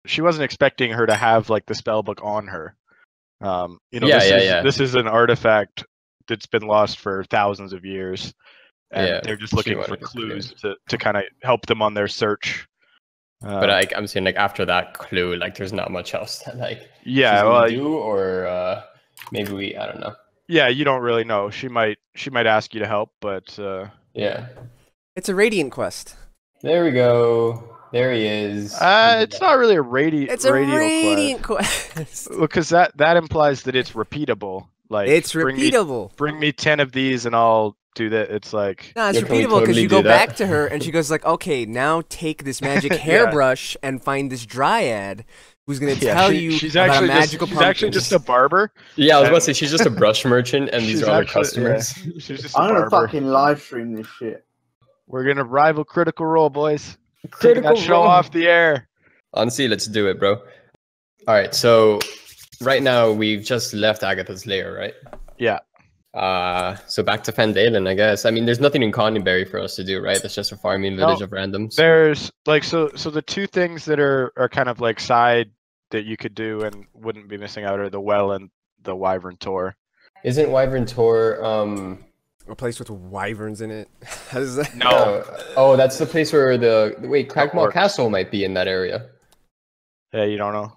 she wasn't expecting her to have like the spell book on her. This is an artifact that's been lost for thousands of years, and they're just looking for clues to kind of help them on their search. But I'm saying like after that clue, like there's not much else that like she's gonna do, or maybe I don't know. Yeah, you don't really know. She might ask you to help, but yeah, it's a radiant quest. There we go. There he is. It's not really a radiant. It's a radiant quest. Because that implies that it's repeatable. Like it's repeatable. Bring me 10 of these, and I'll do that. It's like no, it's repeatable because you go back to her, and she goes like, "Okay, now take this magic hairbrush and find this dryad." Who's going to tell you she's about actually a magical She's actually just a barber. Yeah, I was about to say, she's just a brush merchant, and these are other customers. Yeah, she's just a I'm barber. going to fucking live stream this shit. We're going to rival Critical Role, boys. Taking that show off the air. Honestly, let's do it, bro. All right, so right now, we've just left Agatha's lair, right? Yeah. So back to Phandalin, I guess. I mean, there's nothing in Conyberry for us to do, right? That's just a farming village of randoms. There's like so the two things that are kind of like side that you could do and wouldn't be missing out are the well and the Wyvern Tor. Isn't Wyvern Tor a place with wyverns in it? How does that? No. Oh, that's the place where Cragmaw Castle might be in that area. Yeah, you don't know.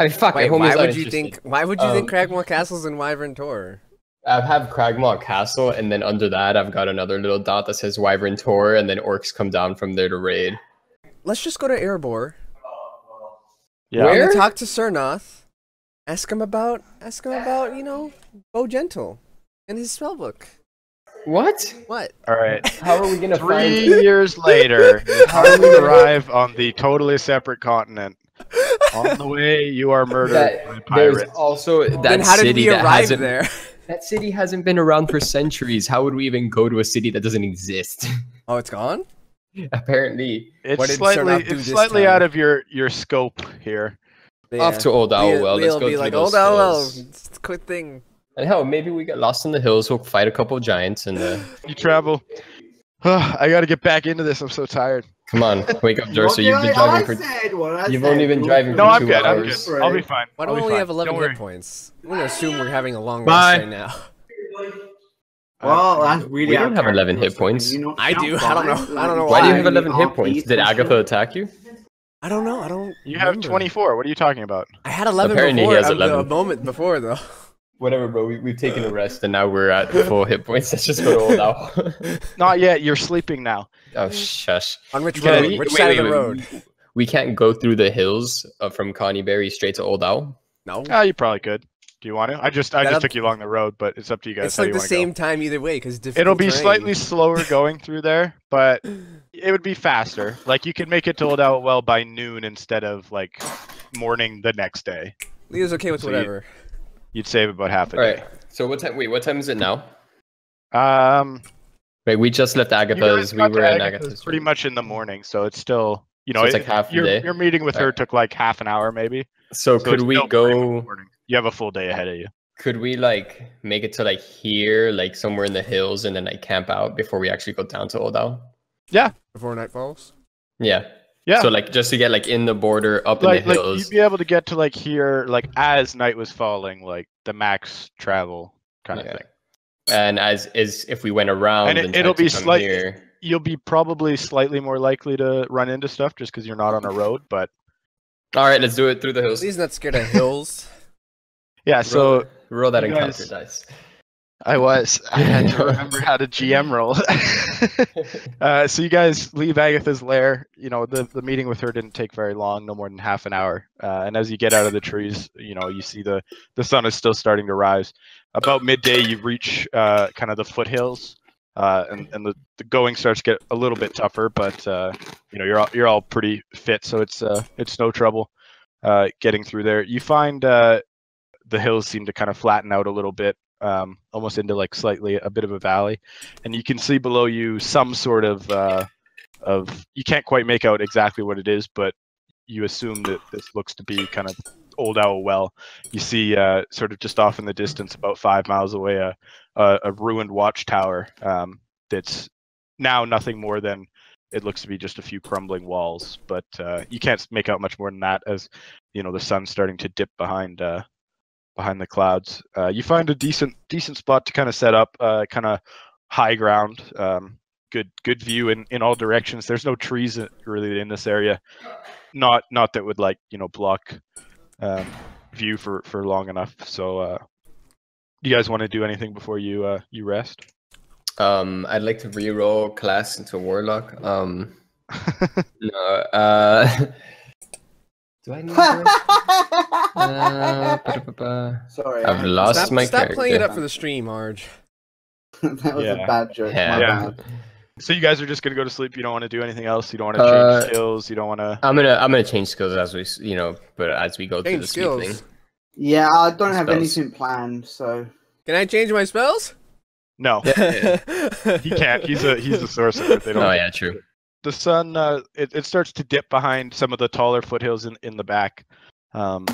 I mean, fuck. Wait, why would you think Cragmaw Castle's in Wyvern Tor? I have Cragmaw Castle, and then under that, I've got another little dot that says Wyvern Tor, and then orcs come down from there to raid. Let's just go to Erebor. Yeah. We're gonna talk to Cernoth. Ask him about Bo Gentle and his spellbook. What? What? All right. How are we gonna 3 years later, you finally arrive on the totally separate continent. On the way, you are murdered by pirates. There's also that then how did city we that arrive hasn't. there? That city hasn't been around for centuries. How would we even go to a city that doesn't exist? Oh, it's gone? Apparently. It's slightly out of your scope here. Yeah. Off to Old Owlwell. Let's go be through like, those Old Owlwell, hills. it's a quick thing. And hell, maybe we get lost in the hills. We'll fight a couple of giants and. You travel. I got to get back into this. I'm so tired. Come on, wake up, Durso. You've been driving for. You've only been driving for 2 I'm good. hours. I'm good. I'll be fine. Why don't we only have 11 hit points? I'm gonna assume we're having a long Bye. rest right now. Well, that's really. We don't have 11 hit points. I do. I don't know. Why do you have 11 hit points? Did Agatha attack you? I don't know. I don't. You have 24. What are you talking about? I had 11 Apparently before. he has 11. A moment before though. Whatever, bro. We've taken a rest and now we're at full hit points. Let's just go to Old Owl. Not yet. You're sleeping now. Oh, shush. On which road? Which side of the road? We can't go through the hills from Conyberry straight to Old Owl? No. Oh, you probably could. Do you want to? I just took you along the road, but it's up to you guys. It's like the same time either way because it'll be slightly slower going through there, but it would be faster. Like you could make it to Old Owlwell by noon instead of like morning the next day. Leo's okay with whatever. You'd save about half a day. All right. So what time? Wait, what time is it now? Wait, we just left Agatha's. We were in Agatha's. Pretty much in the morning, so it's still so it's like half a day. Your meeting with her took like half an hour, maybe. So could we go? You have a full day ahead of you. Could we like make it to like here, like somewhere in the hills, and then like camp out before we actually go down to Old Owl? Yeah. Before night falls. Yeah. Yeah. So like just to get like in the border, up in the hills. Like you'd be able to get to like here, like as night was falling, like the max travel kind of thing. And if we went around, and it'll be slightly. You'll be probably slightly more likely to run into stuff just because you're not on a road, but. All right, let's do it through the hills. He's not scared of hills. Yeah, so roll that encounter dice. I had to remember how to GM roll. So you guys leave Agatha's lair. You know, the meeting with her didn't take very long, no more than half an hour. And as you get out of the trees, you know, you see the sun is still starting to rise. About midday, you reach kind of the foothills, and the going starts to get a little bit tougher. But you know, you're all pretty fit, so it's no trouble getting through there. You find the hills seem to kind of flatten out a little bit. Almost into like slightly a bit of a valley, and you can see below you some sort of you can't quite make out exactly what it is, but you assume that this looks to be kind of Old Owlwell. You see sort of just off in the distance, about 5 miles away, a ruined watchtower that's now nothing more than it looks to be just a few crumbling walls, but you can't make out much more than that, as you know the sun's starting to dip behind the clouds. You find a decent spot to kind of set up, kind of high ground, good view in all directions. There's no trees really in this area, not that would like block view for long enough. So do you guys want to do anything before you rest? I'd like to reroll class into Warlock. No, do I need to? Sorry, I've lost my Stop character. playing it up for the stream, Marge. That was a bad joke. Yeah. My bad. So you guys are just gonna go to sleep. You don't want to do anything else. You don't want to change skills. You don't want to. I'm gonna change skills as we but as we go through Change the skills. sleep thing. Yeah, I don't have Spells. anything planned, so. Can I change my spells? No, he can't. He's a sorcerer. They don't. Oh yeah, true. The sun it starts to dip behind some of the taller foothills in the back, and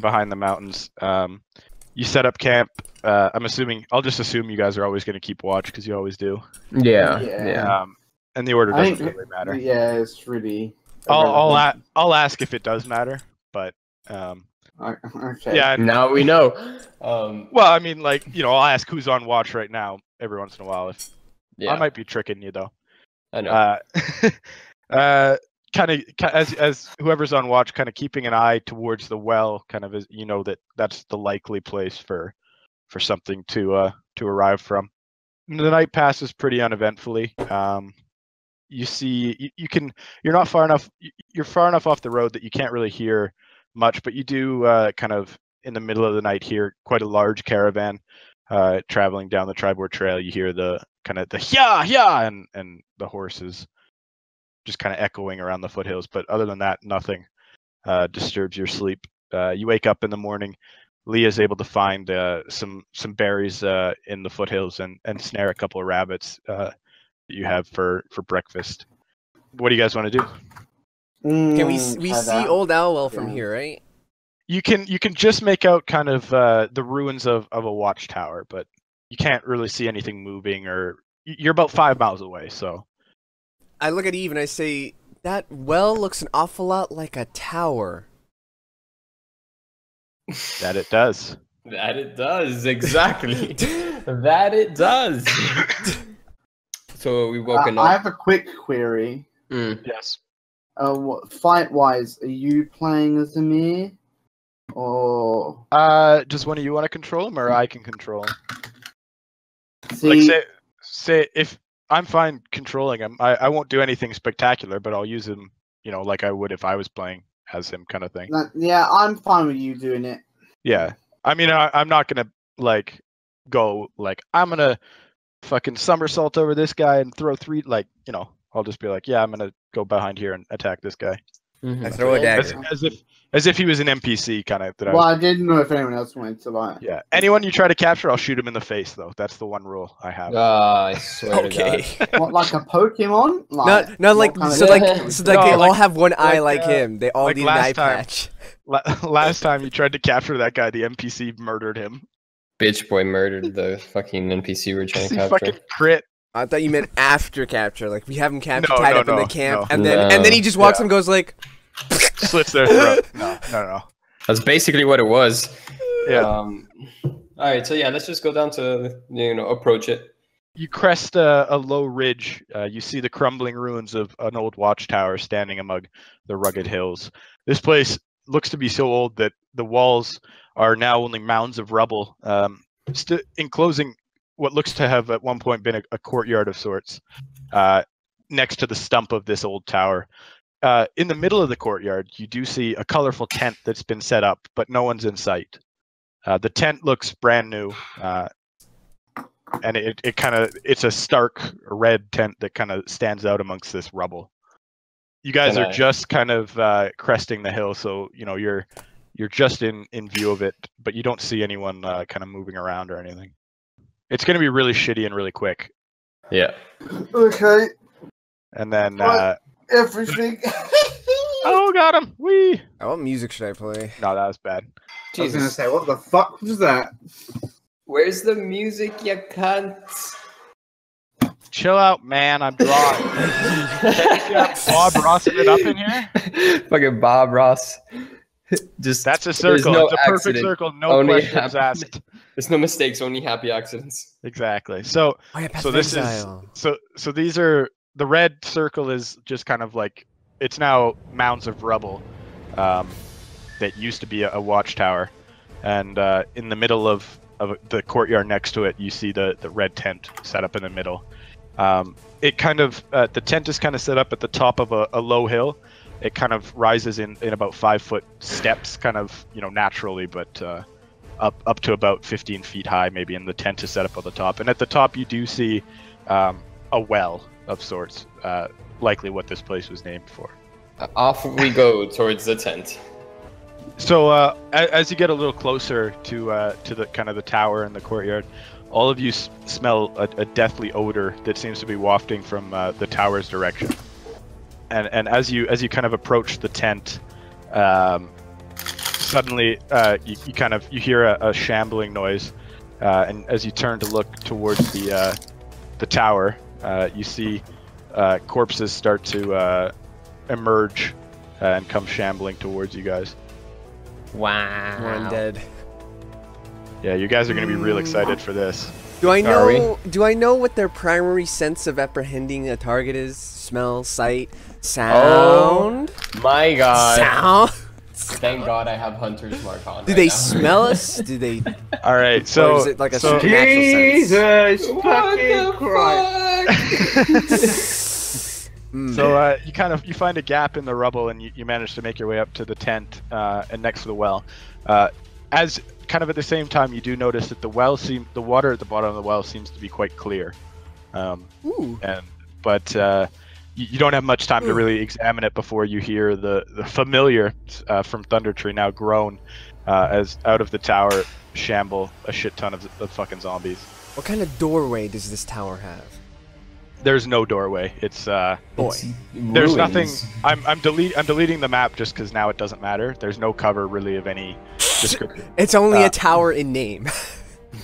behind the mountains. You set up camp. I'll just assume you guys are always going to keep watch because you always do. Yeah. And the order doesn't really matter. Yeah, it's really. I'll ask if it does matter, but Okay. yeah. Now we know. Well, I mean, like I'll ask who's on watch right now every once in a while. If Yeah, I might be tricking you though. I know. Kind of as whoever's on watch, kind of keeping an eye towards the well, kind of as that's the likely place for something to arrive from. The night passes pretty uneventfully. You see, you're not far enough. You're far enough off the road that you can't really hear much, but you do kind of in the middle of the night hear quite a large caravan traveling down the Triboar Trail. You hear the kind of the yeah and the horses just kind of echoing around the foothills, but other than that, nothing disturbs your sleep. You wake up in the morning. Leah's able to find some berries in the foothills and snare a couple of rabbits that you have for breakfast. What do you guys want to do? Can we see Old Owlwell from here, right? You can just make out kind of the ruins of a watchtower, but you can't really see anything moving, or you're about 5 miles away, so. I look at Eve and I say, that well looks an awful lot like a tower. That it does. That it does, exactly. That it does. So we've woken up. I have a quick query. Yes. Fight-wise, are you playing as Amir? Or... Does one of you want to control him, or I can control him? See, Like, say if I'm fine controlling him, I won't do anything spectacular, but I'll use him, like I would if I was playing as him, kind of thing. yeah, I'm fine with you doing it. Yeah, I mean, I'm not gonna go I'm gonna fucking somersault over this guy and throw 3 I'll just be like, yeah, I'm gonna go behind here and attack this guy. I throw a dagger. As if he was an NPC kind of. Well, I didn't know if anyone else wanted to Yeah, anyone you try to capture, I'll shoot him in the face though. That's the one rule I have. I swear to God. What, like a Pokemon? Not like so they all have one eye like him. They all like need an eye patch. Last time you tried to capture that guy, the NPC murdered him. Bitch boy murdered the fucking NPC we're trying to capture. Fucking crit. I thought you meant after capture. Like we have him captured, No, tied no, up in no, the camp, no. and then he just walks and goes like, slits their throat. No. That's basically what it was. Yeah. All right, so yeah, let's just go down to approach it. You crest a low ridge. You see the crumbling ruins of an old watchtower standing among the rugged hills. This place looks to be so old that the walls are now only mounds of rubble, enclosing what looks to have at one point been a courtyard of sorts, next to the stump of this old tower. In the middle of the courtyard, you do see a colorful tent that's been set up, but no one's in sight. The tent looks brand new, and it's a stark red tent that kind of stands out amongst this rubble. You guys are just kind of cresting the hill, so you're just in view of it, but you don't see anyone kind of moving around or anything. It's going to be really shitty and really quick. Yeah. Okay. And then everything. Oh, got him! Wee. "What music should I play?" No, that was bad. I was gonna say, what the fuck was that? Where's the music, you cunt? chill out, man. I'm drawing. Bob Rossing it up in here. Fucking Bob Ross. Just that's a circle. No it's a perfect circle. No questions asked. There's no mistakes. Only happy accidents. Exactly. So, so this is so these are the red circle is just kind of like it's now mounds of rubble that used to be a watchtower, and in the middle of the courtyard next to it, you see the red tent set up in the middle. It kind of the tent is kind of set up at the top of a low hill. It kind of rises in about 5-foot steps, kind of naturally, but up to about 15 feet high, maybe. And the tent is set up on the top. And at the top, you do see a well of sorts, likely what this place was named for. Off we go towards the tent. So as you get a little closer to the kind of the tower and the courtyard, all of you smell a deathly odor that seems to be wafting from the tower's direction. And as you kind of approach the tent, suddenly you hear a shambling noise, and as you turn to look towards the tower, you see corpses start to emerge and come shambling towards you guys. Wow. One dead. Yeah, you guys are going to be real excited for this. Do I know what their primary sense of apprehending a target is? Smell, sight, sound? Oh my god. Sound? Thank god I have Hunter's Mark on. Do they smell us? Do they? Alright, so... Or is it like a supernatural sense? Jesus fucking Christ. So you find a gap in the rubble, and you manage to make your way up to the tent and next to the well. As kind of at the same time, you do notice that the water at the bottom of the well seems to be quite clear. But you don't have much time to really examine it before you hear the familiar from Thunder Tree now groan as out of the tower shamble a shit ton of fucking zombies. What kind of doorway does this tower have? There's no doorway. It's there's nothing. I'm deleting the map just because now it doesn't matter. There's no cover really of any description. It's only a tower in name.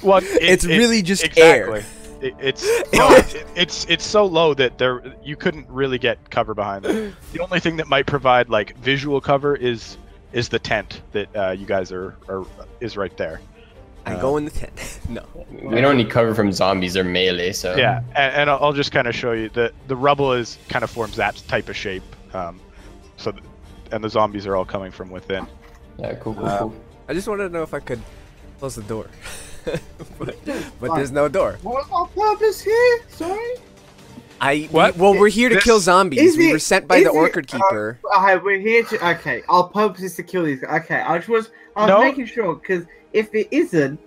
Well, it's really just exactly. air. It's so low that you couldn't really get cover behind it. The only thing that might provide like visual cover is the tent that you guys is right there. I go in the tent. No. We don't need cover from zombies. They're melee, so... Yeah, and I'll just kind of show you. The rubble kind of forms that type of shape. And the zombies are all coming from within. Yeah, cool. I just wanted to know if I could close the door. but there's no door. What's our purpose here? Sorry? We're here to kill zombies. We were sent by the Orchid Keeper. We're here to... Okay, our purpose is to kill these guys. Okay, I was making sure, because... If it isn't,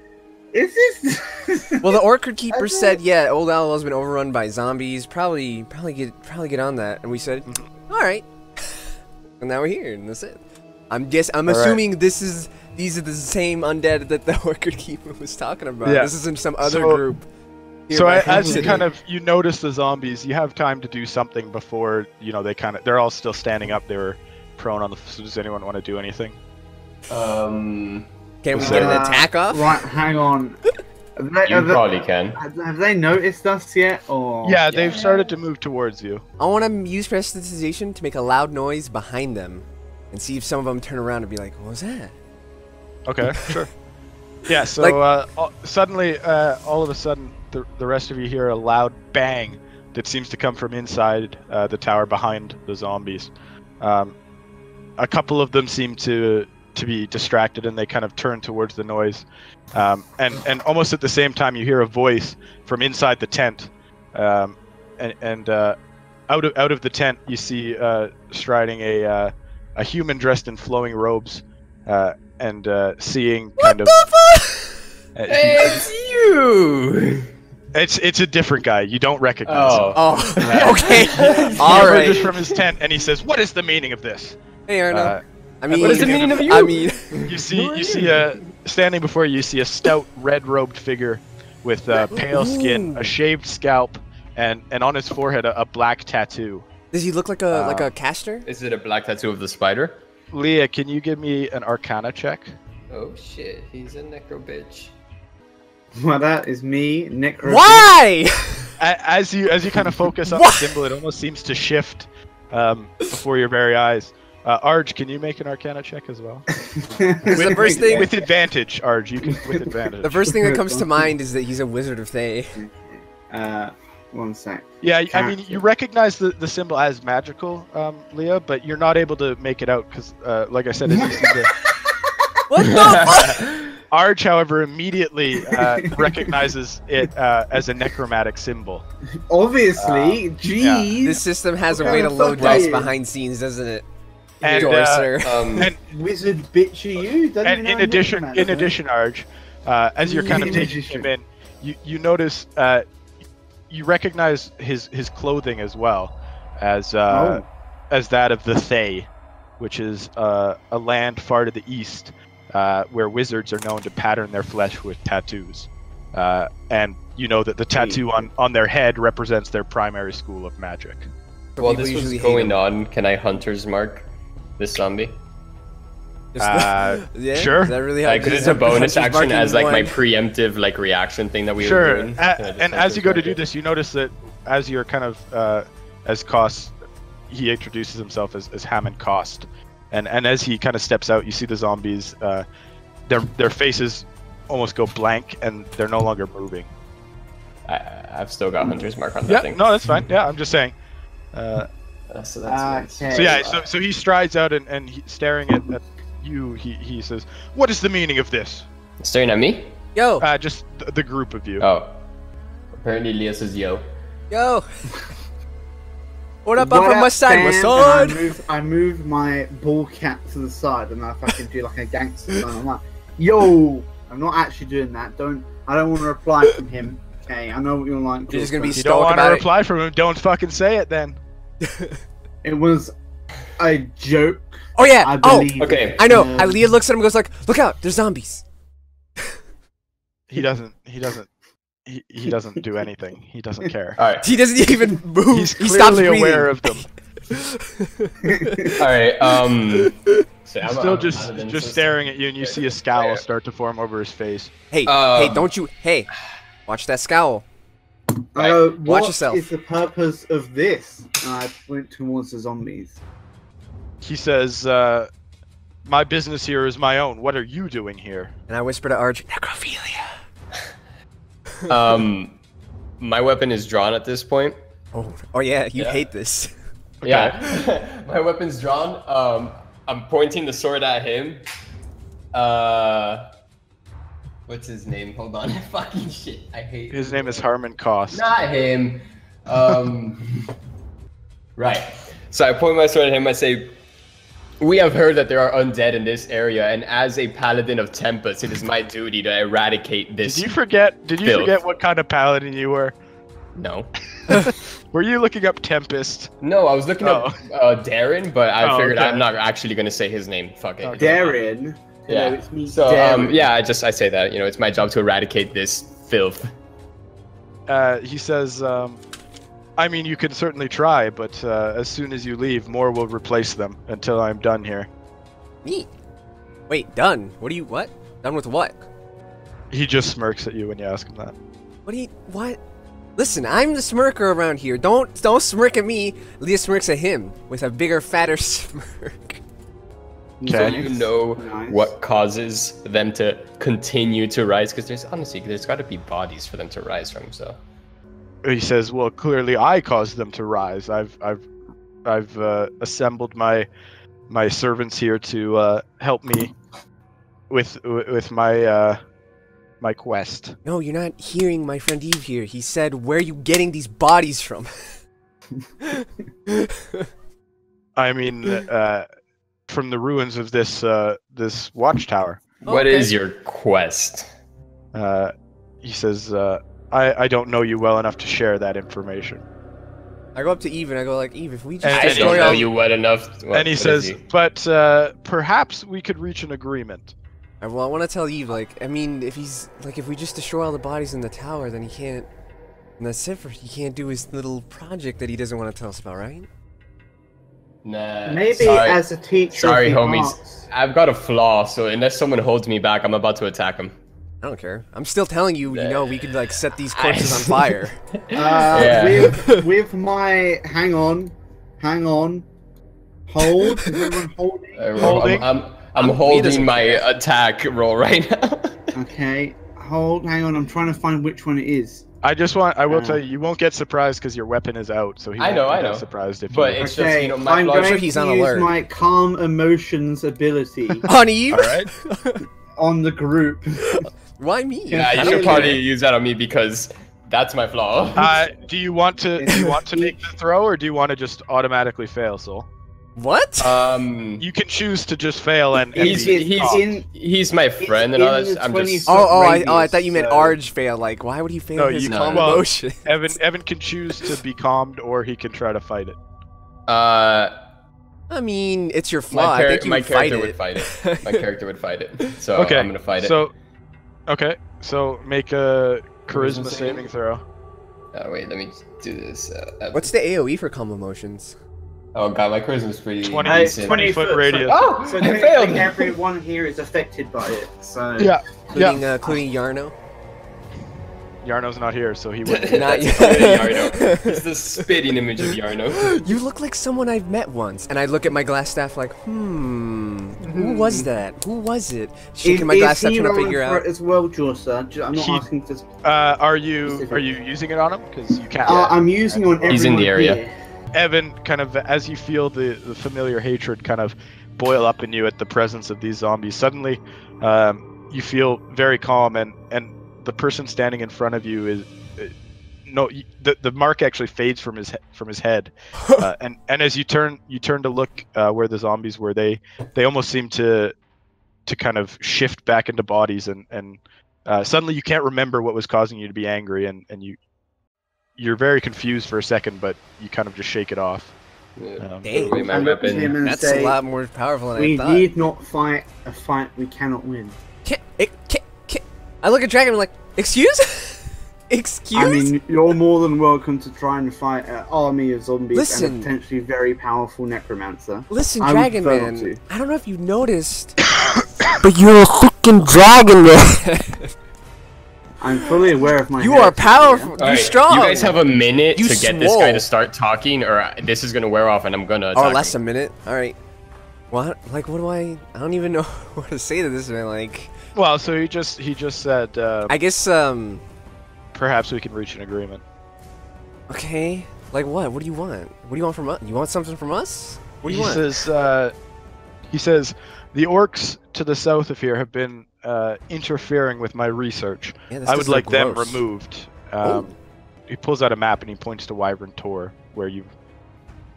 is this? Well, the Orchid Keeper said, "Yeah, Old Allo's been overrun by zombies. Probably get on that." And we said, "All right." And now we're here, and that's it. I'm assuming these are the same undead that the Orchid Keeper was talking about. Yeah. This isn't some other group. So as you notice the zombies, you have time to do something before they're all still standing up. They were prone on the. So does anyone want to do anything? Can we get an attack off? Right, hang on. You probably can. Have they noticed us yet? Or yeah, they've started to move towards you. I want to use prestidigitation to make a loud noise behind them, and see if some of them turn around and be like, "What was that?" Okay, sure. Yeah. So suddenly, all of a sudden, the rest of you hear a loud bang that seems to come from inside the tower behind the zombies. A couple of them seem to be distracted, and they kind of turn towards the noise, and almost at the same time you hear a voice from inside the tent, and out of the tent you see striding a human dressed in flowing robes, and seeing kind of it's you. It's a different guy. You don't recognize him. Oh, okay. All right. Just from his tent, and he says, "What is the meaning of this?" Hey, Arno. What is the meaning of you? I mean, you see standing before you see a stout red-robed figure with pale skin, a shaved scalp, and on his forehead a black tattoo. Does he look like a caster? Is it a black tattoo of the spider? Leah, can you give me an Arcana check? Oh shit, he's a necro bitch. Well, that is me, necro. Why? as you kind of focus on the symbol, it almost seems to shift before your very eyes. Arj, can you make an Arcana check as well? The first thing with advantage, Arj, you can with advantage. The first thing that comes to mind is that he's a wizard of Thay. 1 sec. Yeah, I mean, you recognize the symbol as magical, Leah, but you're not able to make it out because, like I said, as you see the... What the fuck? Arj, however, immediately recognizes it as a necromantic symbol. Obviously, jeez. Yeah. This system has a way to load dice behind scenes, doesn't it? And, and wizard bitch are you? And in addition, Arj, as you're kind of taking him in, you notice you recognize his clothing as well as that of the Thay, which is a land far to the east. Where wizards are known to pattern their flesh with tattoos. And you know that the tattoo on their head represents their primary school of magic. While this was going on, can I hunter's mark this zombie? Yeah, sure. Is that really how Because it's a bonus action as like my preemptive like reaction thing that we were doing. And as you go to do this, you notice that as you're kind of as Kost, he introduces himself as Hamun Kost. And as he kind of steps out, you see the zombies. Their faces almost go blank, and they're no longer moving. I've still got hunter's mark on that thing. No, that's fine. Yeah, I'm just saying. So that's okay. So yeah, so he strides out and staring at you. He says, "What is the meaning of this?" Staring at me? Yo. Just the group of you. Oh. Apparently, Leah says yo. Yo. What up, I'm from my side, my son? I move my ball cap to the side, and I fucking do like a gangster sign. I'm like, yo, I'm not actually doing that. I don't want to reply from him. Okay, I know what you're like. You're just gonna be you don't stoic want about to it. reply from him. Don't fucking say it then. It was a joke. Oh yeah. I believe. Okay. I know. Leah looks at him and goes like, "Look out! There's zombies." He doesn't do anything. He doesn't care. All right. He doesn't even move. He's He stops clearly breathing. aware of them. All right. So He's still just staring at you, and you see a scowl start to form over his face. Hey, hey, don't you? Hey, watch that scowl. Watch What yourself. is the purpose of this? And I went towards the zombies. He says, "My business here is my own. What are you doing here?" And I whisper to Arj, "Necrophilia." My weapon is drawn at this point. Oh yeah, you hate this. Okay. Yeah, my weapon's drawn. I'm pointing the sword at him. What's his name? Hold on. Fucking shit. I hate His name is Hamun Kost. Not him. Right. So I point my sword at him. I say, "We have heard that there are undead in this area, and as a paladin of Tempest, it is my duty to eradicate this." Did you forget what kind of paladin you were? No. Were you looking up Tempest? No, I was looking up Darren, but I figured okay. I'm not actually gonna say his name. Fuck it. Okay. Darren. Yeah. Hello, it's me, So Darren. yeah, I say that, you know, it's my job to eradicate this filth. He says, "I mean, you can certainly try, but as soon as you leave, more will replace them until I'm done here." Me? Wait, done? What? Done with what? He just smirks at you when you ask him that. What? Listen, I'm the smirker around here. Don't smirk at me. Leah smirks at him with a bigger, fatter smirk. So Okay. you know what causes them to continue to rise? Because there's got to be bodies for them to rise from. So He says, "Well, clearly I caused them to rise. I've assembled my servants here to help me with my quest." No, you're not hearing my friend Eve here. He said, "Where are you getting these bodies from?" I mean, from the ruins of this watchtower. what is your quest? He says, I don't know you well enough to share that information." I go up to Eve and I go like, "Eve, if we just And- I don't destroy know all..." you well enough. And he says, "But perhaps we could reach an agreement." Well, I want to tell Eve, like, I mean, if we just destroy all the bodies in the tower, then he can't, and that's it he can't do his little project that he doesn't want to tell us about, right? Nah. Maybe sorry. as a teacher. Sorry, of the homies. arts- I've got a flaw, so unless someone holds me back, I'm about to attack him. I don't care. I'm still telling you, you know, we could like set these corpses on fire. With my hang on, hold. Is everyone holding? I'm holding my attack roll right now. Okay, hang on. I'm trying to find which one it is. I will tell you, you won't get surprised because your weapon is out, so he won't get surprised if but you... it's just, you know, my I'm flaw- going he's to on use alert. my calm emotions ability On Eve? Alright. on the group. Why me? Yeah, you should probably use that on me because that's my flaw. Do you want to make the throw, or do you want to just automatically fail, Soul? What? You can choose to just fail and he's my friend and all that. I'm just. I thought you meant Arj fail. Like, why would he fail his calm emotion? Evan can choose to be calmed, or he can try to fight it. I mean, it's your flaw. I think my character would fight it. My character would fight it. So okay, I'm gonna fight it. So make a charisma saving throw. Oh wait, let me do this. What's the AOE for calm emotions? Oh god, my charisma's pretty 20 foot radius. Oh, so I failed. Everyone here is affected by it. So Including Yarno. Yarno's not here, so he wouldn't. Not Yarno. It's the spitting image of Yarno. You look like someone I've met once, and I look at my glass staff like, who was that? Who was it? Shaking my glass staff trying to figure out. As well, Jorsa. I'm not asking for. Are you using it on him? Because you can't. I'm using on everyone. He's in the area. Here. Evan, kind of as you feel the familiar hatred kind of boil up in you at the presence of these zombies, suddenly you feel very calm, and the person standing in front of you is the mark actually fades from his head, and as you turn to look where the zombies were, they almost seem to kind of shift back into bodies, and suddenly you can't remember what was causing you to be angry, and you're very confused for a second, but you kind of just shake it off. Dang, my weapon. That's a lot more powerful than I thought. We need not fight a fight we cannot win. I look at Dragon and I'm like, excuse? Excuse? I mean, you're more than welcome to try and fight an army of zombies and a potentially very powerful necromancer. Listen, Dragon Man, I don't know if you noticed, but you're a fucking Dragon Man. I'm fully aware of my You are powerful. You're strong. You guys have a minute to get this guy to start talking, or this is gonna wear off, and I'm gonna. Or less a minute. All right. What? Like, what do I don't even know what to say to this man. Like. Well, so he just said. I guess. Perhaps we can reach an agreement. Okay. Like what? What do you want? What do you want from us? You want something from us? What do you want? He says, the orcs to the south of here have been interfering with my research. Yeah, I would like them removed. He pulls out a map and he points to Wyvern Tor, where you've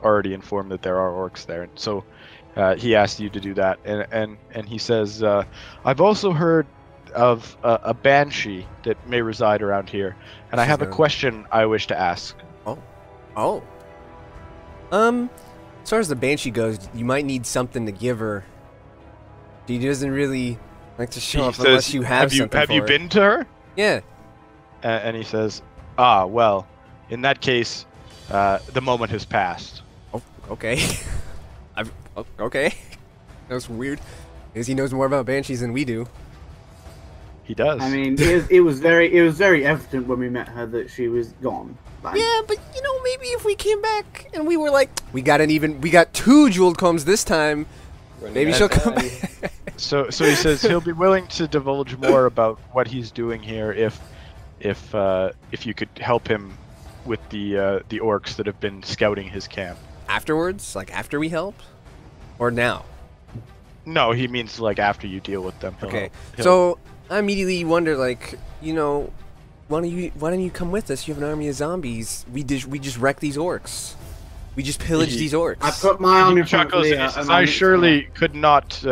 already informed that there are orcs there. And so he asked you to do that. And he says, I've also heard of a banshee that may reside around here, and I have a question I wish to ask. As far as the banshee goes, you might need something to give her. She doesn't really like to show off unless you have something Have you been to her? Yeah. And he says, well, in that case, the moment has passed. Oh, okay. Okay. That's weird. Because he knows more about banshees than we do. He does. I mean, it was very evident when we met her that she was gone. Like, yeah, but you know, maybe if we came back and we were like, we got 2 jeweled combs this time, maybe she'll come back. So he says he'll be willing to divulge more about what he's doing here if you could help him with the orcs that have been scouting his camp. Afterwards, like after we help, or now? No, he means like after you deal with them. Okay. So I immediately wonder, like, you know, why don't you come with us? You have an army of zombies. We just wreck these orcs. We just pillage these orcs. I put my arm in front of Leah, and I surely could not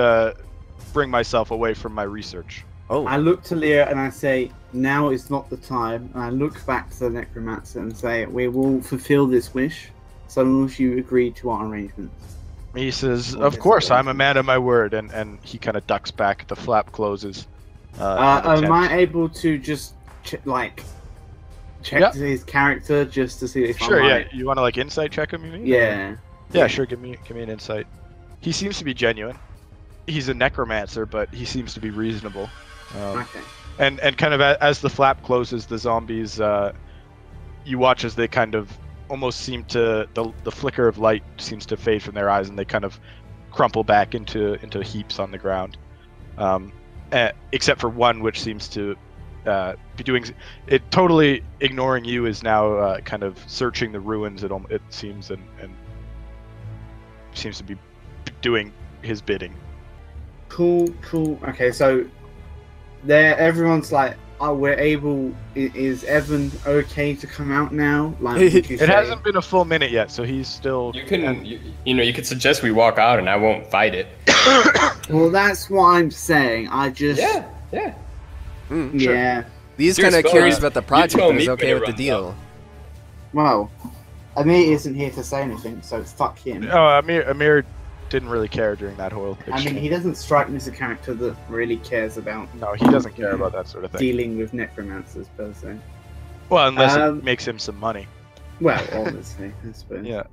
bring myself away from my research. Oh. I look to Leah and I say, now is not the time. And I look back to the necromancer and say, we will fulfill this wish, so long as you agree to our arrangements. He says, of course, I'm a man of my word, and he kind of ducks back. The flap closes. Am I able to just check his character just to see if Sure, I'm yeah. right? You want to like insight check him, you mean? Yeah. Yeah, sure. Give me an insight. He seems to be genuine. He's a necromancer, but he seems to be reasonable. Okay. And kind of as the flap closes, the zombies, you watch as they kind of almost seem to, the flicker of light seems to fade from their eyes, and they kind of crumple back into heaps on the ground. Except for one, which seems to be doing it, totally ignoring you, is now kind of searching the ruins. It seems and seems to be doing his bidding. Cool. Okay, so everyone's like, oh, we're able. Is Evan okay to come out now? Like, it hasn't been a full minute yet, so he's still. You can, you could suggest we walk out, and I won't fight it. Well, that's what I'm saying. I just. Yeah. Sure. Yeah. He's kind of curious about the project, but he's okay with the deal. Well, Amir isn't here to say anything, so fuck him. Oh, Amir didn't really care during that whole exchange. I mean, he doesn't strike me as a character that really cares about. No, he doesn't care about that sort of thing. Dealing with necromancers per se. Well, unless it makes him some money. Well, obviously, I suppose. Yeah.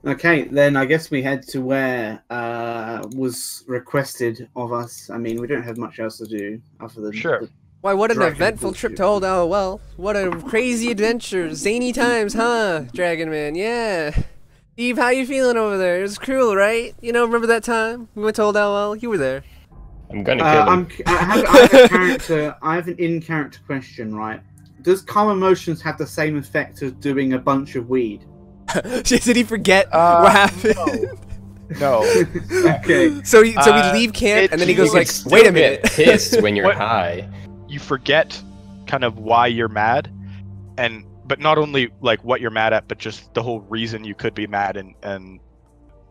Okay, then I guess we head to where was requested of us. I mean, we don't have much else to do other than. Sure. Why, what an Dragon eventful trip to Old Well. What a crazy adventure. Zany times, huh, Dragon Man? Yeah. Steve, how you feeling over there? It was cruel, right? You know, remember that time we went to Old Well? You were there. I'm gonna kill him. I have an in-character question, right? Does calm emotions have the same effect as doing a bunch of weed? Did he forget what happened? No. Okay. So we leave camp, and then he goes like, "Wait a minute." Get pissed when you're high. You forget kind of why you're mad, but not only like what you're mad at, but just the whole reason you could be mad. And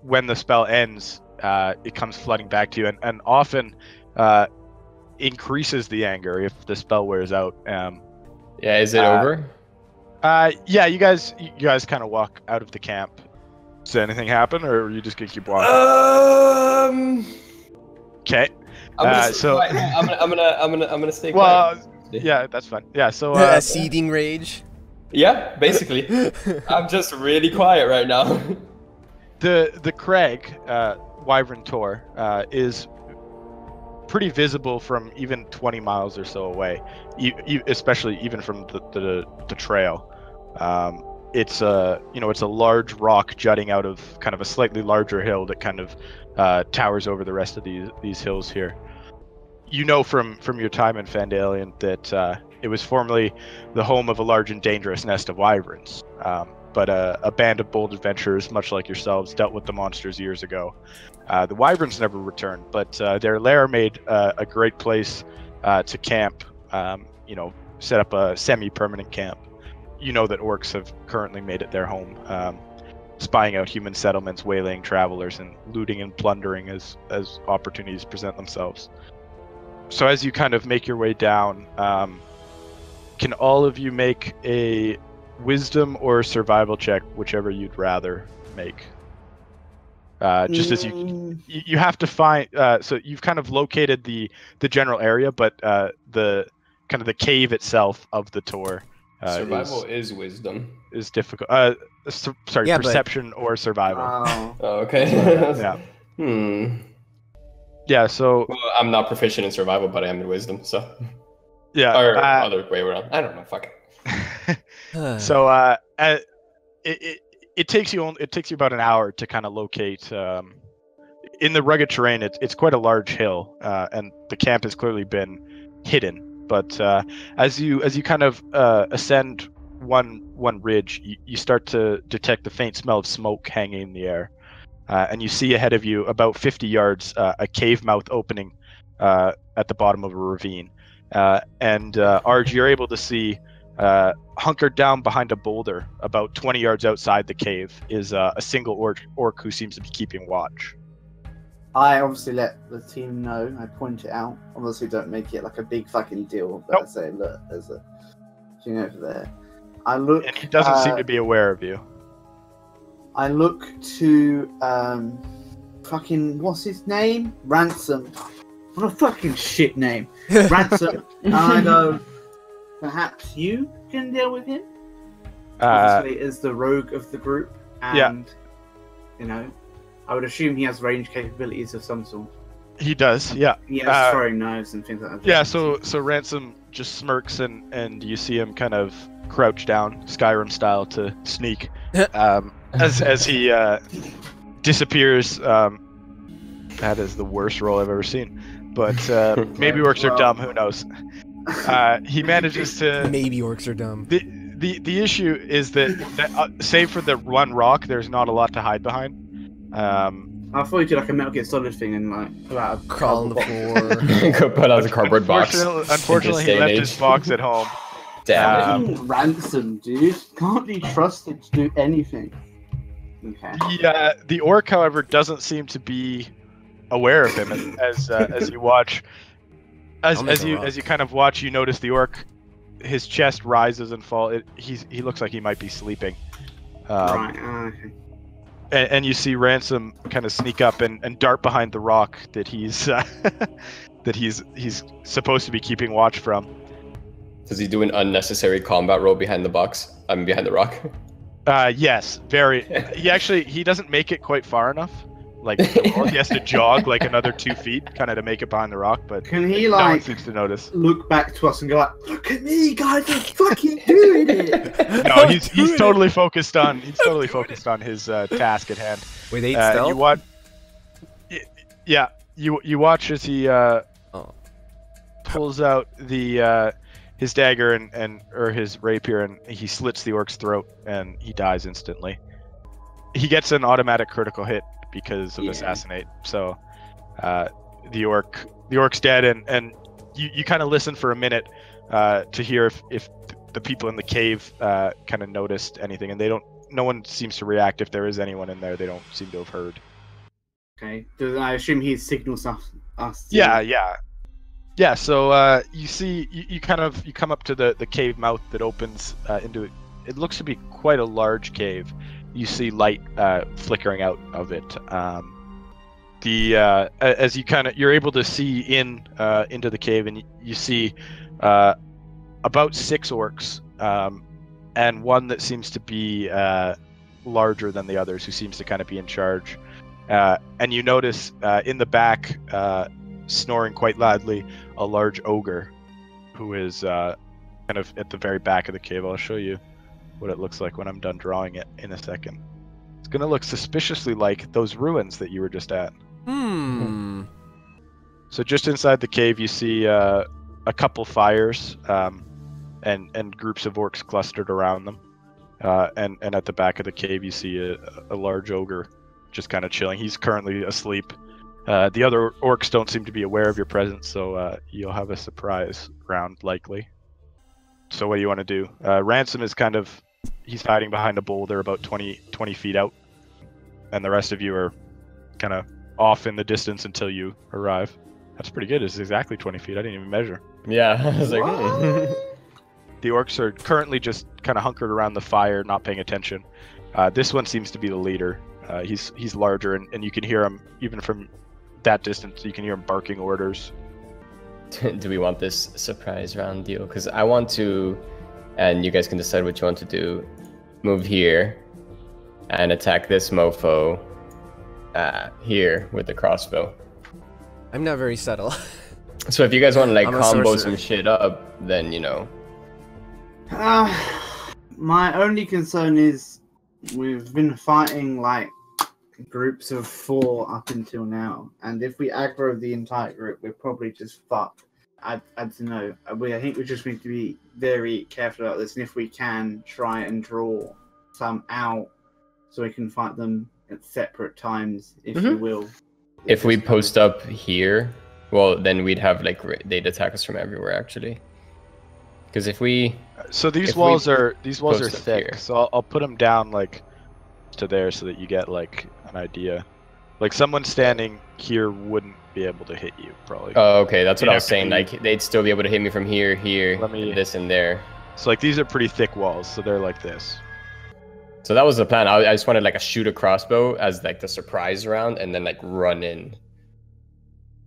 when the spell ends, it comes flooding back to you, and often increases the anger if the spell wears out. Yeah, is it over? Yeah, you guys kind of walk out of the camp. Does anything happen, or are you just gonna keep walking? Okay. I'm gonna stay quiet. Well, yeah, that's fine. Yeah, so A seething rage. Yeah, basically. I'm just really quiet right now. The crag, Wyvern Tor, is pretty visible from even 20 miles or so away, especially even from the trail. It's a large rock jutting out of kind of a slightly larger hill that kind of towers over the rest of these hills here. You know from your time in Phandalin that it was formerly the home of a large and dangerous nest of wyverns. But a band of bold adventurers, much like yourselves, dealt with the monsters years ago. The wyverns never returned, but their lair made a great place to camp. Set up a semi-permanent camp. You know that orcs have currently made it their home, spying out human settlements, waylaying travelers, and looting and plundering as opportunities present themselves. So as you kind of make your way down, can all of you make a wisdom or survival check, whichever you'd rather make? Just as you have to find, so you've kind of located the general area, but the kind of the cave itself of the Tor. Survival is wisdom. Is difficult. Perception or survival. Oh, okay. Yeah. Yeah. So. Well, I'm not proficient in survival, but I am in wisdom. So. Yeah. Or other way around. I don't know. Fuck it. So it takes you about an hour to kind of locate. In the rugged terrain, it's quite a large hill, and the camp has clearly been hidden. But as you kind of ascend one ridge, you start to detect the faint smell of smoke hanging in the air, and you see ahead of you, about 50 yards, a cave mouth opening at the bottom of a ravine. And Arj, you're able to see, hunkered down behind a boulder, about 20 yards outside the cave, is a single orc who seems to be keeping watch. I obviously let the team know. I point it out. Obviously, don't make it like a big fucking deal. But I say, look, there's a thing over there. I look. And he doesn't seem to be aware of you. I look to fucking what's his name? Ransom. What a fucking shit name. Ransom. And I go, perhaps you can deal with him. Obviously, as the rogue of the group, and I would assume he has range capabilities of some sort. He does, yeah. He has throwing knives and things like that. Yeah, so Ransom just smirks, and you see him kind of crouch down, Skyrim style, to sneak as he disappears. That is the worst roll I've ever seen. But maybe orcs are dumb. Who knows? He manages to. Maybe orcs are dumb. The issue is that save for the one rock, there's not a lot to hide behind. I thought you did like a Metal Gear Solid thing and like Crawl on the floor. Go put out the cardboard box. Unfortunately, he left his box at home. Damn it. Ransom, dude. Can't be trusted to do anything. Okay. The orc, however, doesn't seem to be aware of him as you watch. As you kind of watch, you notice the orc. His chest rises and falls. He looks like he might be sleeping. Right. Okay. And you see Ransom kind of sneak up and dart behind the rock that he's supposed to be keeping watch from. Does he do an unnecessary combat roll behind the box? Behind the rock. Yes, very. He doesn't make it quite far enough. Like he has to jog like another 2 feet, kind of to make it behind the rock. But can he no one like seems to notice? Look back to us and go like, "Look at me, guys! I'm fucking doing it." No, he's totally focused on his task at hand. With 8 stealth. You watch as he pulls out the his dagger or his rapier, and he slits the orc's throat, and he dies instantly. He gets an automatic critical hit because of assassinate. So the orc's dead, and you kind of listen for a minute to hear if the people in the cave kind of noticed anything, and no one seems to react. If there is anyone in there, they don't seem to have heard. Okay. I assume he signals us. Yeah. So you see, you come up to the cave mouth that opens into it. It looks to be quite a large cave. You see light flickering out of it. As you're able to see into the cave, and you see about 6 orcs, and one that seems to be larger than the others, who seems to kind of be in charge. And you notice in the back, snoring quite loudly, a large ogre, who is kind of at the very back of the cave. I'll show you what it looks like when I'm done drawing it in a second. It's gonna look suspiciously like those ruins that you were just at. So just inside the cave, you see a couple fires, and groups of orcs clustered around them. And at the back of the cave, you see a large ogre just kind of chilling. He's currently asleep. The other orcs don't seem to be aware of your presence, so you'll have a surprise round likely. So what do you want to do? Ransom is he's hiding behind a boulder about 20 feet out, and the rest of you are kind of off in the distance until you arrive. That's pretty good. It's exactly 20 feet. I didn't even measure. Yeah, I was like, The orcs are currently just kind of hunkered around the fire, not paying attention. This one seems to be the leader. He's larger, and you can hear him even from that distance. You can hear him barking orders. Do we want this surprise round deal? Because I want to, and you guys can decide what you want to do, move here and attack this mofo here with the crossbow. I'm not very subtle. So if you guys want to like I'm a combo sorcerer. some shit up, then you know. My only concern is we've been fighting like groups of 4 up until now, and if we aggro the entire group, we're probably just fucked. I don't know. I think we just need to be very careful about this, and if we can, try and draw some out so we can fight them at separate times, if you will. If we post up here, well, then we'd have like they'd attack us from everywhere actually. Because if we So these walls are post up thick. here. So I'll put them down like to there so that you get like an idea. Like someone standing here wouldn't be able to hit you probably. Oh, okay, that's what You'd I have was to saying. be- Like they'd still be able to hit me from here, this, and there. So like these are pretty thick walls. So they're like this. So that was the plan. I just wanted like a shoot a crossbow as like the surprise round, and then like run in.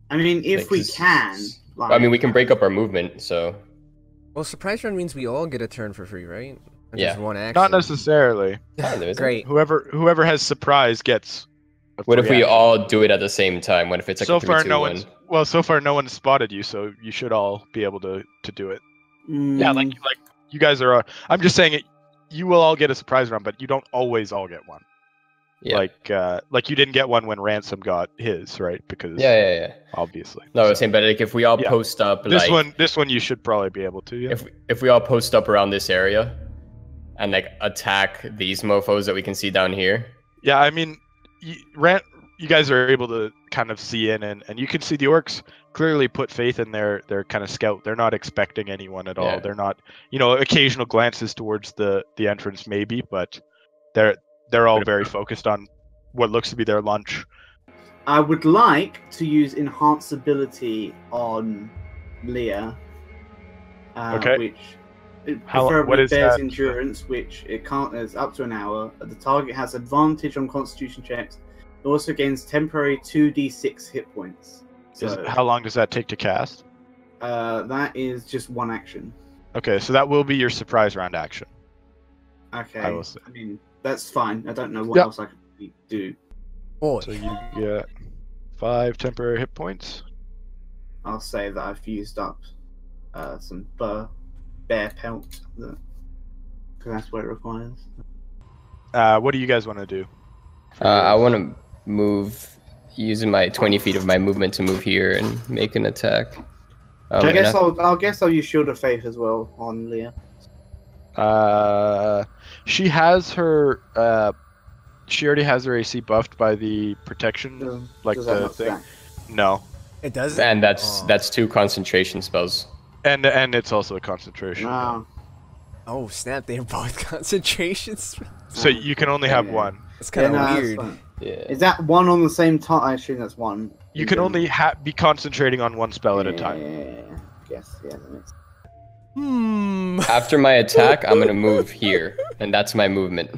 I mean, if Like, we this- can. Like, I mean, we can break up our movement. So Well, surprise run means we all get a turn for free, right? Not Yeah. just one action. Not necessarily. Kind of, isn't it? Great. Whoever has surprise gets. a What if free we action. all do it at the same time? What if it's like So a 3, far, 2, no 1? one's. Well, so far no one's spotted you, so you should all be able to do it. Yeah, like you guys are. I'm just saying it. You will all get a surprise round, but you don't always all get one. Yeah. Like you didn't get one when Ransom got his, right? Because Yeah. obviously. No, I was saying, but like if we all post up, this one you should probably be able to. Yeah. If we all post up around this area, and like attack these mofo's that we can see down here. Yeah, I mean, you guys are able to kind of see in, and you can see the orcs clearly put faith in their kind of scout. They're not expecting anyone at all. They're not, occasional glances towards the entrance maybe, but they're all very focused on what looks to be their lunch. I would like to use enhance ability on Leah, which preferably bears endurance, which it counters up to an hour. The target has advantage on Constitution checks. It also gains temporary 2d6 hit points. So, how long does that take to cast? That is just one action. Okay, so that will be your surprise round action. Okay, I mean, that's fine. I don't know what else I can do. So you get 5 temporary hit points. I'll say that I've used up some bear pelt, because that's what it requires. What do you guys want to do? I want to move using my 20 feet of my movement to move here and make an attack. I guess I'll use Shield of Faith as well on Leah. She has her. She already has her AC buffed by the protection, the thing. Stack? No. It does. And that's 2 concentration spells. And it's also a concentration. Wow. Oh snap! They have both concentrations. So you can only have one. It's kind of weird. Yeah. Is that one on the same time? I assume that's one. You can only be concentrating on one spell at a time. Yeah. Guess. Yeah. That makes sense. After my attack, I'm gonna move here, and that's my movement.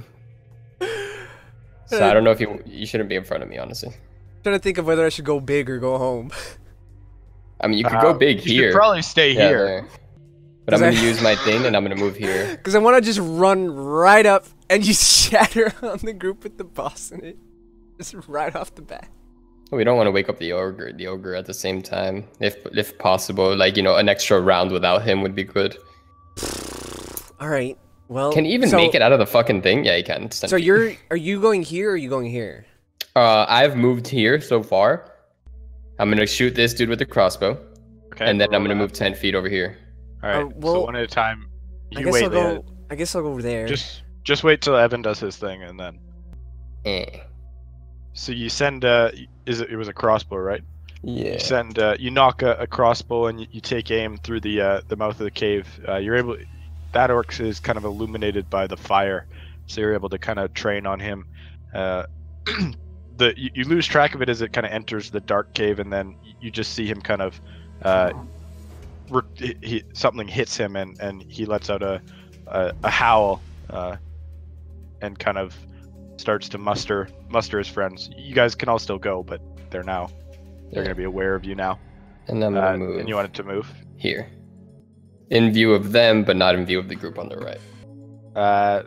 So I don't know if you shouldn't be in front of me, honestly. I'm trying to think of whether I should go big or go home. I mean, you could go big here. You should probably stay here. There. But I'm gonna use my thing, and I'm gonna move here. Because I want to just run right up and just shatter on the group with the boss in it, just right off the bat. We don't want to wake up the ogre at the same time, if possible. Like an extra round without him would be good. All right. Well, can you even make it out of the fucking thing? Yeah, you can. So are you going here or are you going here? I've moved here so far. I'm gonna shoot this dude with the crossbow, and then I'm gonna move 10 feet over here. All right. So one at a time. I guess I'll go over there. Just wait till Evan does his thing, and then. So you send it was a crossbow, right? Yeah. You send you knock a crossbow and you take aim through the mouth of the cave. You're able. That orc is kind of illuminated by the fire, so you're able to kind of train on him. You lose track of it as it kind of enters the dark cave, and then you just see him kind of something hits him, and he lets out a howl, and kind of starts to muster his friends. You guys can all still go, but they're gonna be aware of you now. And I'm gonna move. And you wanted to move here, in view of them, but not in view of the group on the right.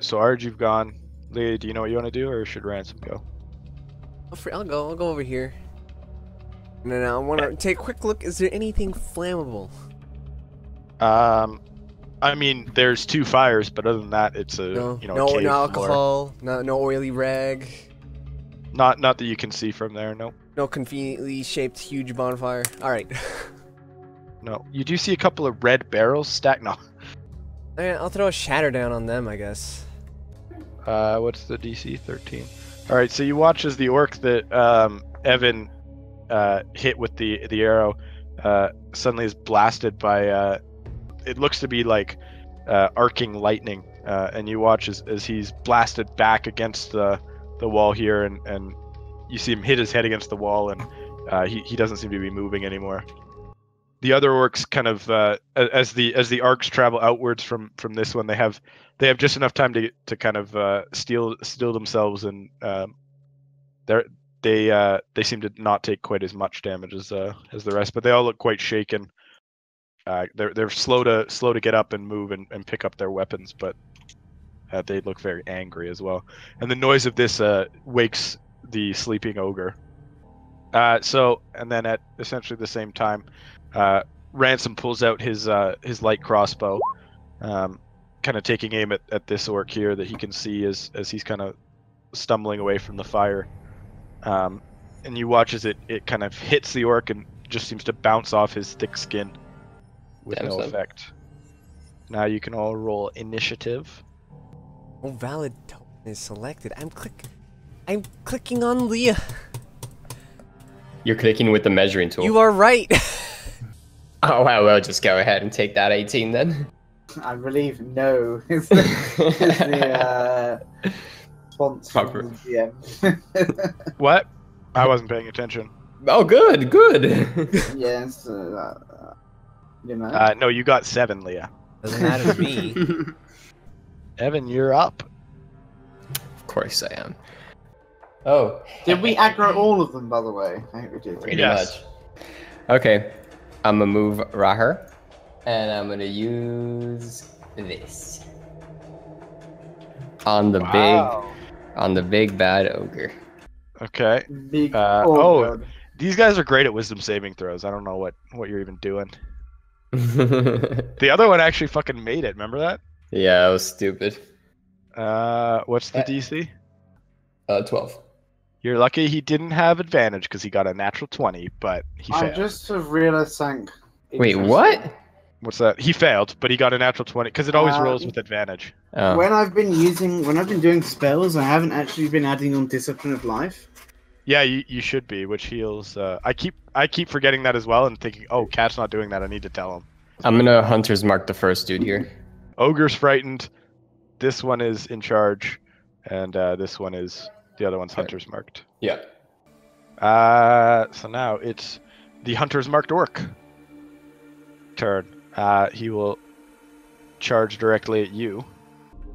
So Arj, you've gone. Lee, do you know what you want to do, or should Ransom go? I'll go over here. And then I want to take a quick look. Is there anything flammable? I mean, there's 2 fires, but other than that, it's no alcohol, no oily rag. Not that you can see from there. No. No conveniently shaped huge bonfire. All right. No, you do see a couple of red barrels stacked. No. I'll throw a shatter down on them, I guess. What's the DC? 13. All right, so you watch as the orc that Evan hit with the arrow suddenly is blasted by it looks to be like arcing lightning, and you watch as he's blasted back against the wall here, and you see him hit his head against the wall, and he doesn't seem to be moving anymore. The other orcs kind of as the arcs travel outwards from this one, they have just enough time to kind of steel themselves, and they seem to not take quite as much damage as the rest, but they all look quite shaken. They're slow to get up and move and pick up their weapons, but they look very angry as well. And the noise of this wakes the sleeping ogre. And then at essentially the same time, Ransom pulls out his light crossbow, kind of taking aim at this orc here that he can see as he's kind of stumbling away from the fire. And you watch as it kind of hits the orc and just seems to bounce off his thick skin with no effect. Now you can all roll initiative. Oh, valid token is selected. I'm clicking on Leah. You're clicking with the measuring tool. You are right. Oh wow, well just go ahead and take that 18 then. I believe no is the response from the GM. What? I wasn't paying attention. Oh good. Yes. You know. No, you got 7, Leah. Doesn't matter to me. Evan, you're up. Of course I am. Oh. Did we aggro all of them, by the way? I think we did. Pretty Yes. much. Okay. I'm gonna move Rahar. And I'm gonna use this. On the big bad ogre. Okay. Big God. These guys are great at wisdom saving throws. I don't know what you're even doing. The other one actually fucking made it. Remember that? Yeah, that was stupid. What's the DC? 12. You're lucky he didn't have advantage because he got a natural 20, but he failed. I just realized something. Wait, what? What's that? He failed, but he got a natural 20 because it always rolls with advantage. Oh. When I've been doing spells, I haven't actually been adding on Discipline of Life. Yeah, you should be, which heals. I keep forgetting that as well and thinking, oh, Cat's not doing that. I need to tell him. I'm gonna Hunter's Mark the first dude here. Ogre's frightened. This one is in charge, and this one is the other one's Hunter's marked. Yeah. So now it's the Hunter's marked orc turn. He will charge directly at you.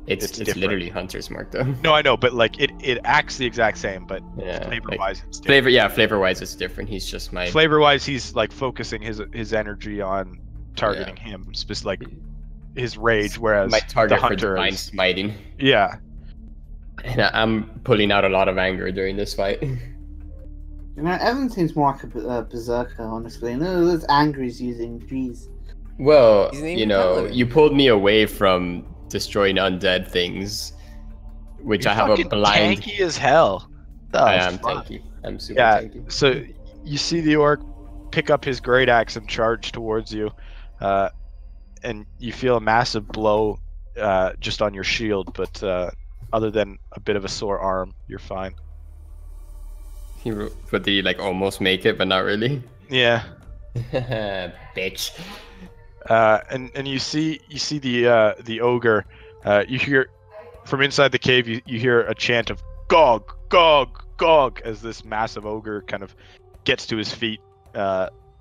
It's literally Hunter's Mark though. No, I know, but like it acts the exact same, but Yeah, flavor-wise, it's different. Flavor-wise, it's different. He's just my Flavor-wise, he's like focusing his energy on targeting him, like his rage, whereas my target the Hunter for divine is... smiting. Yeah. And I'm pulling out a lot of anger during this fight. You know, Evan seems more like a berserker, honestly. No, those anger he's using, jeez. Well, He's named you know, Phandalin. you pulled me away from destroying undead things, which You're I have a fucking blind. tanky as hell. I am tanky. I'm super tanky. So you see the orc pick up his great axe and charge towards you, and you feel a massive blow just on your shield, but other than a bit of a sore arm, you're fine. But did he like almost make it, but not really? Yeah. Bitch. And you see the ogre. You hear from inside the cave. You hear a chant of "Gog, Gog, Gog" as this massive ogre kind of gets to his feet,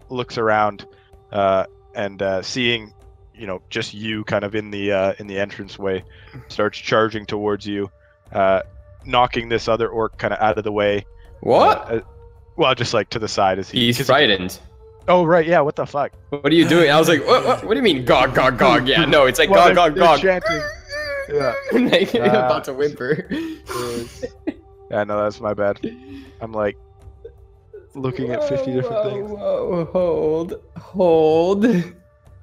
looks around, and seeing just you kind of in the entranceway, starts charging towards you, knocking this other orc kind of out of the way. What? Well, just like to the side as He's frightened. Oh right, yeah. What the fuck? What are you doing? I was like, what do you mean, gog, gog, gog? Yeah, no, it's like gog, gog, they're gog. chanting. Yeah. Like, about to whimper. Yeah, no, that's my bad. I'm like looking at 50 different things. Whoa, hold.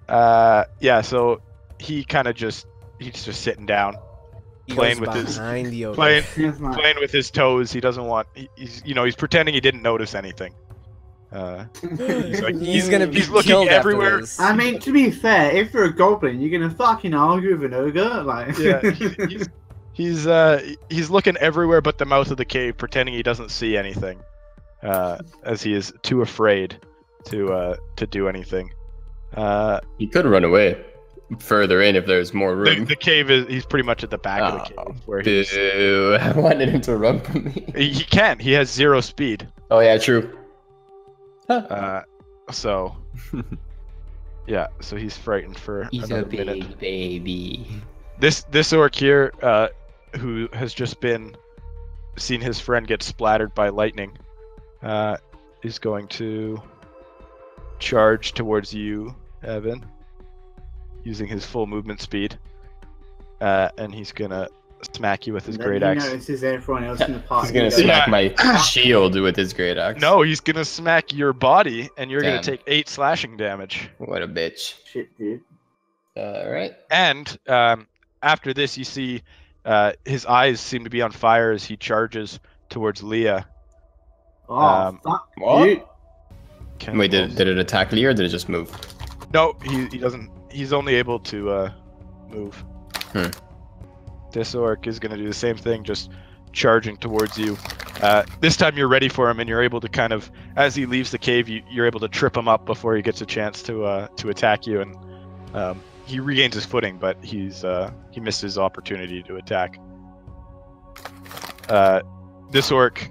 Yeah. So he's just sitting down, playing with his playing with his toes. He doesn't want. He's pretending he didn't notice anything. He's looking everywhere. I mean, to be fair, if you're a goblin, you're gonna fucking argue with an ogre, like. Yeah, he's looking everywhere but the mouth of the cave, pretending he doesn't see anything, as he is too afraid to do anything. He could run away further in if there's more room. The cave he's pretty much at the back of the cave where he's. I wanted him to run from me. He can't. He has 0 speed. Oh yeah, true. So yeah, so he's frightened for another minute. He's a big baby. This orc here, who has just seen his friend get splattered by lightning, is going to charge towards you, Evan, using his full movement speed, and he's gonna smack you with his And great then he axe. notices everyone else in the party. He's gonna goes, smack my shield with his great axe. No, he's gonna smack your body, and you're gonna Damn. take 8 slashing damage. What a bitch. Shit, dude. Alright. And after this, you see his eyes seem to be on fire as he charges towards Leah. Oh, fuck, what? dude. Wait, did it attack Lee or did it just move? No, he doesn't. He's only able to move. This orc is going to do the same thing, just charging towards you. This time you're ready for him, and you're able to kind of, as he leaves the cave, you're able to trip him up before he gets a chance to attack you, and he regains his footing, but he missed his opportunity to attack. This orc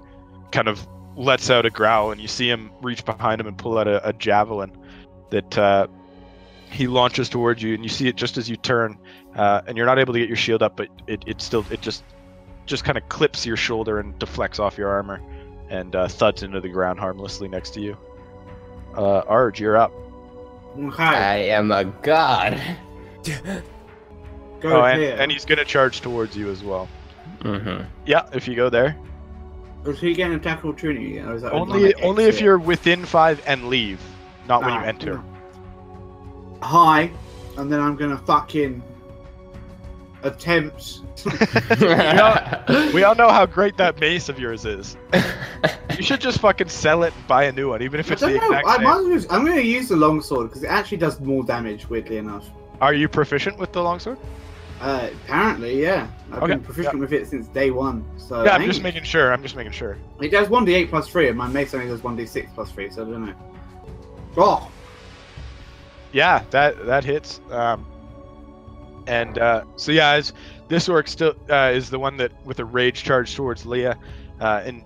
kind of lets out a growl, and you see him reach behind him and pull out a javelin that he launches towards you, and you see it just as you turn, and you're not able to get your shield up, but it just kind of clips your shoulder and deflects off your armor and thuds into the ground harmlessly next to you. Arj, you're up. Okay, I am a god. go and, here. and he's gonna charge towards you as well. Mm-hmm. Yeah, if you go there. Does he get an attack opportunity? Or is that Only if you're within 5 and leave, not when you enter. Hi, and then I'm gonna fucking attempt. We all know how great that mace of yours is. You should just fucking sell it and buy a new one, even if it's the exact same. I'm gonna use the longsword because it actually does more damage. Weirdly enough. Are you proficient with the longsword? Apparently, yeah. I've been proficient with it since day 1. So Yeah, I'm just making sure. It does 1d8 plus 3, and my mace only does 1d6 plus 3. So I don't know. Oh. Yeah, that hits. So yeah, as this orc still is the one that with a rage charge towards Leah, and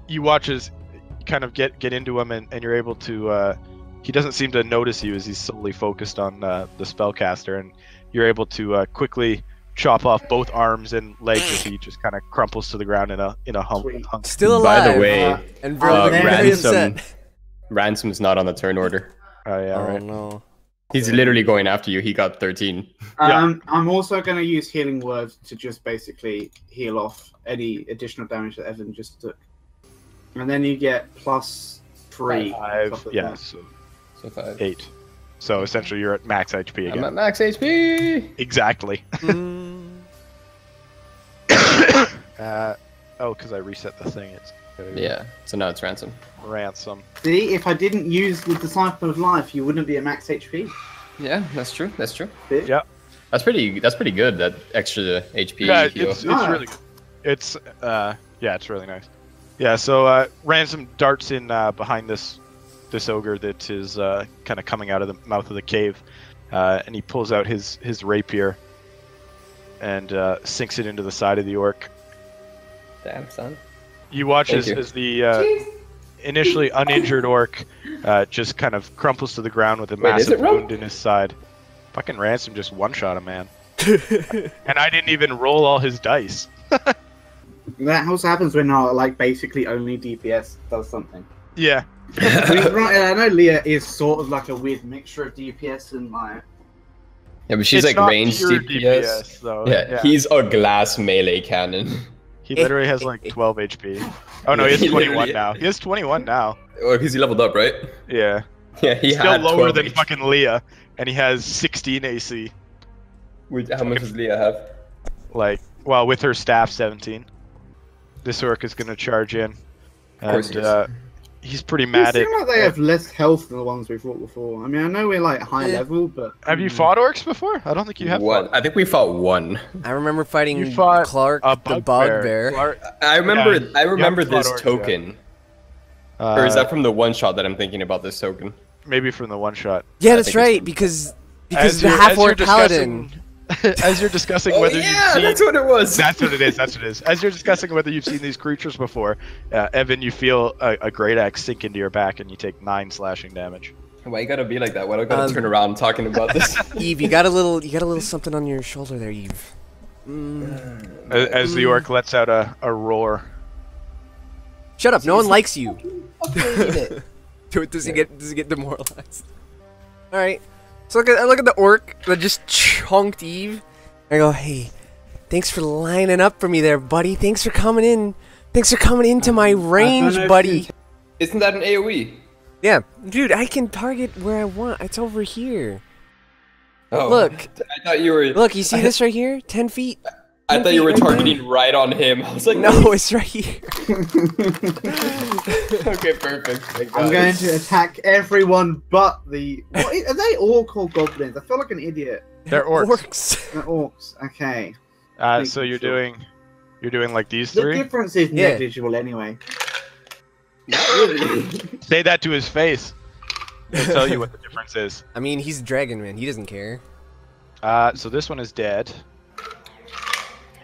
you watch as you kind of get into him, and you're able to. He doesn't seem to notice you as he's solely focused on the spellcaster, and you're able to quickly chop off both arms and legs as he just kind of crumples to the ground in a hump. Still alive. By the way, and very upset. Ransom's not on the turn order. Oh yeah, Oh right. no. He's literally going after you. He got 13. I'm also going to use healing words to just basically heal off any additional damage that Evan just took, and then you get plus 3. 5. Yeah, so 5. 8. So essentially, you're at max HP again. I'm at max HP. Exactly. Because I reset the thing. It's Yeah. So now it's ransom. ransom. See, if I didn't use the Disciple of Life, you wouldn't be at max HP. Yeah, that's true. That's true. Yeah. That's pretty good. That extra HP Yeah, heal. it's really good. It's it's really nice. Yeah, so Ransom darts in behind this ogre that is kind of coming out of the mouth of the cave, and he pulls out his rapier and sinks it into the side of the orc. Damn, son. You watch Thank you. as the initially uninjured orc just kind of crumples to the ground with a massive wound in his side. Fucking Ransom just one-shot a man. And I didn't even roll all his dice. That also happens when like basically only DPS does something. Yeah. I know Leah is sort of like a weird mixture of DPS and like. Yeah, but she's It's like not ranged pure DPS. though. Yeah, he's a glass melee cannon. He literally has like 12 HP. Oh no, he has 21 now. He has 21 now. Oh, because he leveled up, right? Yeah. Yeah, he Still had lower 12 than HP. fucking Leah, and he has 16 AC. How much does Leah have? Like, well, with her staff, 17. This orc is gonna charge in, course and he is. he's pretty It mad at. seems like they have less health than the ones we fought before. I mean, I know we're like high level, but Have you fought orcs before? I don't think you have. One. I think we fought one. I remember fighting You fought Clark, a the bugbear. I remember. Yeah, I remember you haven't this fought orcs token. Or is that from the one shot that I'm thinking about? This token. maybe from the one shot? Yeah, I that's think it's- right, because As the you're- half as you're orc paladin. discussing- As you're discussing Oh whether yeah, you've seen, that's what it was. That's what it is. That's what it is. As you're discussing whether you've seen these creatures before, Evan, you feel a great axe sink into your back, and you take 9 slashing damage. Why you gotta be like that? Why do I gotta turn around talking about this? Eve, you got a little something on your shoulder there, Eve. As the orc lets out a roar. Shut up! No one likes you. Does he get demoralized? All right. So I look at the orc that just chunked Eve. I go, hey, Thanks for lining up for me there, buddy. Thanks for coming in. Thanks for coming into my range, buddy. Isn't that an AoE? Yeah, dude, I can target where I want. It's over here. Oh, look. I thought you were. Look, you see this right here? 10 feet. I thought you were targeting right on him. I was like, no, it's right here. Okay, perfect. I'm going to attack everyone but the. Are they all called goblins? I feel like an idiot. They're orcs. They're orcs. Okay. So you're doing like these The three. difference is negligible anyway. Not really. Say that to his face. He'll tell you what the difference is. I mean, he's a dragon, man. He doesn't care. So this one is dead.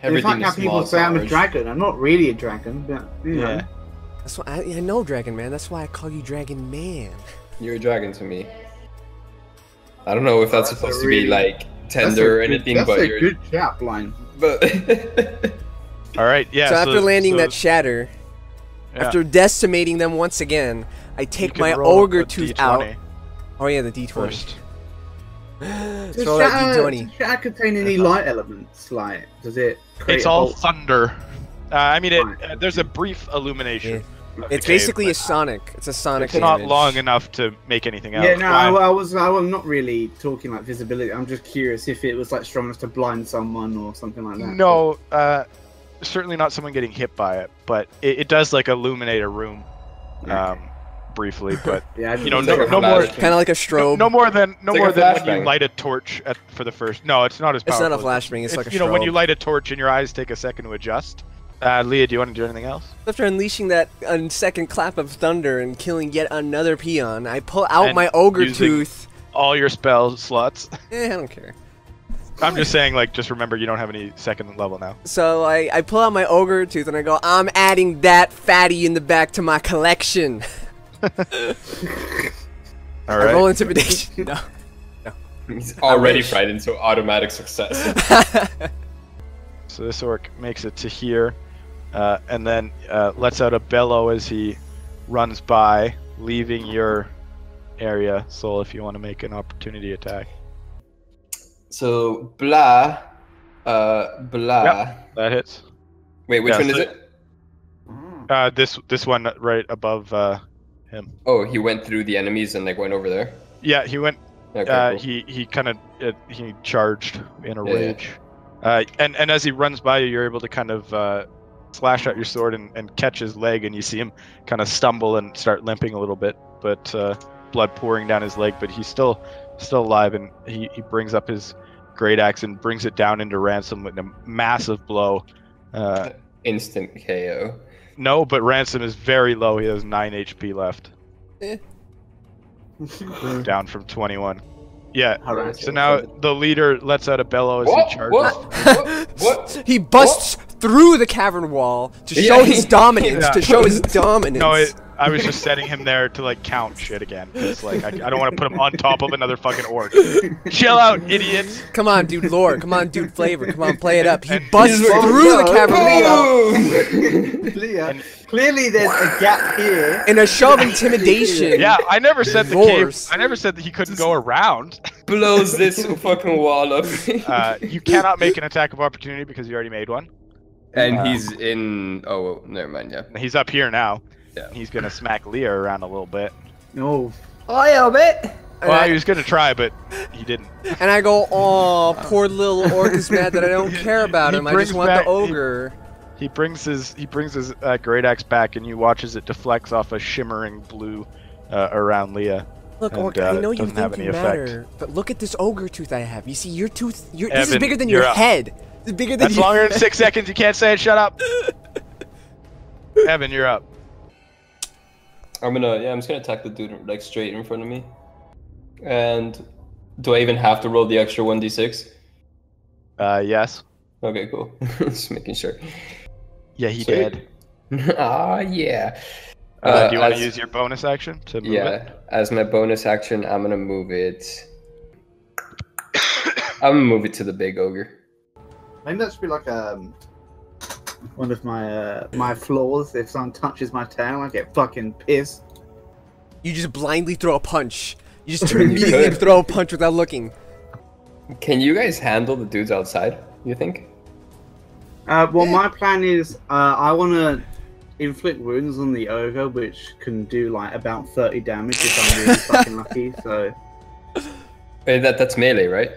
It's like how people say I'm a dragon. I'm not really a dragon, but you know. That's why I know Dragon Man. That's why I call you Dragon Man. You're a dragon to me. I don't know if that's supposed to be like tender or anything, but you're a good chap line. But all right, yeah. So after landing that shatter, after decimating them once again, I take my ogre tooth out. Oh yeah, the D20. First. Does shatter contain any light elements? Like, does it? It's all thunder. I mean, there's a brief illumination. Yeah. It's basically a sonic. It's a sonic. It's not long enough to make anything out. Yeah, no, I was not really talking like visibility. I'm just curious if it was like strong enough to blind someone or something like that. No, certainly not someone getting hit by it, but it does like illuminate a room, briefly. But yeah, you know, no more. Kind of like a strobe. No more than when you light a torch for the first. No, it's not as powerful. It's not a flashbang. It's like a strobe. You know, when you light a torch and your eyes take a second to adjust. Leah, do you want to do anything else? After unleashing that second clap of thunder and killing yet another peon, I pull out my ogre tooth. All your spell slots. I don't care. I'm just saying, like, just remember you don't have any second level now. So I pull out my ogre tooth and I go, I'm adding that fatty in the back to my collection. All right. I roll intimidation. No. He's already frightened, so automatic success. So this orc makes it to here, and then lets out a bellow as he runs by, leaving your area. Soul, if you want to make an opportunity attack. So blah, blah. Yep, that hits. Wait, which one is it? This one right above him. Oh, he went through the enemies and like went over there. Yeah, he went. Okay, cool. He kind of he charged in a rage. And as he runs by you, you're able to kind of slash out your sword and catch his leg, and you see him kind of stumble and start limping a little bit, but blood pouring down his leg, but he's still alive, and he brings up his great axe and brings it down into Ransom with a massive blow. Instant KO. No, but Ransom is very low. He has 9 HP left. Down from 21. Yeah. So now the leader lets out a bellow as he charges. What? He busts through the cavern wall to show his dominance. To show his dominance. No, I was just setting him there to like count shit again, because like I don't want to put him on top of another fucking orc. Chill out, idiots. Come on, dude, lore. Come on, dude, flavor. Come on, play it up. He busts through the cavern wall. Leah, clearly there's a gap here. In a show of intimidation. Yeah, I never said the cave. I never said that he couldn't go around. Blows this fucking wall up. You cannot make an attack of opportunity because you already made one. And he's in. Oh, well, never mind. Yeah. He's up here now. Yeah. He's gonna smack Leah around a little bit. No. Oh yeah, a bit. Well, he was gonna try, but he didn't. And I go, oh, poor little orc is mad that I don't care about him. I just want the ogre. He brings his great axe back, and you watch as it deflects off a shimmering blue around Leah. Look, orc, I know you think you matter, but look at this ogre tooth I have. You see, your tooth. This is bigger than your head. It's bigger than. That's longer than 6 seconds. You can't say it. Shut up. Evan, you're up. I'm just gonna attack the dude like straight in front of me. And do I even have to roll the extra 1d6? Yes. Okay, cool. Just making sure. Yeah, he did. Ah, yeah. Do you want to use your bonus action to move it? Yeah, as my bonus action, I'm gonna move it. I'm gonna move it to the big ogre. I think that should be like one of my flaws. If someone touches my tail, I get fucking pissed. You just blindly throw a punch. You just immediately throw a punch without looking. Can you guys handle the dudes outside, you think? Well, my plan is I want to inflict wounds on the ogre, which can do like about 30 damage if I'm really fucking lucky. So. Wait, that's melee, right?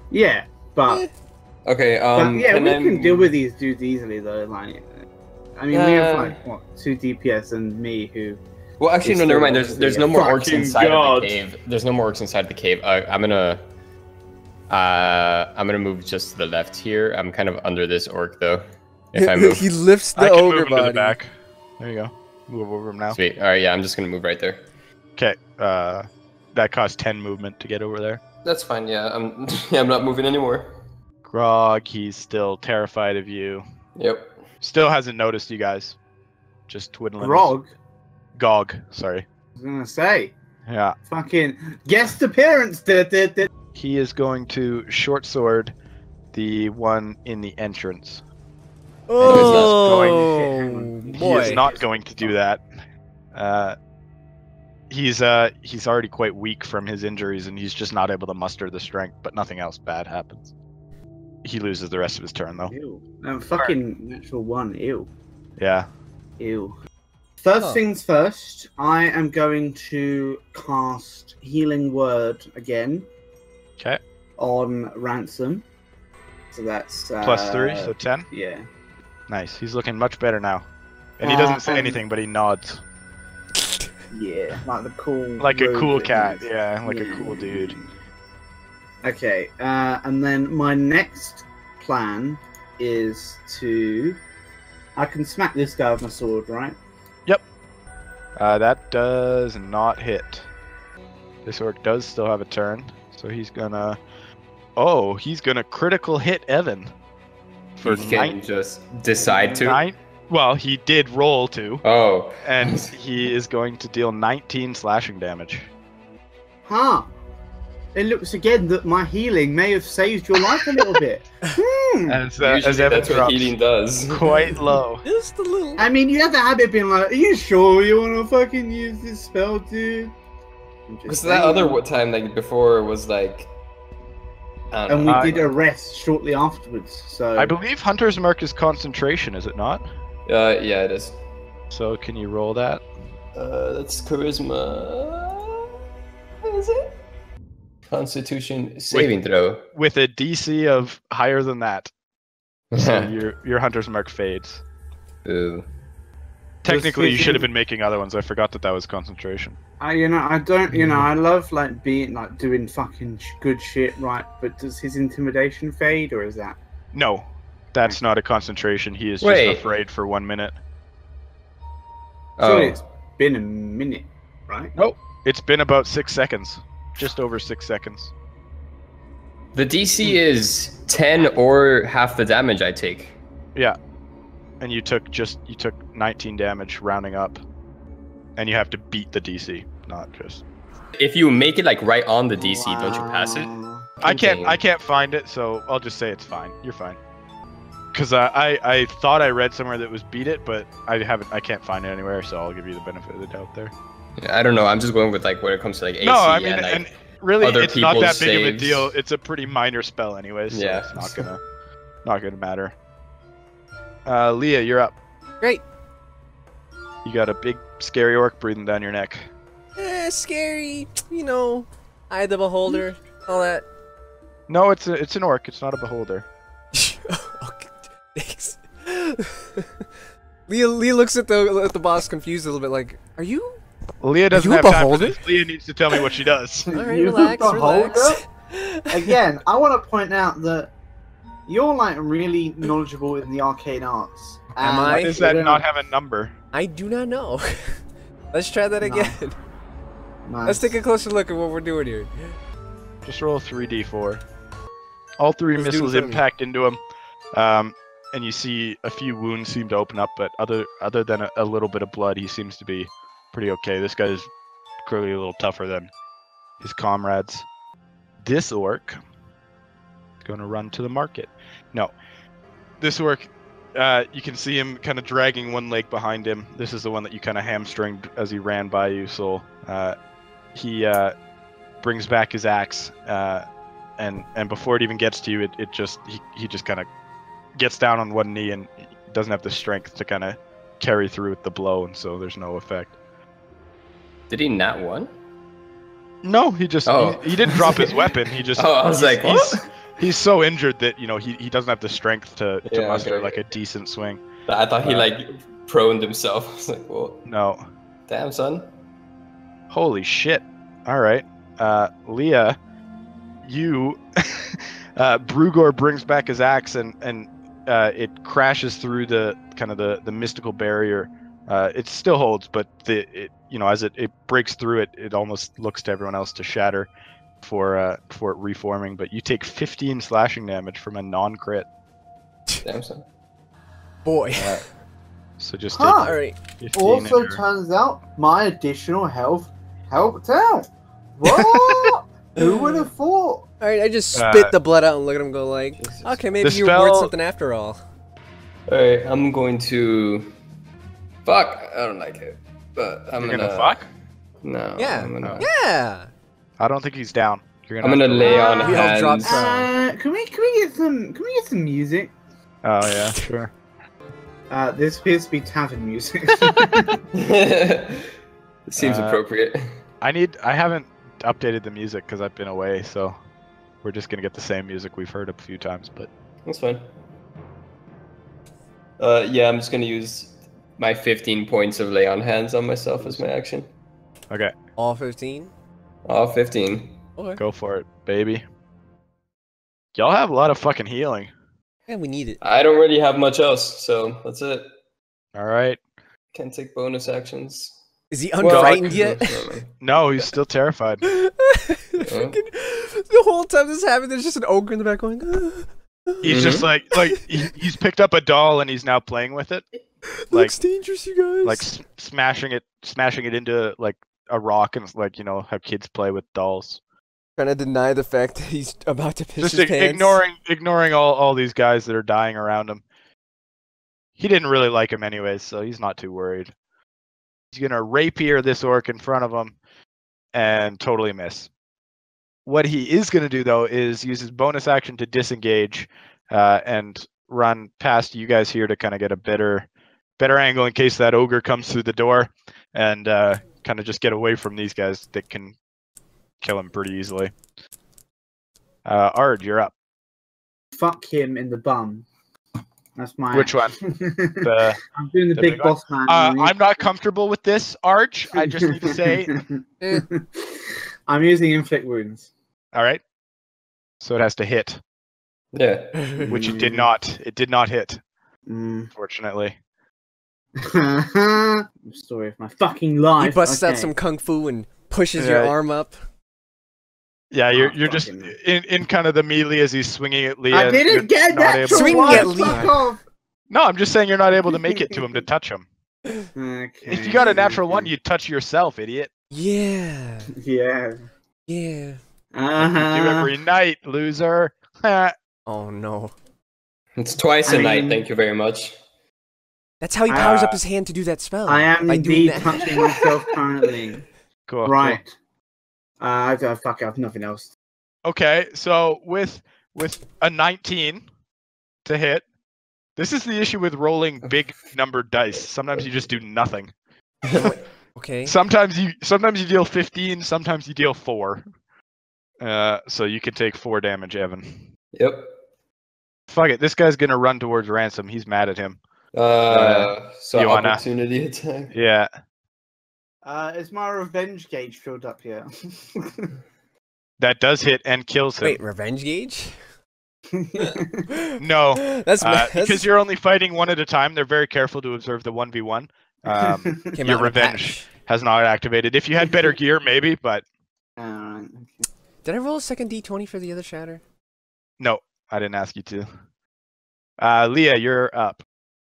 Yeah, but. Okay. But yeah, we can deal with these dudes easily though. Like, I mean, we have like what 2 DPS and me who. Well, actually, no, never mind. There's no more orcs inside of the cave. There's no more orcs inside the cave. I'm gonna move just to the left here. I'm kind of under this orc though. If I move, he lifts the ogre body. To the back. There you go. Move over him now. Sweet. All right, yeah, I'm just gonna move right there. Okay. That costs 10 movement to get over there. That's fine. Yeah, I'm not moving anymore. Grog, he's still terrified of you. Yep. Still hasn't noticed you guys. Just twiddling. Grog? Gog, sorry. I was gonna say. Yeah. Fucking guest appearance. He is going to short sword the one in the entrance. Oh, he is not going to do that. He's already quite weak from his injuries, and he's just not able to muster the strength. But nothing else bad happens. He loses the rest of his turn, though. Ew. Fucking natural 1. Ew. Yeah. Ew. First things first, I am going to cast Healing Word again. Okay. On Ransom. So that's... +3, so 10? Yeah. Nice. He's looking much better now. And he doesn't say anything, but he nods. Yeah, like the cool... Like a cool cat, yeah. Like a cool dude. Okay, and then my next plan is to... I can smack this guy with my sword, right? Yep. That does not hit. This orc does still have a turn, so he's gonna... Oh, he's gonna critical hit Evan. For he can just decide to? Well, he did roll to. Oh. And he is going to deal 19 slashing damage. Huh. It looks again that my healing may have saved your life a little bit. As Evan that's what healing does. Quite low. Just a little. I mean, you have to have it being like, are you sure you want to fucking use this spell, dude? Because that other time, like, before was like... And we did a rest shortly afterwards, so... I believe Hunter's Mark is concentration, is it not? Yeah, it is. So, can you roll that? That's charisma... What is it? Constitution saving throw. With a DC of higher than that. So your Hunter's Mark fades. Ooh. Technically, you should have been making other ones. I forgot that was concentration. I don't, I love, like, being, like, doing fucking good shit, right? But does his intimidation fade, or is that... No. That's not a concentration. He is just afraid for 1 minute. So it's been a minute, right? Nope. It's been about 6 seconds. Just over 6 seconds. The DC is 10 or half the damage I take. Yeah. And you took 19 damage rounding up. And you have to beat the DC, not just... If you make it like right on the DC, don't you pass it? I can't find it, so I'll just say it's fine. You're fine. Because I thought I read somewhere that was beat it, but I can't find it anywhere, so I'll give you the benefit of the doubt there. Yeah, I don't know. I'm just going with like when it comes to like AC. No, I mean, and, like, and really, it's not that big of a saves. deal. It's a pretty minor spell, anyways. So yeah, it's not gonna matter. Leah, you're up. Great. You got a big, scary orc breathing down your neck. Scary. Eye of the beholder, all that. No, it's an orc. It's not a beholder. Okay, thanks. Leah looks at the boss confused a little bit, like, are you? Leah doesn't have time for this. Leah needs to tell me what she does. All right, relax. Again, I want to point out that you're like really knowledgeable in the arcane arts. Am I? Why does that not have a number? I do not know. Let's try that again. Nice. Let's take a closer look at what we're doing here. Just roll 3d4. All 3 missiles impact into him, and you see a few wounds seem to open up, but other than a little bit of blood, he seems to be pretty okay. This guy is clearly a little tougher than his comrades. This orc is going to run to the market. No, this orc, you can see him kind of dragging one leg behind him. This is the one that you kind of hamstringed as he ran by you, so he brings back his axe, and before it even gets to you, he just kind of gets down on one knee and doesn't have the strength to kind of carry through with the blow, and so there's no effect. Did he not one? No, he just he didn't drop his weapon. He just I was like, what? He's so injured that he doesn't have the strength to muster like a decent swing. I thought he like proned himself. I was like, well, no. Damn, son. Holy shit. All right. Leah, you Brugor brings back his axe and it crashes through the kind of the mystical barrier. It still holds, but as it breaks through it, it almost looks to everyone else to shatter for it reforming. But you take 15 slashing damage from a non-crit. Damn, son. Boy. So just Huh. take Alright. 15 Also, turns out my additional health helped out. What? Who would have thought? Alright, I just spit the blood out and look at him go like, Jesus. okay, maybe The you're worth spell- something after all. Alright, I'm going to... Fuck, I don't like it. But I'm You're gonna fuck? No. Yeah. I'm gonna... Yeah. I don't think he's down. I'm gonna lay on We all dropped hands. from- Can we get some music? Oh yeah, sure. This appears to be tavern music. It seems appropriate. I haven't updated the music because I've been away, so we're just gonna get the same music we've heard a few times. But That's fine. Yeah, I'm just gonna use my 15 points of lay on hands on myself as my action. okay, All 15? All 15. Okay. go for it, baby. Y'all have a lot of fucking healing. Yeah, we need it. I don't really have much else, so that's it. All right. Can't take bonus actions. Is he Well, unfrightened yet? No, he's still terrified. The whole time this happened, there's just an ogre in the back going. He's just like he's picked up a doll and he's now playing with it, Looks dangerous, you guys. like smashing it into like a rock and like how kids play with dolls. trying to deny the fact that he's about to piss Just his pants. ignoring all these guys that are dying around him. He didn't really like him anyways, so he's not too worried. He's gonna rapier this orc in front of him and totally miss. What he is gonna do though is use his bonus action to disengage and run past you guys here to kind of get a better angle in case that ogre comes through the door, and kind of just get away from these guys that can kill him pretty easily. Ard, you're up. Fuck him in the bum. That's my. Which one? I'm doing the big big one? boss man. I'm not comfortable with this, Arch. I just need to say. I'm using inflict wounds. All right. So it has to hit, Yeah. which it did not. It did not hit, Mm. unfortunately. Story of my fucking life. He busts out Okay. some kung fu and pushes your Yeah. arm up. Yeah, Oh, you're just fucking- in kind of the melee as he's swinging at Leah. I you're didn't get not that. able- Swinging at Lee. Fuck off. No, I'm just saying you're not able to make it to him to touch him. Okay. If you got a natural one, you'd touch yourself, idiot. Yeah. Yeah. Yeah. You do every night, loser. Oh no. It's twice I a night, mean- thank you very much. That's how he powers up his hand to do that spell. I am by doing indeed that. touching myself currently. Cool. Right. Fuck, I have nothing else. Okay, so with a 19 to hit, this is the issue with rolling big numbered dice. Sometimes you just do nothing. Okay. Sometimes you deal 15, sometimes you deal 4. So you can take 4 damage, Evan. Yep. Fuck it, this guy's gonna run towards Ransom. He's mad at him. So you wanna- opportunity attack. Yeah. Is my revenge gauge filled up yet? That does hit and kills him. Wait, revenge gauge? No, That's, because you're only fighting one at a time. They're very careful to observe the 1v1. came your out in a revenge patch. has not activated. If you had better gear, maybe, but Alright. Did I roll a second D20 for the other shatter? no, I didn't ask you to. Leah, you're up.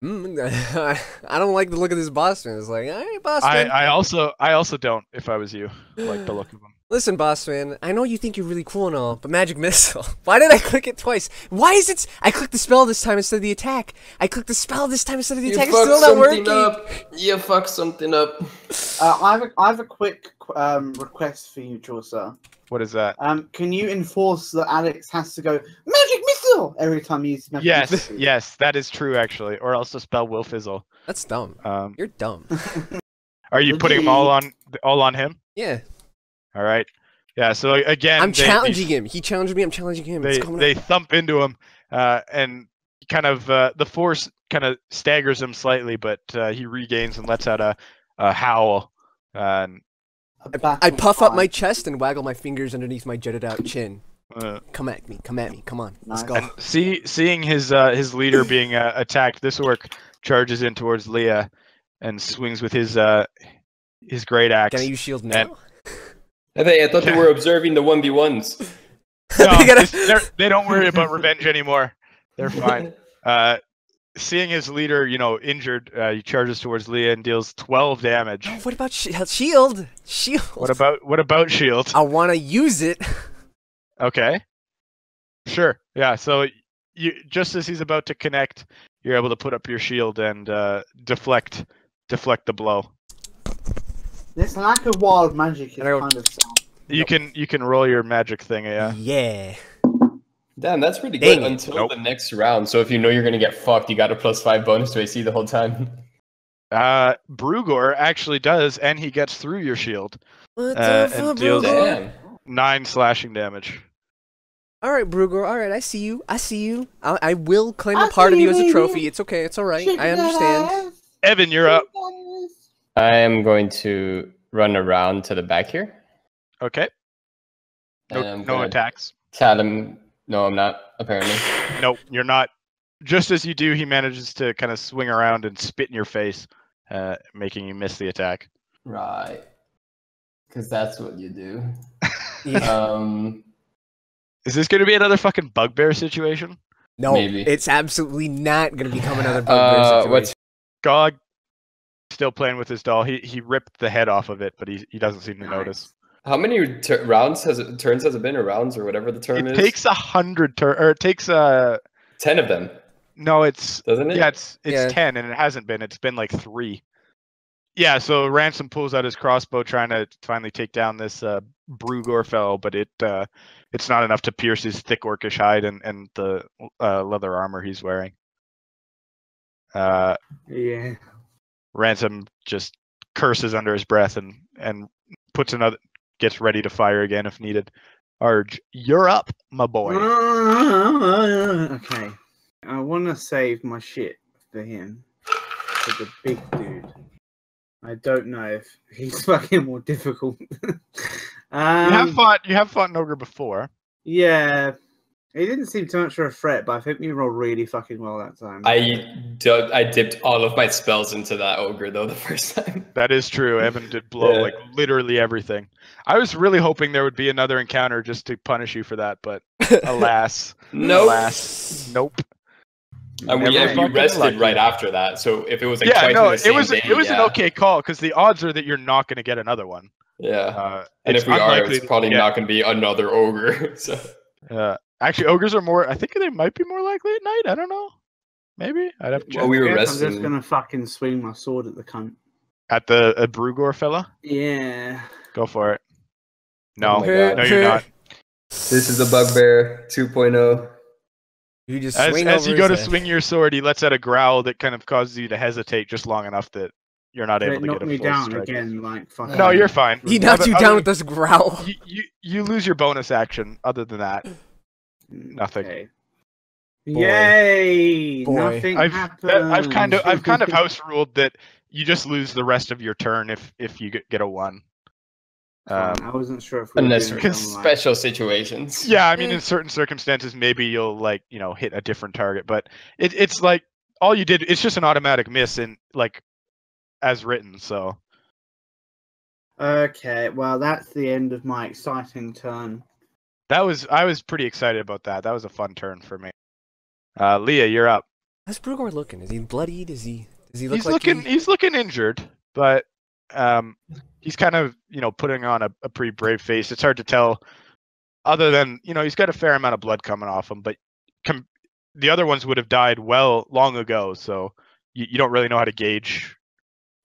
I don't like the look of this boss man. It's like, all right, boss man. I also don't. If I was you, like the look of him. Listen, boss man. I know you think you're really cool and all, but magic missile. Why did I click it twice? Why is it? I clicked the spell this time instead of the attack. I clicked the spell this time instead of the attack. It's still not working. You fucked something up. I have a quick request for you, Chaucer. What is that? Can you enforce that Alex has to go magic missile fizzle every time you use magic. Yes, yes, that is true actually. Or else the spell will fizzle. That's dumb. You're dumb. Are you putting them all on him? Yeah. All right. Yeah. So again, I'm challenging him. He challenged me. I'm challenging him. They thump into him, and kind of the force kind of staggers him slightly, but he regains and lets out a howl. I puff up my chest and waggle my fingers underneath my jutted out chin. Come at me, come on, let's go. And seeing his leader being attacked, this orc charges in towards Leah and swings with his great axe. Can I use shield now? I thought they were observing the 1v1s. No, they don't worry about revenge anymore. They're fine. Seeing his leader, injured, he charges towards Leah and deals 12 damage. Oh, what about shield? Shield. What about shield? I want to use it. Okay. Sure. Yeah. So you just as he's about to connect, you're able to put up your shield and deflect the blow. This lack of wild magic is kind of sad. You can roll your magic thing, yeah. Yeah. Damn, that's pretty good until the next round. So if you know you're gonna get fucked, you got a +5 bonus to AC the whole time. Brugor actually does, and he gets through your shield. What the fuck, and deals Brugor? 9 slashing damage. All right, Brugor. All right, I see you. I will claim a part of you as a trophy. It's okay. It's all right. I understand. Evan, you're up. I am going to run around to the back here. Okay. No attacks. Tell him. No, I'm not, apparently. Nope, you're not. Just as you do, he manages to kind of swing around and spit in your face, making you miss the attack. Right. Because that's what you do. Is this going to be another fucking bugbear situation? No, maybe. It's absolutely not going to become another bugbear situation. Gog still playing with his doll. He ripped the head off of it, but he doesn't seem to notice. How many turns has it been, or rounds, or whatever the term is? It takes 100 turns, or it takes 10 of them. No, doesn't it? Yeah, it's 10, and it hasn't been. It's been like 3. Yeah, so Ransom pulls out his crossbow, trying to finally take down this Brugor fellow, but it's not enough to pierce his thick orcish hide and the leather armor he's wearing. Yeah. Ransom just curses under his breath and gets ready to fire again if needed. Arj, you're up, my boy. Okay. I want to save my shit for him. For the big dude. I don't know if he's fucking more difficult. You have fought an ogre before. Yeah. He didn't seem too much of a threat, but I think we rolled really fucking well that time. I dipped all of my spells into that ogre though the first time. That is true. Evan did blow like literally everything. I was really hoping there would be another encounter just to punish you for that, but alas, nope. Nope. You rested right after that, so if it was like it was an okay call because the odds are that you're not going to get another one. Yeah, and if we are, it's probably not going to be another ogre. So. Actually, ogres are more. I think they might be more likely at night. I don't know. Maybe I'd have to check. Well, we were resting. I'm just gonna fucking swing my sword at the cunt. At the Brugor fella. Yeah. Go for it. No, no, you're not. This is the bugbear 2.0. You just as you go to swing your sword, he lets out a growl that kind of causes you to hesitate just long enough that you're not able to get a full down strike. Again, like fucking. No, you're fine. He knocked you down with this growl. You lose your bonus action. Other than that, nothing. Okay. Yay! Boy. Nothing happened. I've kind of house ruled that you just lose the rest of your turn if you get a 1. I wasn't sure if we unless special situations. Yeah, I mean, in certain circumstances, maybe you'll hit a different target, but it's like all you did. It's just an automatic miss in as written. So. Okay, well, that's the end of my exciting turn. I was pretty excited about that. That was a fun turn for me. Leah, you're up. How's Brugor looking? Is he bloodied? Does he look he's looking injured, but he's kind of putting on a pretty brave face. It's hard to tell, other than he's got a fair amount of blood coming off him, but the other ones would have died long ago, so you don't really know how to gauge.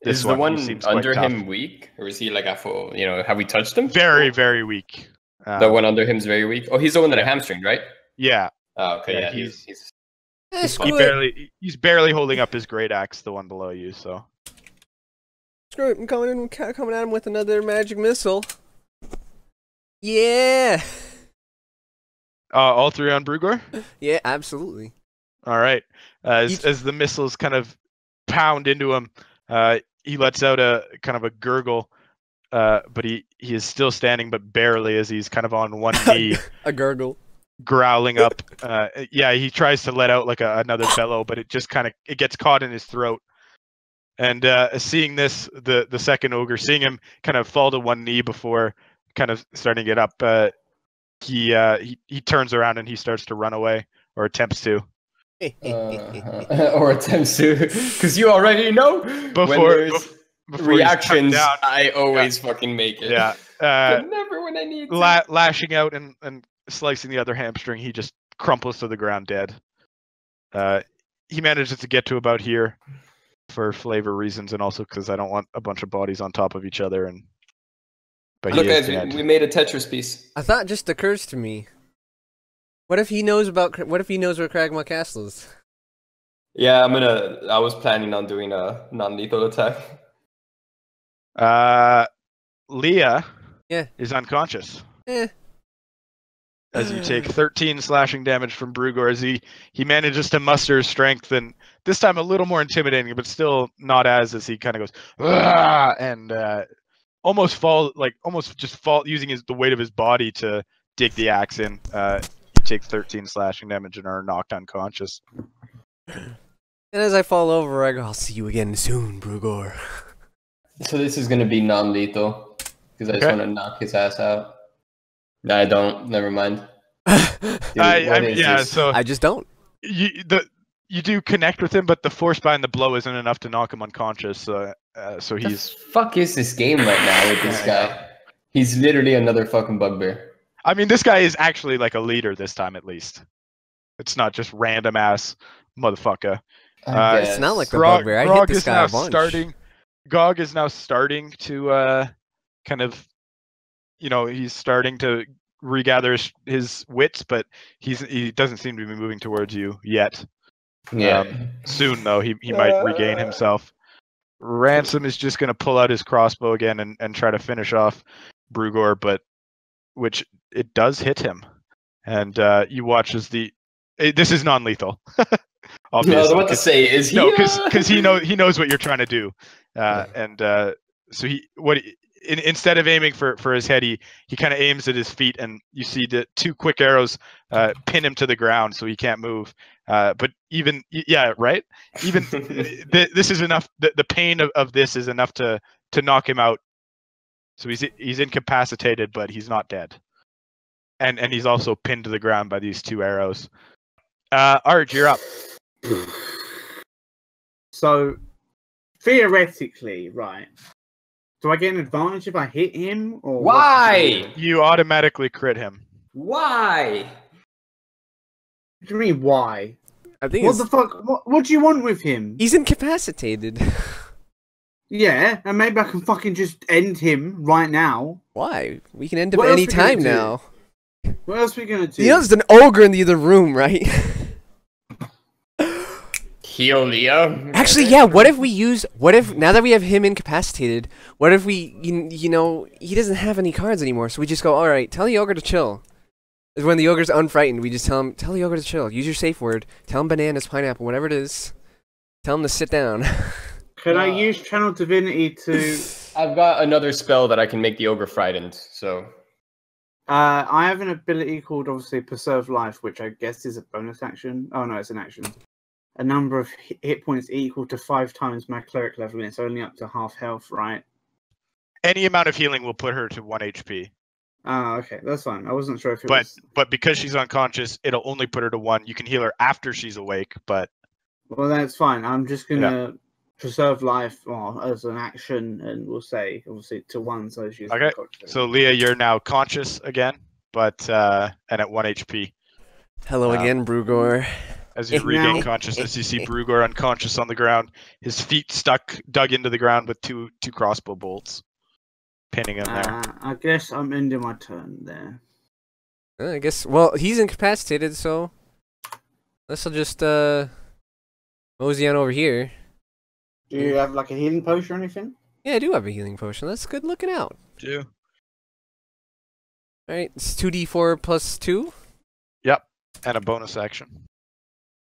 Is the one under him weak, or is he like a full? Have we touched him? Very, very weak. The one under him's very weak. Oh, he's the one that I hamstringed, right? Yeah. Oh, okay, Yeah, yeah, he's Screw it. he's barely holding up his great axe, the one below you. So Screw it. I'm coming at him with another magic missile. Yeah. all three on Brugor. Yeah, absolutely. All right. As the missiles kind of pound into him, he lets out a kind of a gurgle, but he is still standing, but barely, as he's kind of on one knee, A gurgle. growling up. Yeah, he tries to let out like another bellow, but it just kind of gets caught in his throat. And seeing this, the second ogre, seeing him kind of fall to one knee before kind of starting to get up, he turns around and he starts to run away, or attempts to. Or attempts to, because you already know Before reactions, I always fucking make it. Yeah. But never when I need to. Lashing out and slicing the other hamstring, he just crumples to the ground dead. He manages to get to about here for flavor reasons, and also because I don't want a bunch of bodies on top of each other. But look, guys, we made a Tetris piece. A thought just occurs to me. What if he knows where Cragmaw Castle is? Yeah, I was planning on doing a non-lethal attack. Leah Yeah. is unconscious. As you take 13 slashing damage from Brugor, as he manages to muster his strength, and this time a little more intimidating, but still not as he kind of goes, "Argh!" and almost fall, using the weight of his body to dig the axe in. You take 13 slashing damage and are knocked unconscious. And as I fall over, I go, "I'll see you again soon, Brugor." So this is gonna be non-lethal because I just want to knock his ass out. No, I don't. Never mind. Dude, so I just don't. You do connect with him, but the force behind the blow isn't enough to knock him unconscious. So he's. The fuck is this game right now with this guy? He's literally another fucking bugbear. I mean, this guy is actually like a leader this time, at least. It's not just random ass motherfucker. It's not like the bugbear. I hit this guy a bunch. Gog is now starting to kind of, he's starting to regather his wits, but he doesn't seem to be moving towards you yet. Yeah. Soon though, he might regain himself. Ransom is just going to pull out his crossbow again and try to finish off Brugor, but which it does hit him, and you watch as this is non-lethal. Obviously, I was about to say, is he? No, because he knows what you're trying to do, so instead of aiming for his head, he kind of aims at his feet, and you see the two quick arrows pin him to the ground, so he can't move. But even this is enough. The pain of this is enough to knock him out. So he's incapacitated, but he's not dead, and he's also pinned to the ground by these two arrows. Arj, you're up. So, theoretically, right? Do I get an advantage if I hit him, or why? You automatically crit him. Why? What do you mean why? I think. What the fuck? What do you want with him? He's incapacitated. Yeah, and maybe I can fucking just end him right now. Why? We can end him any time now. What else are we gonna do? There's an ogre in the other room, right? Heal Leo. Actually, yeah. What if now that we have him incapacitated, what if we, he doesn't have any cards anymore, so we just go, all right, tell the ogre to chill. When the ogre's unfrightened, we just tell the ogre to chill. Use your safe word. Tell him bananas, pineapple, whatever it is. Tell him to sit down. Can I use Channel Divinity to... I've got another spell that I can make the ogre frightened, so... I have an ability called, obviously, Preserve Life, which I guess is a bonus action. Oh, no, it's an action. A number of hit points equal to 5 times my cleric level, and it's only up to half health, right? Any amount of healing will put her to 1 HP. Oh, okay, that's fine. I wasn't sure if it was... But because she's unconscious, it'll only put her to 1. You can heal her after she's awake, but... Well, that's fine. I'm just going to Preserve Life as an action, and we'll say, obviously, to 1, so she's unconscious. So, Leah, you're now conscious again, but and at 1 HP. Hello again, Brugor. As you regain consciousness, you see Brugor unconscious on the ground, his feet dug into the ground with two crossbow bolts, pinning him there. I guess I'm ending my turn there. I guess. Well, he's incapacitated, so This'll just mosey on over here. Do you have like a healing potion or anything? Yeah, I do have a healing potion. That's good looking out. Do. All right, it's 2d4 plus 2. Yep, and a bonus action.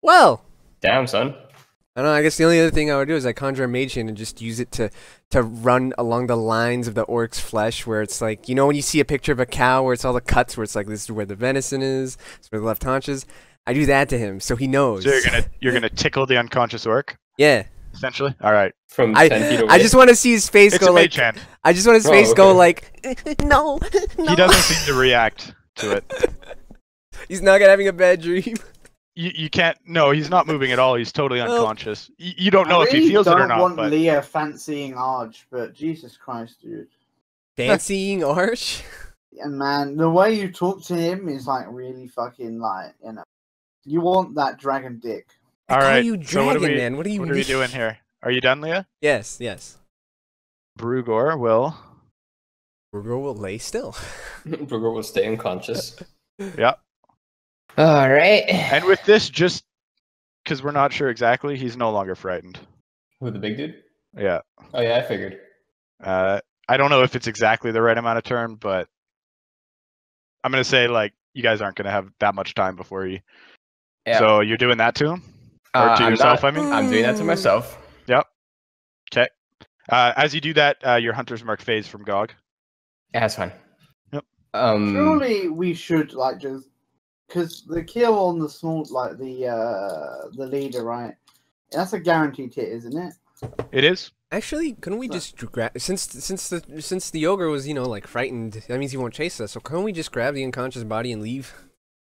Well, Damn, son. I don't know. I guess the only other thing I would do is I conjure a mage hand and just use it to run along the lines of the orc's flesh, where it's like, you know, when you see a picture of a cow where it's all the cuts, where it's like, this is where the venison is, this is where the left haunch is. I do that to him, so he knows. So you're gonna tickle the unconscious orc, Yeah. essentially. All right. From 10 feet away. I just want to see his face It's go a like. mage hand. I just want his face go like. No, no. He doesn't seem to react to it. He's not gonna having a bad dream. You can't. No, he's not moving at all. He's totally unconscious. You don't know if he feels it or not. I don't want But Leah fancying Arch, but Jesus Christ, dude. Fancying Arch. Yeah, man, the way you talk to him is like really fucking like, you know. You want that dragon dick. all Call right. you So what dragon, man. What are you What are we doing here? Are you done, Leah? Yes, yes. Brugor will. Brugor will lay still. Brugger will stay unconscious. Yeah. All right. And with this, just because we're not sure exactly, he's no longer frightened. Who, the big dude? Yeah. Oh, yeah, I figured. I don't know if it's exactly the right amount of turn, but I'm gonna say like you guys aren't gonna have that much time before he. Yeah. So you're doing that to him, or to I'm yourself? not- I mean. I'm doing that to myself. Yep. Okay. As you do that, your hunter's mark phase from Gog. Yeah, that's fine. Yep. Surely we should like just because the kill on the small like the leader, right? That's a guaranteed hit, isn't it? It is. Actually, couldn't we just grab since the ogre was, you know, like frightened? That means he won't chase us. So couldn't we just grab the unconscious body and leave?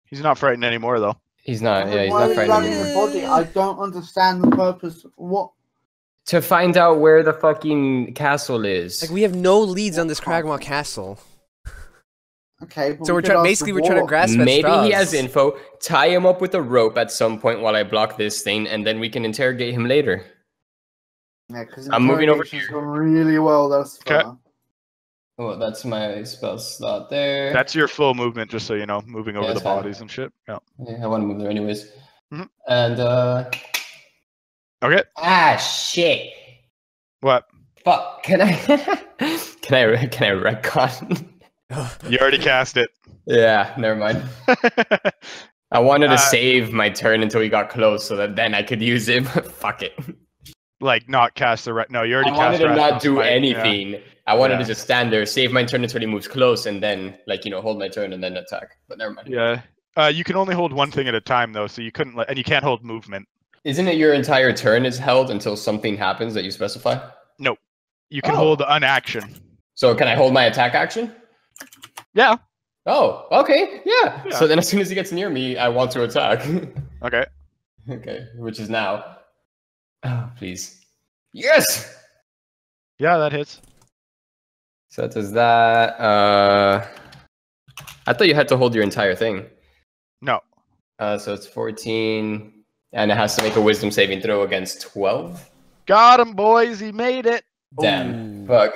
He's not frightened anymore, though. He's not. Yeah, he's Why not are you fighting grabbing anymore. the body? I don't understand the purpose. What? To find out where the fucking castle is. Like, we have no leads on this Cragmaw castle. Okay, but So we we're could ask basically the trying to warlock. grasp at Maybe straws. he has info. Tie him up with a rope at some point while I block this thing, and then we can interrogate him later. Yeah, because I'm moving over interrogation's here. gone really well thus Okay. far. Oh, that's my spell slot there. That's your full movement, just so you know, moving over Yeah, the that's fine. bodies and shit. Yeah. Yeah, I want to move there anyways. Mhm. And Okay. Shit. What? Fuck. Can I can I retcon? You already cast it. Yeah, never mind. I wanted to save my turn until we got close, so that then I could use it. But fuck it. Like not cast the no, you already I cast wanted to not Rasmus do Smite, yeah. anything. I wanted Yeah. to just stand there, save my turn until he moves close, and then hold my turn and then attack. But never mind. Yeah. You can only hold one thing at a time though, so you couldn't and you can't hold movement. Isn't it your entire turn is held until something happens that you specify? No. You can Oh. hold an action. So can I hold my attack action? Yeah. Oh, okay, yeah. Yeah. So then as soon as he gets near me, I want to attack. Okay. Okay, which is now. Oh, please. Yes! Yeah, that hits. So it does that. I thought you had to hold your entire thing. No. So it's 14, and it has to make a wisdom saving throw against 12. Got him, boys. He made it. Damn. Ooh. Fuck.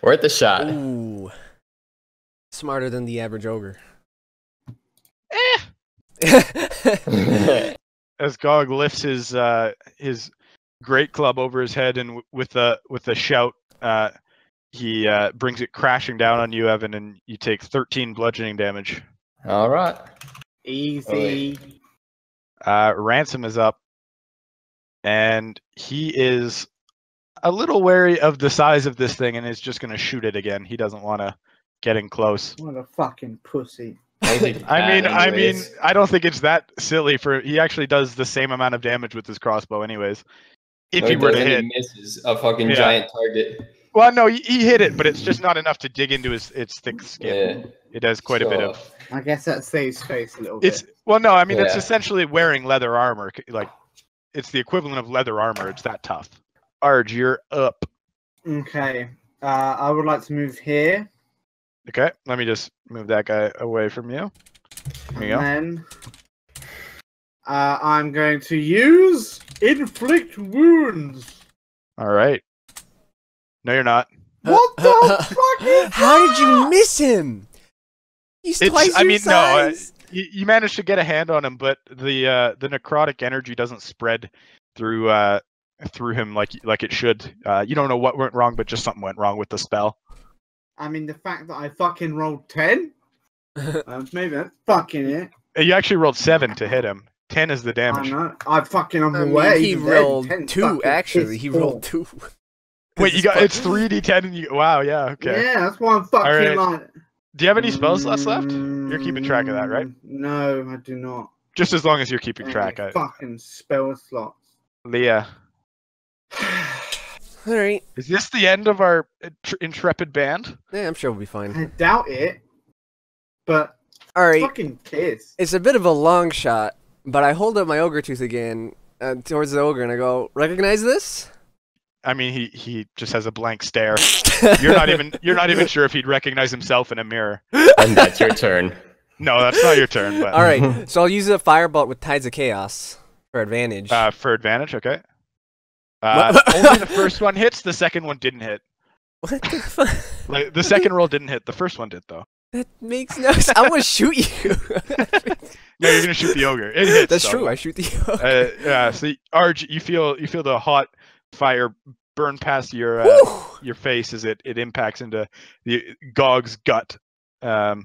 Worth a shot. Ooh. Smarter than the average ogre. As Gog lifts his great club over his head and with a shout, he brings it crashing down on you, Evan, and you take 13 bludgeoning damage. All right. Easy. Ransom is up, and he is a little wary of the size of this thing and is just going to shoot it again. He doesn't want to get in close. What a fucking pussy. I mean, I don't think it's that silly. He actually does the same amount of damage with his crossbow, anyways. If he were to hit, misses a fucking Yeah. giant target. well, no, he hit it, but it's just not enough to dig into its thick skin. Yeah. It does quite a bit of. I guess that saves face a little bit. It's no, I mean it's Yeah. essentially wearing leather armor. Like it's the equivalent of leather armor. It's that tough. Arj, you're up. Okay. I would like to move here. Okay, let me just move that guy away from you. There you go. And then I'm going to use inflict wounds. All right. No, you're not. What the fuck is How did that? you miss him? He's It's- twice I your mean, no, size. You managed to get a hand on him, but the necrotic energy doesn't spread through him like it should. You don't know what went wrong, but just something went wrong with the spell. I mean, the fact that I fucking rolled 10? Maybe that's fucking it. You actually rolled 7 to hit him. 10 is the damage. I'm away. He rolled 2, actually. He rolled 2. Wait, it's 3d10 and you... Wow, yeah, okay. Yeah, that's why I'm fucking like... Do you have any spell slots left? You're keeping track of that, right? No, I do not. Just as long as you're keeping track. Fucking spell slots. Leah. Alright. Is this the end of our intrepid band? Yeah, I'm sure we'll be fine. I doubt it. But... Alright. Fucking piss. It's a bit of a long shot, but I hold up my ogre tooth again towards the ogre and I go, recognize this? I mean, he just has a blank stare. You're not even sure if he'd recognize himself in a mirror. And that's your turn. No, that's not your turn. But... All right, so I'll use a firebolt with Tides of Chaos for advantage. For advantage, okay. Only the first one hits. The second one didn't hit. What the fuck? Like, the second roll didn't hit. The first one did though. That makes no sense. I want to shoot you. No, you're gonna shoot the ogre. It hits. That's though. true. I shoot the ogre. Yeah. So, Arj, you feel the hot fire burn past your face as it impacts into the Gog's gut, and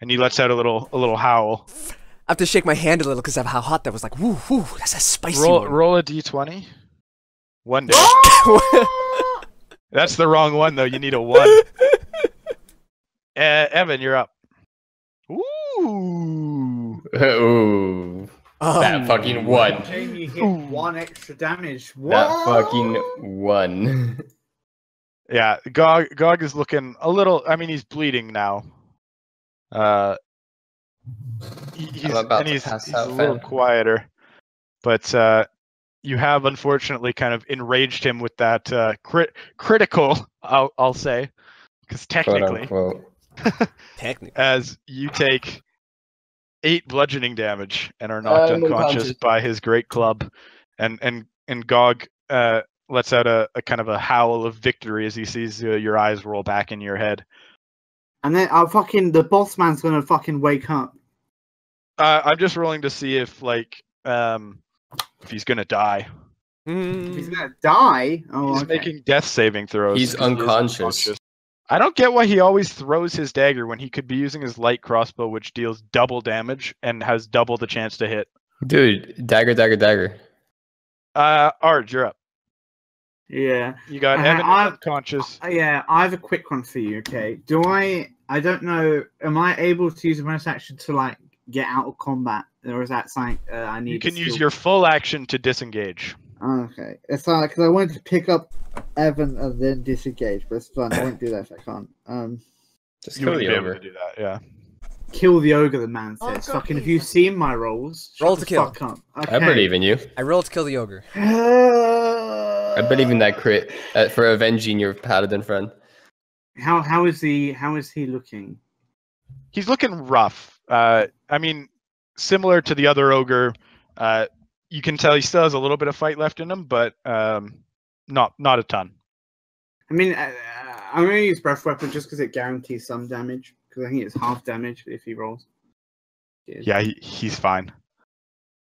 he lets out a little howl. I have to shake my hand a little because of how hot that was. Like, woo, woo, that's a spicy one. Roll a d20. 1 day. That's the wrong one though. You need a 1. Evan, you're up. Ooh. Ooh. That fucking 1. Jamie hit 1 extra damage. What? That fucking 1. Yeah, Gog is looking a little. I mean, he's bleeding now. He's a little quieter, but you have unfortunately kind of enraged him with that critical. I'll say, because technically, technically, as you take 8 bludgeoning damage and are knocked unconscious by his great club, and Gog lets out a kind of a howl of victory as he sees your eyes roll back in your head. And then the boss man's gonna fucking wake up. I'm just rolling to see if if he's gonna die. If he's gonna die? Oh, he's making death saving throws. He's unconscious. I don't get why he always throws his dagger when he could be using his light crossbow, which deals double damage and has double the chance to hit. Dude, dagger. Arj, you're up. Yeah. You got Evan unconscious. Yeah, I have a quick one for you, okay? I don't know, am I able to use a bonus action to, get out of combat? Or is that something I need? You can use your full action to disengage. Okay. It's because I wanted to pick up Evan and then disengage, but it's fun. I won't do that if I can't. Just you kill wouldn't the be able ogre. to do that, yeah. Kill the ogre, the man says. Fucking, have you seen my rolls? Roll to kill. Okay. I believe in you. I rolled to kill the ogre. I believe in that crit for avenging your paladin friend. How is he looking? He's looking rough. I mean, similar to the other ogre, you can tell he still has a little bit of fight left in him, but not a ton. I mean, I'm going to use breath weapon just because it guarantees some damage. Because I think it's half damage if he rolls. Yeah, he's fine.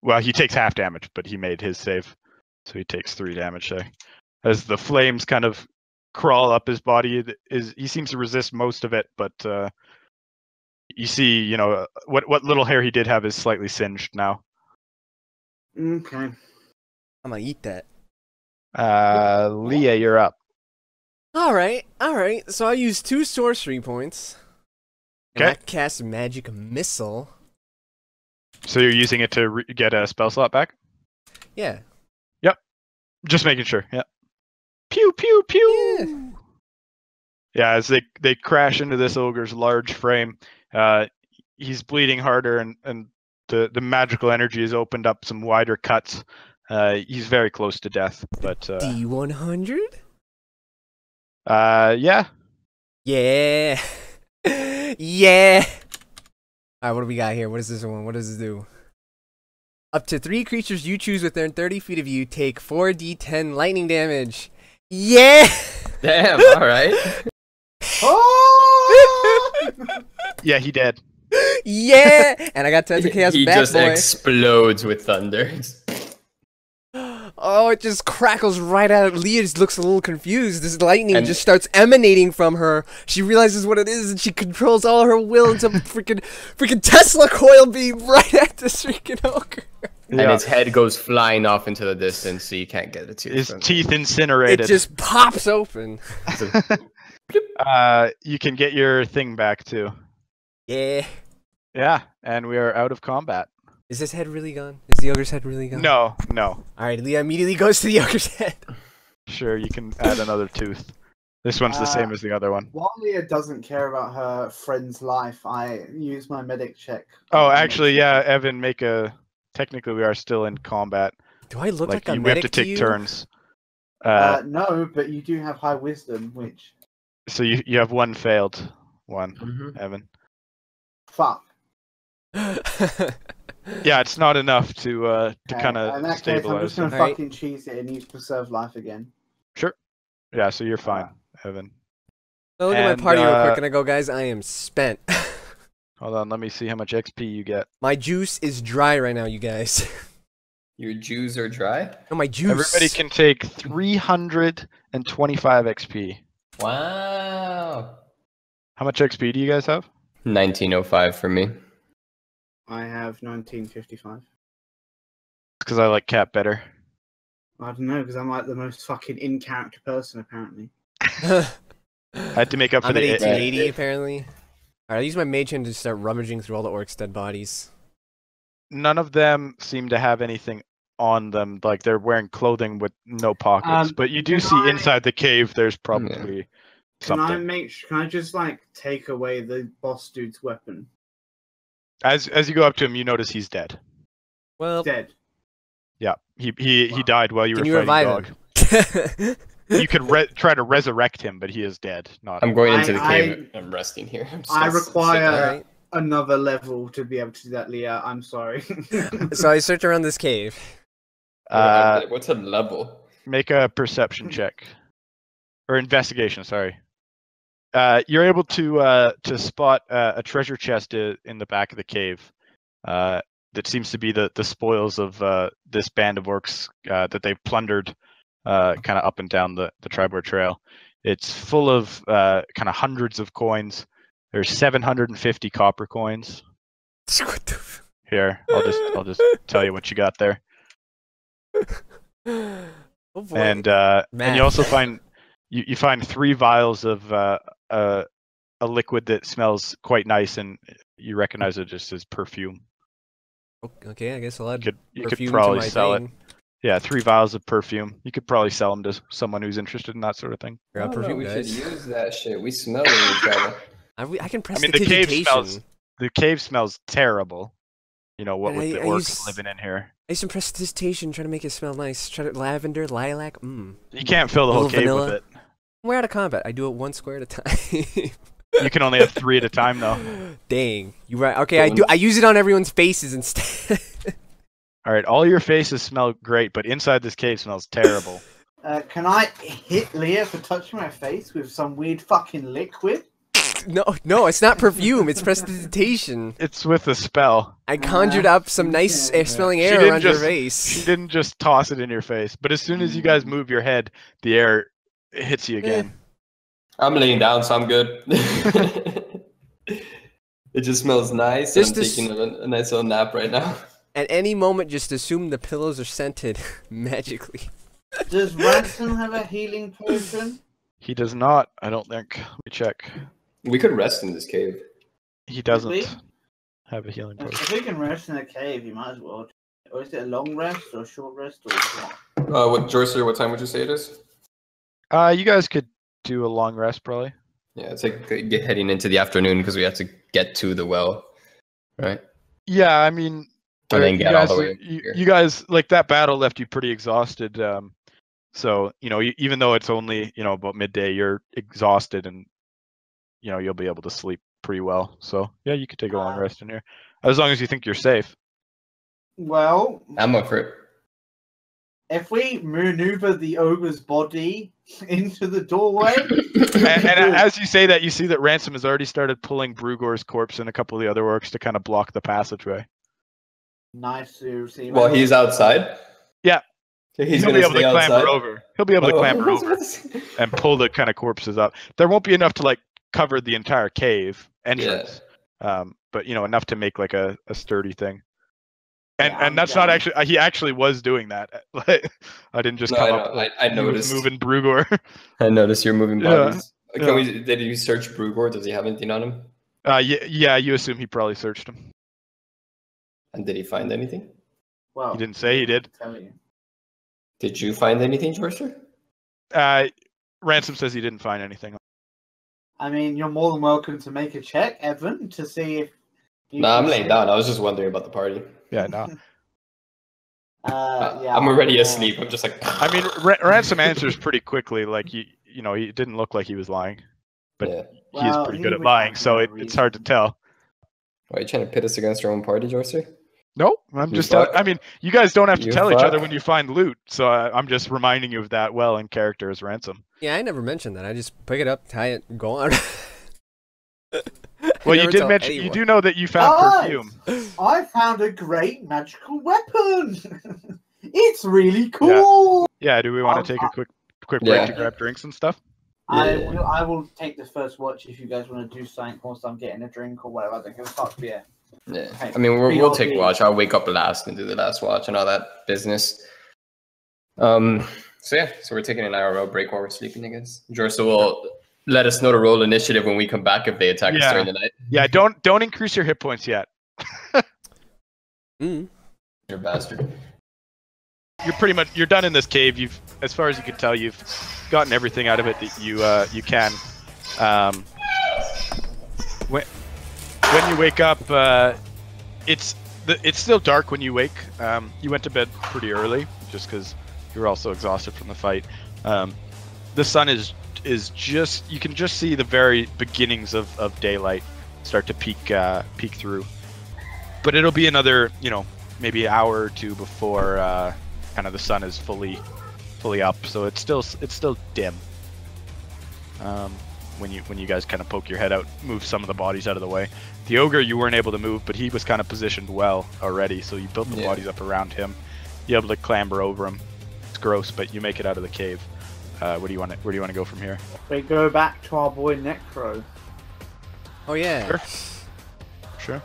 Well, he takes half damage, but he made his save, so he takes 3 damage there. As the flames kind of crawl up his body, he seems to resist most of it, but you see, what little hair he did have is slightly singed now. Okay. I'm gonna eat that. Leah, you're up. All right. So I use 2 sorcery points. Okay. And I cast magic missile. So you're using it to get a spell slot back? Yeah. Yep. Just making sure. Yep. Pew pew pew. Yeah. Yeah, as they crash into this ogre's large frame, he's bleeding harder, and the magical energy has opened up some wider cuts. He's very close to death, but D100? yeah. Yeah. Yeah. Alright, what do we got here? What is this one? What does this do? Up to 3 creatures you choose within 30 feet of you take 4d10 lightning damage. Yeah! Damn, alright. Oh! Yeah, he dead. Yeah, and I got Tenta Chaos He back, just boy. explodes with thunder. Oh, it just crackles right at it. Leah just looks a little confused. This lightning And- just starts emanating from her. She realizes what it is, and she controls all her will into freaking Tesla coil beam right at this freaking ogre. And its head goes flying off into the distance, so you can't get the tooth. His from teeth incinerated. It just pops open. You can get your thing back too. Yeah. Yeah, and we are out of combat. Is this head really gone? Is the ogre's head really gone? No. Alright, Leah immediately goes to the ogre's head. Sure, you can add another tooth. This one's the same as the other one. While Leah doesn't care about her friend's life, I use my medic check. Oh, actually, yeah, Evan, make a... Technically, we are still in combat. Do I look like a we have medic to take you? turns. No, but you do have high wisdom, which... So you have one failed one, Evan. Fuck. Yeah, it's not enough to kind In that of case, I'm just stabilize. going to Alright. fucking cheese it and use preserve life again. Sure. Yeah, so you're fine, Evan. I look at And, my party real quick and I go, guys, I am spent. Hold on, let me see how much XP you get. My juice is dry right now, you guys. Your Jews are dry? No, my juice. Everybody can take 325 XP. Wow. How much XP do you guys have? 1905 for me. I have 1955. Because I like Cat better. I don't know, because I'm like the most fucking in-character person, apparently. I had to make up for I'm at the... 1880 apparently. Alright, I use my mage hand to start rummaging through all the orcs' dead bodies. None of them seem to have anything on them. Like, they're wearing clothing with no pockets. But you do can see I- inside the cave, there's probably something. Can I just like take away the boss dude's weapon? As you go up to him, you notice he's dead. Well, Dead. Yeah, he died while you can were you fighting revive dog. him? You could try to resurrect him, but he is dead. Not. I'm going into the I- cave. I'm resting here. I require- Alright. Another level to be able to do that, Leah. I'm sorry. So I search around this cave. What's a level? Make a perception check or investigation. Sorry. You're able to spot a treasure chest in the back of the cave. That seems to be the spoils of this band of orcs that they've plundered, kind of up and down the Triboar Trail. It's full of kind of hundreds of coins. There's 750 copper coins. What the f- Here, I'll just tell you what you got there. Oh boy. And Math. you also find you find 3 vials of a liquid that smells quite nice, and you recognize it just as perfume. Okay, I guess I'll add You could perfume probably to my sell thing. it. Yeah, 3 vials of perfume. You could probably sell them to someone who's interested in that sort of thing. Grab perfume, we guys. should use that shit. We smell when we travel. I can press I mean, the cave digitation. smells. The cave smells terrible. You know what And with the I orcs use- living in here. I used some prestidigitation, trying to make it smell nice. Try to lavender, lilac. You can't fill the whole Little cave vanilla. with it. We're out of combat. I do it 1 square at a time. You can only have 3 at a time, though. Dang, you right? Okay, I use it on everyone's faces instead. All right, all your faces smell great, but inside this cave smells terrible. Can I hit Leah for touching my face with some weird fucking liquid? No, it's not perfume. It's prestidigitation. It's with a spell. I conjured up some nice smelling She air didn't around your just- face. She didn't just toss it in your face, but as soon as you guys move your head, the air hits you again. I'm laying down, so I'm good. It just smells nice. Just I'm this- taking a nice little nap right now. At any moment, just assume the pillows are scented magically. Does Ransom have a healing potion? He does not, I don't think. Let me check. We could rest in this cave. He doesn't Really? have a healing potion. If we can rest in a cave, you might as well. Or is it a long rest or a short rest or what? What, Jorster, what time would you say it is? You guys could do a long rest, probably. Yeah, it's like heading into the afternoon because we have to get to the well, right? Yeah, I mean, And then you get all guys, the way here. you guys, like, that battle left you pretty exhausted. So, you know, even though it's only, you know, about midday, you're exhausted and, you know, you'll be able to sleep pretty well. So, yeah, you could take a long rest in here. As long as you think you're safe. Well, I'm up for it. if we maneuver the ogre's body into the doorway, and as you say that, you see that Ransom has already started pulling Brugor's corpse and a couple of the other orcs to kind of block the passageway. nice to see. Well, he's outside. Yeah. So he's He'll gonna be able stay to clamber outside. over. He'll be able to clamber over and pull the kind of corpses up. There won't be enough to like cover the entire cave entrance, but you know, enough to make like a sturdy thing. And that's not actually. He actually was doing that. Like, I didn't just come up. I noticed moving Brugor. I noticed you're moving bodies. Yeah. Did you search Brugor? Does he have anything on him? Yeah. You assume he probably searched him. And did he find anything? Well, He didn't say he did. Tell you. Did you find anything, Jorster? Ransom says he didn't find anything. I mean, you're more than welcome to make a check, Evan, to see if. No, I'm laying down. I was just wondering about the party. Yeah, no. Yeah, I'm already asleep. I'm just like. I mean, Ransom answers pretty quickly. Like you know, he didn't look like he was lying, but he is pretty good at lying, so it's hard to tell. Why are you trying to pit us against your own party, Jorster? No, I'm just. I mean, you guys don't have to tell each other when you find loot, so I'm just reminding you of that well in character as Ransom. Yeah, I never mentioned that. I just pick it up, tie it, go on. Well, you did mention. You do know that you found perfume. I found a great magical weapon. It's really cool. Yeah. Do we want to take a quick break to grab drinks and stuff? I will take the first watch if you guys want to do something whilst I'm getting a drink or whatever. I don't give a fuck. Yeah. Yeah. I mean, we'll take watch. I'll wake up last and do the last watch and all that business. So we're taking an hour break while we're sleeping, I guess. Jorsa will let us know to roll initiative when we come back if they attack us during the night. Yeah, don't increase your hit points yet. You're a bastard. You're done in this cave. You've, as far as you can tell, you've gotten everything out of it that you can. When you wake up, it's still dark when you wake. You went to bed pretty early just because you were also exhausted from the fight. The sun is just, you can just see the very beginnings of daylight start to peek through. But it'll be another, maybe an hour or two before kind of the sun is fully up. So it's still dim. When you guys kind of poke your head out, move some of the bodies out of the way. The ogre you weren't able to move, but he was kind of positioned well already, so you built the bodies up around him. You're able to clamber over him. It's gross, but you make it out of the cave. Where do you want to go from here? We go back to our boy Necro. Oh yeah. Sure.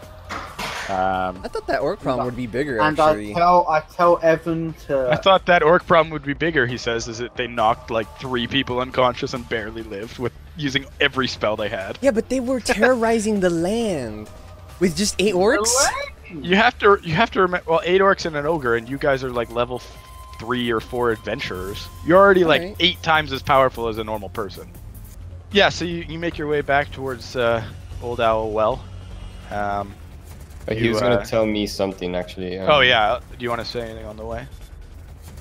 I thought that orc problem would be bigger. And actually. I tell Evan to. I thought that orc problem would be bigger. He says, is that they knocked like 3 people unconscious and barely lived with using every spell they had. Yeah, but they were terrorizing the land with just 8 orcs. You have to remember. Well, 8 orcs and an ogre, and you guys are like level 3 or 4 adventurers. You're already like 8 times as powerful as a normal person. Yeah, so you make your way back towards Old Owl Well. But he was going to tell me something, actually. Oh, yeah. Do you want to say anything on the way?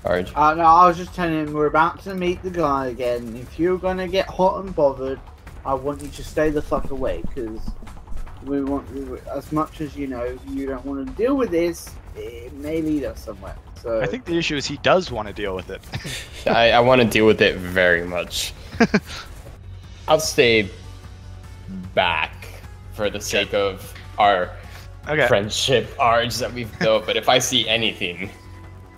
Arj. No, I was just telling him we're about to meet the guy again. If you're going to get hot and bothered, I want you to stay the fuck away, because as much as you don't want to deal with this, it may lead us somewhere. So I think the issue is he does want to deal with it. I want to deal with it very much. I'll stay back for the sake of our friendship arcs that we've built, but if I see anything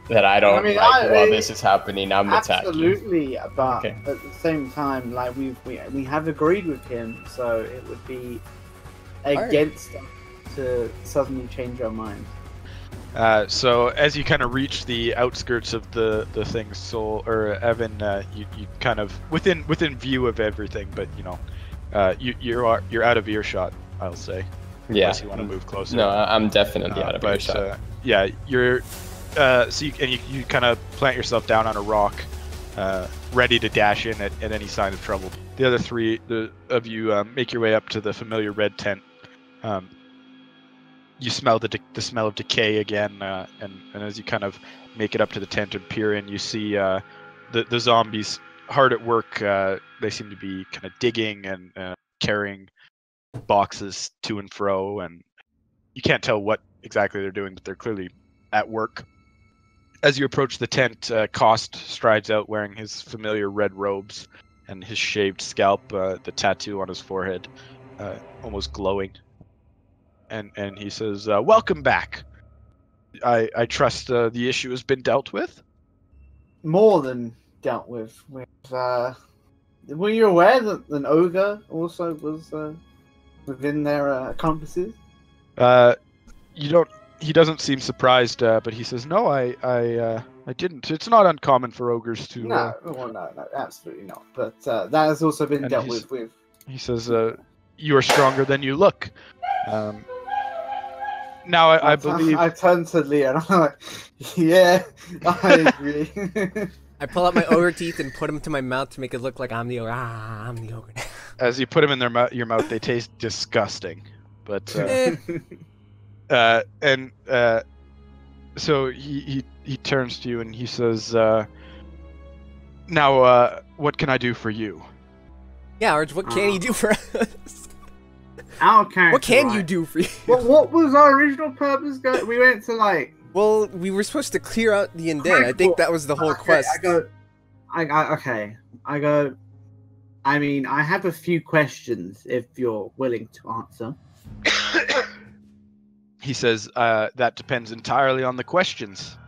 that I don't like while this is happening, I'm attacking. Absolutely, but at the same time, like we have agreed with him, so it would be against us to suddenly change our mind. So as you kind of reach the outskirts of the thing, Evan, you kind of within view of everything, but you're out of earshot, I'll say. Yeah. Unless you want to move closer. No, I'm definitely out of earshot. Yeah, you're. So you kind of plant yourself down on a rock, ready to dash in at any sign of trouble. The other 3 of you make your way up to the familiar red tent. You smell the smell of decay again, and as you kind of make it up to the tent and peer in, you see the zombies hard at work. They seem to be kind of digging and carrying boxes to and fro, and you can't tell what exactly they're doing, but they're clearly at work. As you approach the tent, Kost strides out wearing his familiar red robes and his shaved scalp, the tattoo on his forehead, almost glowing. And he says, "Welcome back. I trust the issue has been dealt with." More than dealt with. Were you aware that an ogre also was within their accomplices? You don't. He doesn't seem surprised, but he says, "No, I didn't. It's not uncommon for ogres to." No, no, absolutely not. But that has also been dealt with. He says, "You are stronger than you look." Now I believe. I turn to Leo and I'm like, "Yeah, I agree." I pull out my ogre teeth and put them to my mouth to make it look like I'm the ogre. I'm the ogre. As you put them in your mouth, they taste disgusting. But so he turns to you and he says, "Now, what can I do for you?" Yeah, Arj, what can you do for us? Our character. What can you do for you? What was our original purpose? We went to like. Well, we were supposed to clear out the undead. I think that was the whole quest. I mean, I have a few questions if you're willing to answer. He says, "That depends entirely on the questions."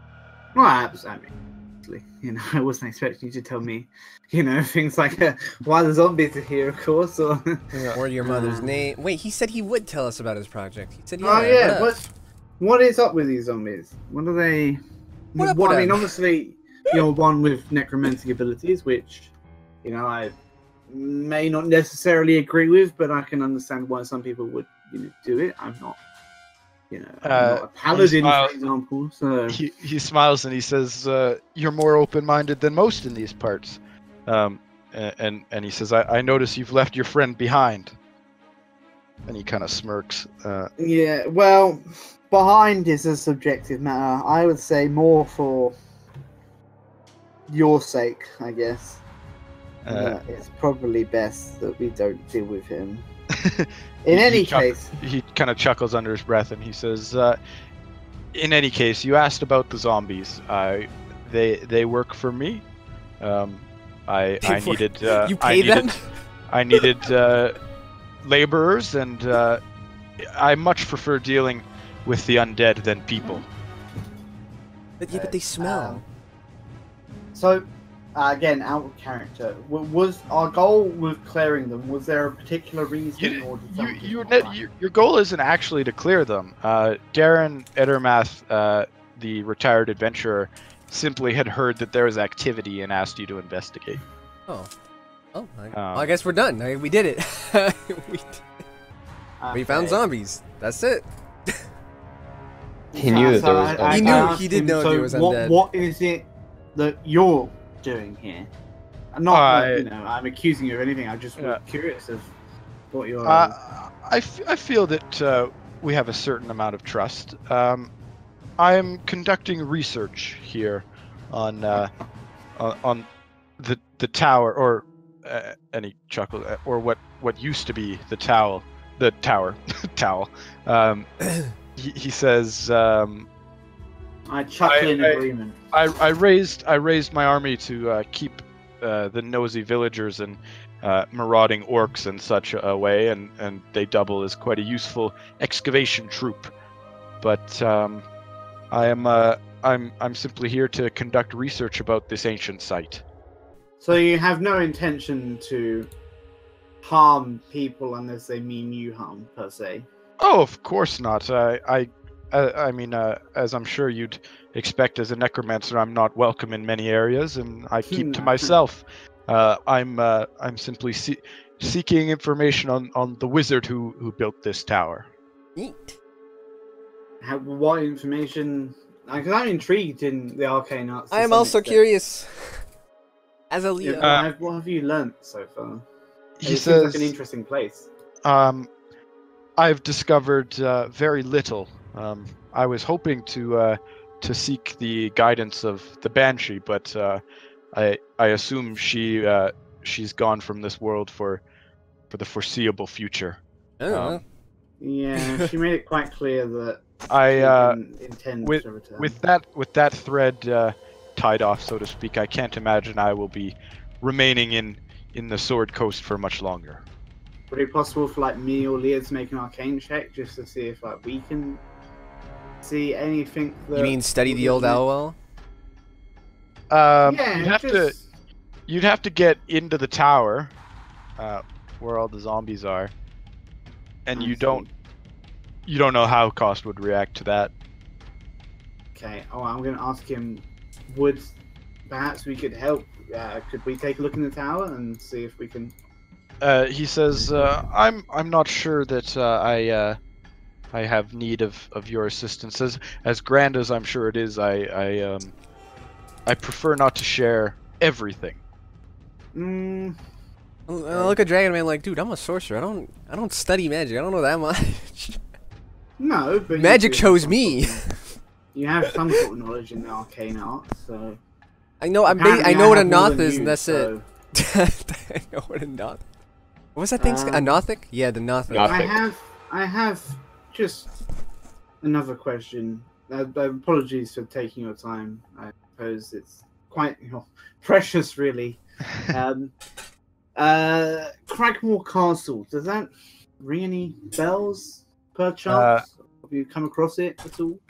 Well, absolutely. I wasn't expecting you to tell me, things like why the zombies are here, of course, or your mother's name. Wait, he said he would tell us about his project. He said, "Oh yeah, what is up with these zombies? What are they? I mean, obviously, you're one with necromantic abilities, which, I may not necessarily agree with, but I can understand why some people would, do it. I'm not." I'm not a paladin, for example. So he smiles and he says, "You're more open-minded than most in these parts." And he says, I notice you've left your friend behind." And he kind of smirks. Yeah, well, behind is a subjective matter. I would say more for your sake, I guess. It's probably best that we don't deal with him. In any case, he kind of chuckles under his breath and he says, "In any case, you asked about the zombies. They work for me. I needed laborers, and I much prefer dealing with the undead than people." But they smell. So. Again, out of character. Was our goal with clearing them? Was there a particular reason? Your goal isn't actually to clear them. Darren Edermath, the retired adventurer, simply had heard that there was activity and asked you to investigate. I guess we're done. We did it. We found zombies. That's it. He knew that there was. He did know there was undead. What is it that you're doing here? I'm not, I'm accusing you of anything. I'm just curious of what you're. I feel that we have a certain amount of trust. I am conducting research here on the tower, or any chuckle, or what used to be the tower. Towel. He says. I chuckle in agreement. I raised my army to keep the nosy villagers and marauding orcs and such away, and they double as quite a useful excavation troop. But I'm simply here to conduct research about this ancient site. So you have no intention to harm people unless they mean you harm, per se? Oh, of course not. I mean, as I'm sure you'd expect as a necromancer, I'm not welcome in many areas, and I keep to myself. I'm simply seeking information on the wizard who built this tower. Neat. What information? Because I'm intrigued in the arcane arts. I am also curious. As a Leo. What have you learnt so far? He it says, seems like an interesting place. I've discovered very little. I was hoping to seek the guidance of the Banshee, but I assume she's gone from this world for the foreseeable future. I don't know. Yeah, she made it quite clear that I intend with to return. with that thread tied off, so to speak, I can't imagine I will be remaining in the Sword Coast for much longer. Would it be possible for like me or Leah to make an arcane check just to see if like we can see anything? That You mean study the old LOL? Yeah, you'd have to get into the tower, where all the zombies are, and you don't know how Kost would react to that. Okay. Oh, I'm going to ask him. Would perhaps we could help? Could we take a look in the tower and see if we can? He says, I'm not sure that I have need of your assistance. As grand as I'm sure it is, I prefer not to share everything. I look at Dragon Man like, dude, I'm a sorcerer. I don't study magic. I don't know that much. No, but magic chose me. You have some sort of knowledge in the arcane arts, so. I know. I know what a Noth is, and that's it. I know what a Noth. What was that thing? A Nothic? Yeah, the Nothic. I have just another question. Apologies for taking your time. I suppose it's quite precious, really. Cragmore Castle. Does that ring any bells, perchance? Have you come across it at all?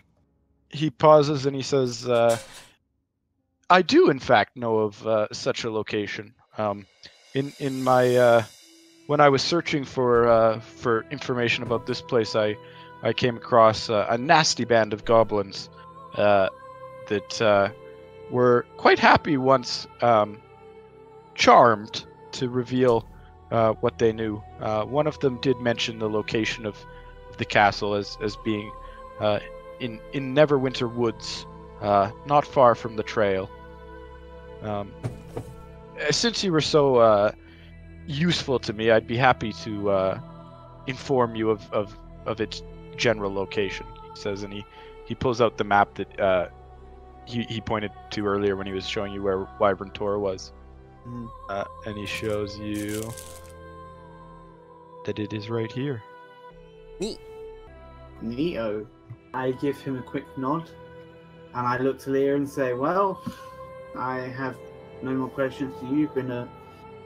He pauses and he says, I do in fact know of such a location. In my when I was searching for information about this place, I came across a nasty band of goblins that were quite happy once charmed to reveal what they knew. One of them did mention the location of the castle as being in Neverwinter Woods, not far from the trail. Since you were so useful to me, I'd be happy to inform you of its general location, he says, and he pulls out the map that he pointed to earlier when he was showing you where Wyvern Tor was. And he shows you that it is right here. Neat. Neato. I give him a quick nod, and I look to Leah and say, well, I have no more questions to you. You've been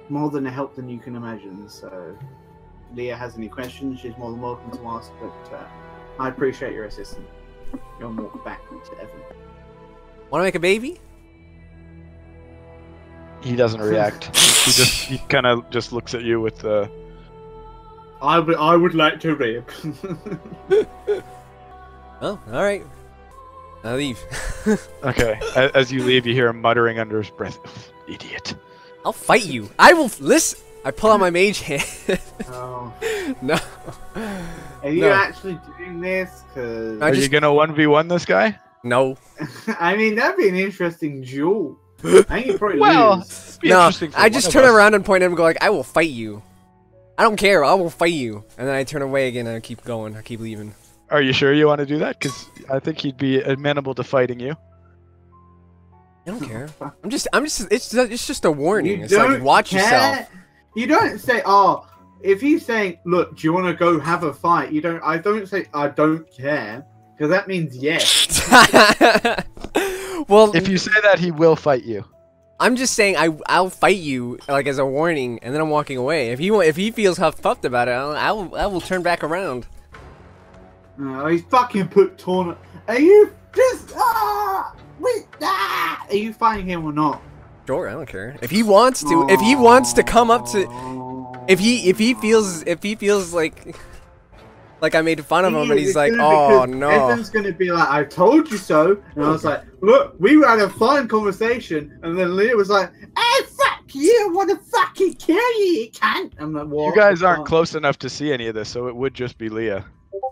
more than a help than you can imagine, so if Leah has any questions, she's more than welcome to ask, but I appreciate your assistance. You'll walk back to Evan. Want to make a baby? He doesn't react. he kind of just looks at you with the... I would like to rib. Oh, alright. I leave. Okay. As you leave, you hear him muttering under his breath, idiot. I'll fight you. I will... Listen! I pull out my mage hand. Oh. No. Are you actually doing this? Cause... Are you gonna 1v1 this guy? No. I mean, that'd be an interesting duel. I think you'd probably lose. No, I just turn around and point at him and go like, I will fight you. I don't care, I will fight you. And then I turn away again and I keep going, I keep leaving. Are you sure you want to do that? Because I think he'd be amenable to fighting you. I don't care. It's just a warning. It's like, watch yourself. You don't say, oh, if he's saying, look, do you want to go have a fight? I don't say, I don't care. Because that means yes. Well, if you say that, he will fight you. I'm just saying I'll fight you like as a warning, and then I'm walking away. If he feels puffed about it, I will turn back around. Oh, he's fucking put Torn. Are you just are you fighting him or not? Sure, I don't care. If he wants to, if he wants to come up to, if he feels like I made fun of him, and he's like, oh no. Evan's gonna be like, I told you so. And I was like, look, we had a fine conversation. And then Leah was like, hey, fuck you, I want to fucking kill you, you cunt. I'm like, what? You guys aren't close enough to see any of this, so it would just be Leah.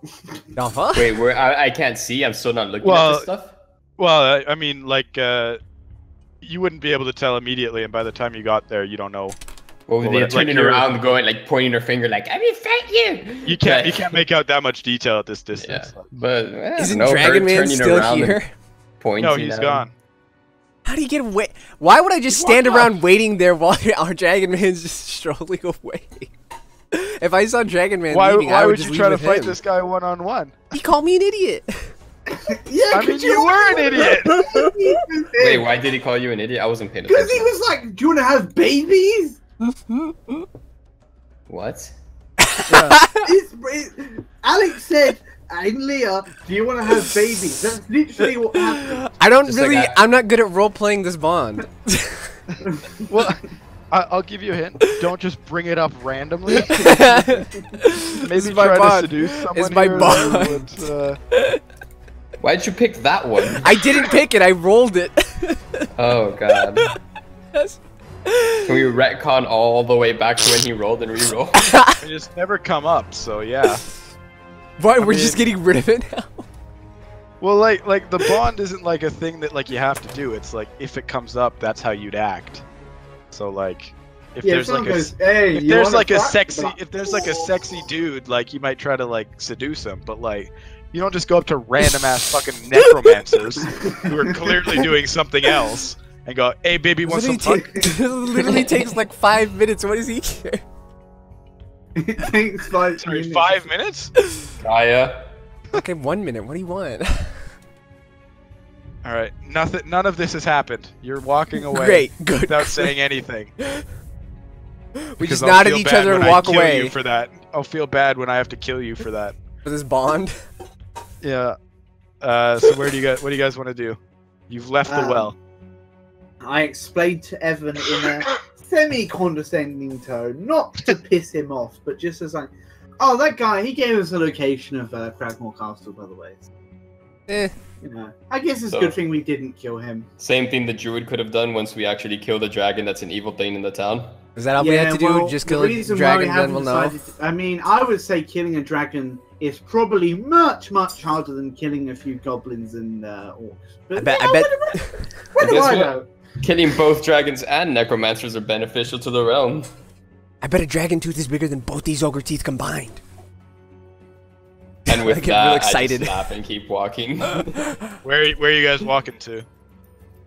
Wait, I can't see. I'm still not looking at this stuff. Well, I mean, like, you wouldn't be able to tell immediately, and by the time you got there, you don't know. Well, they're turning around, going like pointing her finger, like, "I mean, thank you." You can't make out that much detail at this distance. Yeah, but isn't Dragon Man still here? No, he's gone. How do you get away? Why would I just stand around waiting there while our Dragon Man's just strolling away? If I saw Dragon Man leaving, I would just leave with him. Why would you try to fight this guy one-on-one? He called me an idiot. Yeah, I mean, you were an idiot. Wait, why did he call you an idiot? I wasn't paying Because attention. he was like, "Do you want to have babies?" What? Alex said, "Hey Leah, do you want to have babies?" That's literally what happened. I don't Just really. like I'm not good at role playing this bond. Well, I'll give you a hint. Don't just bring it up randomly. Maybe is my try to bond. seduce someone. It's my here or bond. there, but, Why'd you pick that one? I didn't pick it. I rolled it. Oh god. Can we retcon all the way back to when he rolled and re-roll? it just never come up. So yeah. Why? We're mean- just getting rid of it now. Well, like the bond isn't like a thing that like you have to do. It's like if it comes up, that's how you'd act. So like, if Yeah, there's like someone goes, "Hey, if you there's wanna like a fuck?" sexy But- if there's like a sexy dude, like you might try to like seduce him, but like you don't just go up to random ass fucking necromancers who are clearly doing something else and go, "Hey, baby, want some fun?" It literally takes like 5 minutes. What does he care? It takes like Sorry, minutes. 5 minutes? Gaia. Okay, 1 minute. What do you want? All right, nothing. None of this has happened. You're walking away Great, good. without saying anything. We Because just I'll nod at feel each bad other when and I walk kill away. You for that. I'll feel bad when I have to kill you for that. For this bond. Yeah. So what do you guys want to do? You've left the well. I explained to Evan in a semi-condescending tone, not to piss him off, but just as like, "Oh, that guy, he gave us a location of Cragmore Castle, by the way." Eh. You know, I guess it's a So- good thing we didn't kill him. Same thing the druid could have done once we actually kill the dragon that's an evil thing in the town. Is that all we have to do? well, Just the kill a reason why dragon, we then haven't we'll know. decided I mean, I would say killing a dragon is probably much, much harder than killing a few goblins and orcs. But, I bet. you I know, bet. What do Guess I what? know? Killing both dragons and necromancers are beneficial to the realm. I bet a dragon tooth is bigger than both these ogre teeth combined. And with I get that, real I excited. just laugh and keep walking. Where are you guys walking to?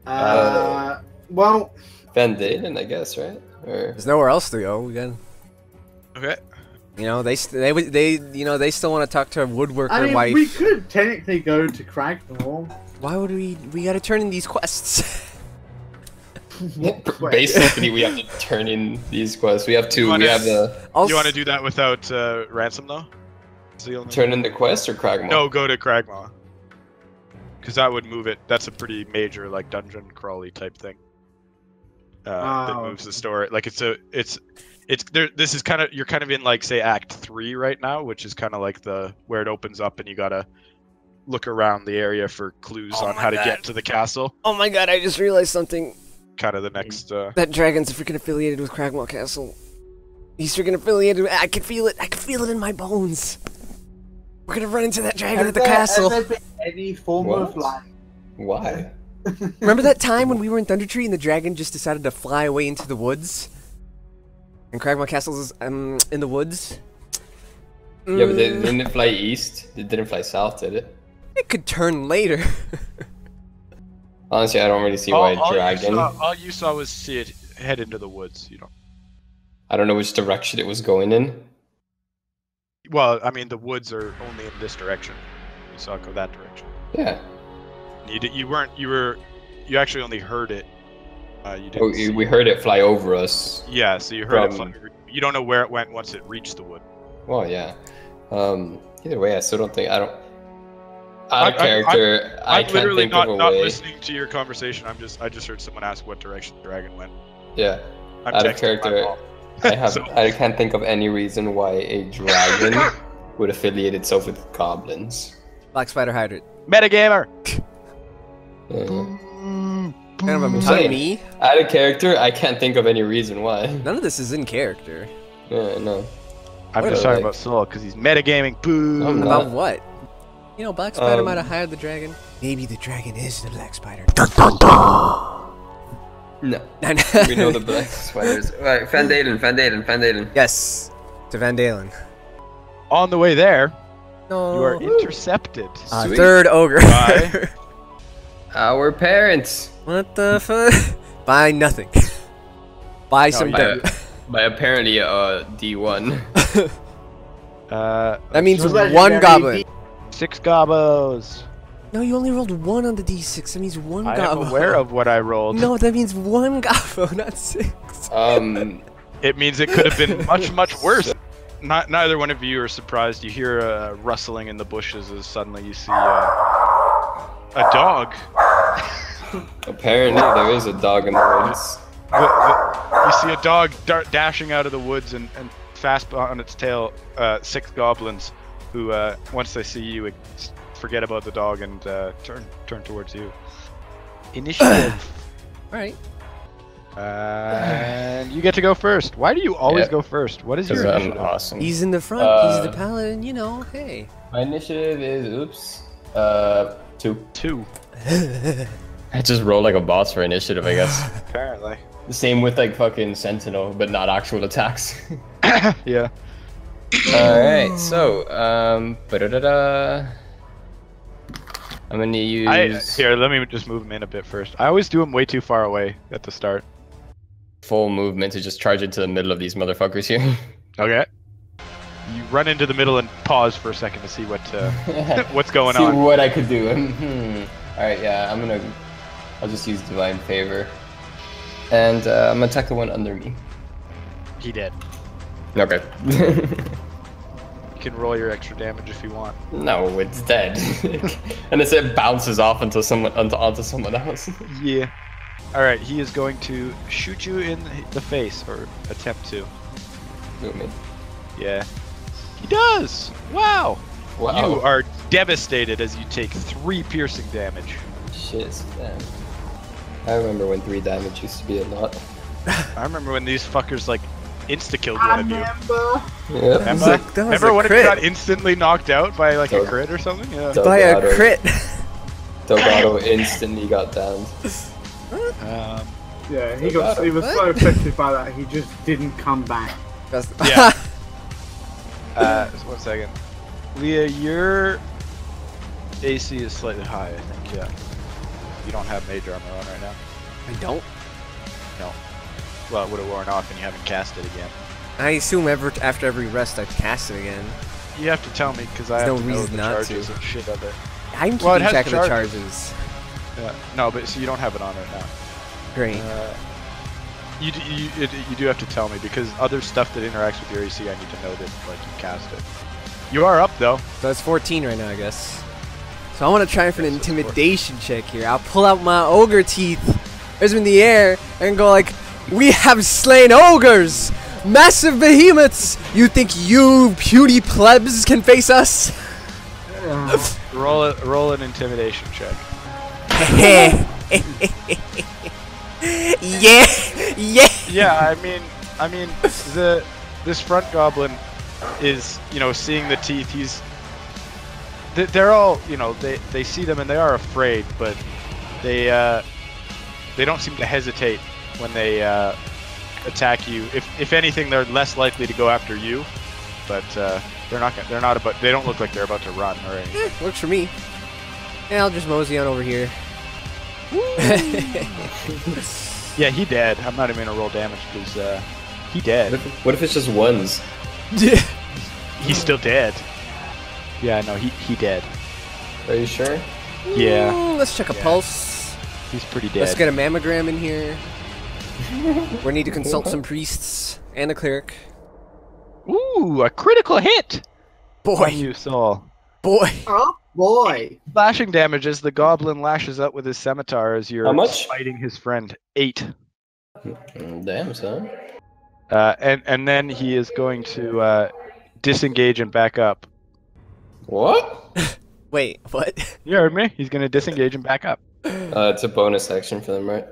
Well, Phandalin, I guess, right? Or... There's nowhere else to go. We got. Okay. You know, they still want to talk to a woodworker I mean, wife. we could technically go to Cragmore. Why would we? We got to turn in these quests. Basically, we have to turn in these quests. We have to. wanna- We have the You want to do that without ransom though? Is the only- turn in the quest or Cragmore. No, go to Cragmaw. Because that would move it. That's a pretty major like dungeon crawly type thing. That Oh. moves the story. Like it's there. This is kind of you're kind of in like say Act 3 right now, which is kind of like the where it opens up and you gotta look around the area for clues Oh on my how to God. get to the castle. Oh my god! I just realized something. Kind of the next. That dragon's freaking affiliated with Cragmore Castle. He's freaking affiliated. I can feel it. I can feel it in my bones. We're gonna run into that dragon at the castle. Has there been any form of What? like? Why? Remember that time when we were in Thunder Tree and the dragon just decided to fly away into the woods? And Cragmore Castle's in the woods? Yeah, but didn't it fly east? It didn't fly south, did it? It could turn later. Honestly, I don't really see why a dragon. All you saw was see it head into the woods. You know. I don't know which direction it was going in. Well, I mean, the woods are only in this direction. You saw it go that direction. Yeah. You actually only heard it. You didn't. Oh, see we it. heard it fly over us. Yeah, so you heard from- it. You don't know where it went once it reached the wood. Well, yeah. Either way, I still don't think. I don't. Out of I'm- character, I I'm can't literally think of a not way. listening to your conversation. I just heard someone ask what direction the dragon went. Yeah. I'm Out of texting my character, mom. So- I can't think of any reason why a dragon would affiliate itself with goblins. Black Spider Hydrant. Metagamer. Yeah. Kind of a I'm tongue saying. me. Out of character, I can't think of any reason why. None of this is in character. Yeah, no. I'm What just a- talking about Soul because he's metagaming. Boo. I'm About not. what? You know, Black Spider Um, might have hired the dragon. Maybe the dragon is the Black Spider. No. We know the black spiders. Right, Phandalin. Yes, to Phandalin. On the way there, No. you are intercepted. Sweet. Third ogre. Bye. Our parents. What the fuck? Buy nothing. Buy some you dirt. By apparently D1. That means So one legendary goblin. 6 gobos. No, you only rolled 1 on the d6. That means 1 I gobbo. am aware of what I rolled. No, that means 1 gobbo, not 6. It means it could have been much, much worse. Neither one of you are surprised. You hear a rustling in the bushes as suddenly you see a dog. Apparently, there is a dog in the woods. You see a dog dashing out of the woods and fast on its tail 6 goblins who, once they see you, forget about the dog and turn towards you. Initiative. Alright. And you get to go first. Why do you always go first? What is your initiative? I'm awesome. He's in the front. He's the paladin, you know, hey. My initiative is, 2. 2. I just roll like a boss for initiative, I guess. Apparently. The same with like fucking Sentinel, but not actual attacks. Yeah. Alright, so, I'm gonna use... Here, let me just move him in a bit first. I always do him way too far away at the start. full movement to just charge into the middle of these motherfuckers here. Okay. You run into the middle and pause for a second to see what what's going see on. what I could do. Alright, yeah, I'll just use Divine Favor. And I'm gonna attack the one under me. He did. Okay. You can roll your extra damage if you want. No, it's dead. And it bounces off onto someone else. Yeah. Alright, he is going to shoot you in the face, or attempt to. Shoot me. Yeah. He does! Wow! Wow. You are devastated as you take 3 piercing damage. Shit, damn. I remember when 3 damage used to be a lot. I remember when these fuckers, like, insta-killed one of you. Yep. Remember when it got instantly knocked out by, like, a crit or something? Yeah. By a crit! Delgado instantly got downed. Yeah, he was so affected by that, he just didn't come back. Yeah. 1 second. Leah, your AC is slightly high, I think, yeah. You don't have mage armor on right now. I don't? No. Well, it would have worn off and you haven't cast it again. I assume after every rest I cast it again. You have to tell me, because I have to know the charges and shit of it. I'm keeping track of the charges. Yeah. No, but so you don't have it on right now. Great. You do have to tell me, because other stuff that interacts with your AC, I need to know that, like, you cast it. You are up, though. So it's 14 right now, I guess. So I want to try for an intimidation check here. I'll pull out my ogre teeth, raise them in the air, and go like, "We have slain ogres! Massive behemoths! You think you puny plebs can face us?" Roll an intimidation check. Yeah. Yeah, I mean, this front goblin is, you know, seeing the teeth. They're all, you know, they see them and they are afraid, but they don't seem to hesitate when they attack you. If anything, they're less likely to go after you, but they don't look like they're about to run or anything. Works for me. Yeah, I'll just mosey on over here. Yeah, he dead. I'm not even gonna roll damage because he dead. What if it's just ones? He's still dead. Yeah, no, he dead. Are you sure? Yeah. Let's check a pulse. He's pretty dead. Let's get a mammogram in here. We need to consult some priests and a cleric. Ooh, a critical hit! Boy. On you, Saul. Boy. Oh boy! Slashing damage as the goblin lashes up with his scimitar as you're How much? fighting his friend. 8. Damn, son. And then he is going to disengage and back up. What? Wait, what? You heard me. He's going to disengage and back up. It's a bonus action for them, right?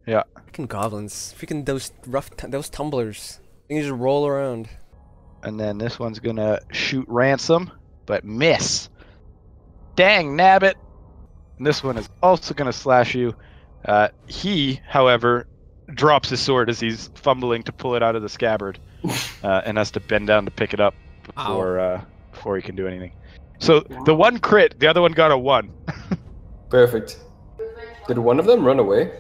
Yeah. Freaking goblins. Freaking those tumblers. They can just roll around. And then this one's going to shoot ransom, but miss. Dang, nabbit. And this one is also going to slash you. He, however, drops his sword as he's fumbling to pull it out of the scabbard, and has to bend down to pick it up before he can do anything. So the one crit, the other one got a 1. Perfect. Did one of them run away?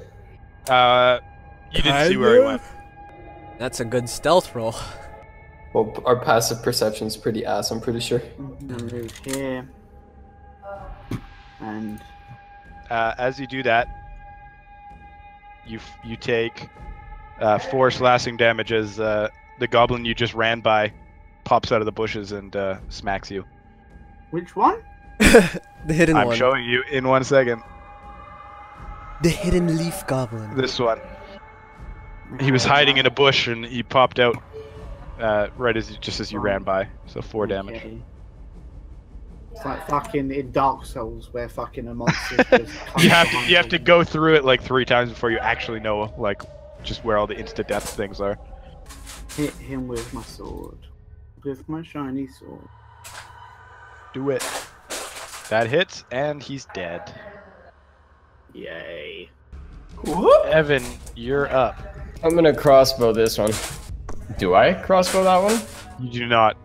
You didn't see where he went. That's a good stealth roll. Well, our passive perception's pretty ass, I'm pretty sure. Move here. And As you do that, you take 4 slashing damage as the goblin you just ran by pops out of the bushes and smacks you. which one? The hidden I'm one. showing you in 1 second. The hidden leaf goblin. This one. He was hiding in a bush and he popped out right just as you ran by. So 4 damage. Okay. It's like fucking in Dark Souls where fucking a monster just comes You behind have to go through it like 3 times before you actually know like just where all the insta death things are. Hit him with my sword. With my shiny sword. Do it. That hits and he's dead. Yay. Evan, you're up. I'm gonna crossbow this one. Do I crossbow that one? You do not.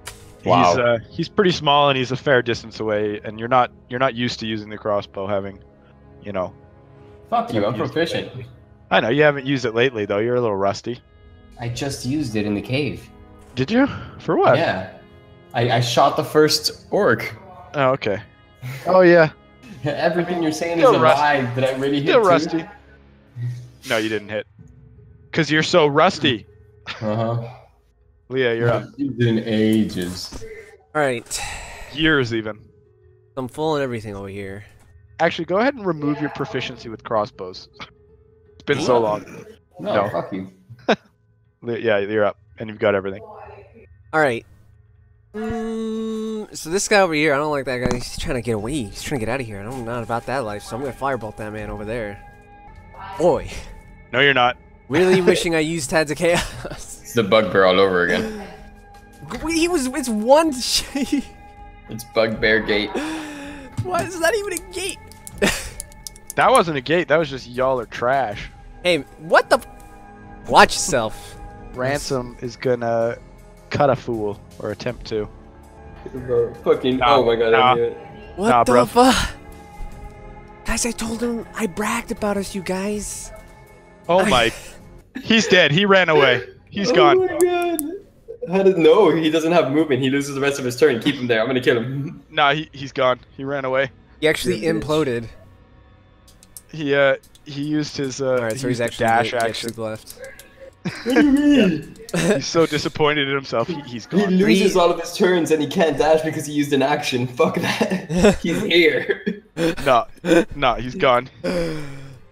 Wow. He's pretty small and he's a fair distance away, and you're not used to using the crossbow, having, you know. Fuck you, I'm used proficient. I know you haven't used it lately though. You're a little rusty. I just used it in the cave. Did you? For what? Yeah. I shot the first orc. Oh, okay. Oh yeah. Everything you're saying is Still a lie. Did I really hit Still two? rusty. No, you didn't hit. Cause you're so rusty. Uh-huh. Leah, you're up. It's been ages. Alright. Years even. I'm full and everything over here. Actually, go ahead and remove your proficiency with crossbows. It's been so long. No, No. fuck you. Yeah, you're up, and you've got everything. Alright. So this guy over here, I don't like that guy. He's trying to get away. He's trying to get out of here. I'm not about that life, so I'm gonna firebolt that man over there. Boy. No, you're not. Really wishing I used Tides of Chaos. It's the bugbear all over again. It's one It's bugbear gate. Why is that even a gate? That wasn't a gate. That was just y'all are trash. Hey, what the? Watch yourself. Ransom is gonna cut a fool or attempt to. Fucking. Nah, Oh my god, nah. I knew it. What Nah, the bro. fuck? Guys, I told him I bragged about us, you guys. Oh my. He's dead. He ran away. He's gone. Oh my god. How did no? He doesn't have movement. He loses the rest of his turn. Keep him there. I'm gonna kill him. Nah, he's gone. He ran away. He actually Good bitch. imploded. He used his Alright, so he's used the actually dash he action. actually left. What do you mean? He's so disappointed in himself. He's He gone. loses all of his turns and he can't dash because he used an action. Fuck that. He's here. No, he's gone.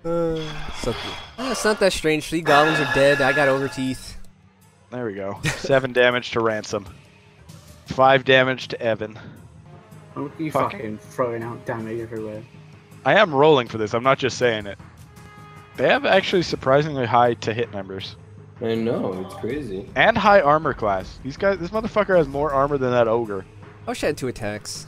So cool. It's not that strange. 3 goblins are dead. I got ogre teeth. There we go. 7 damage to Ransom. 5 damage to Evan. Look at you Fuck. fucking throwing out damage everywhere. I am rolling for this. I'm not just saying it. They have actually surprisingly high to hit numbers I know, it's crazy. and high armor class. This motherfucker has more armor than that ogre. Oh, she had 2 attacks.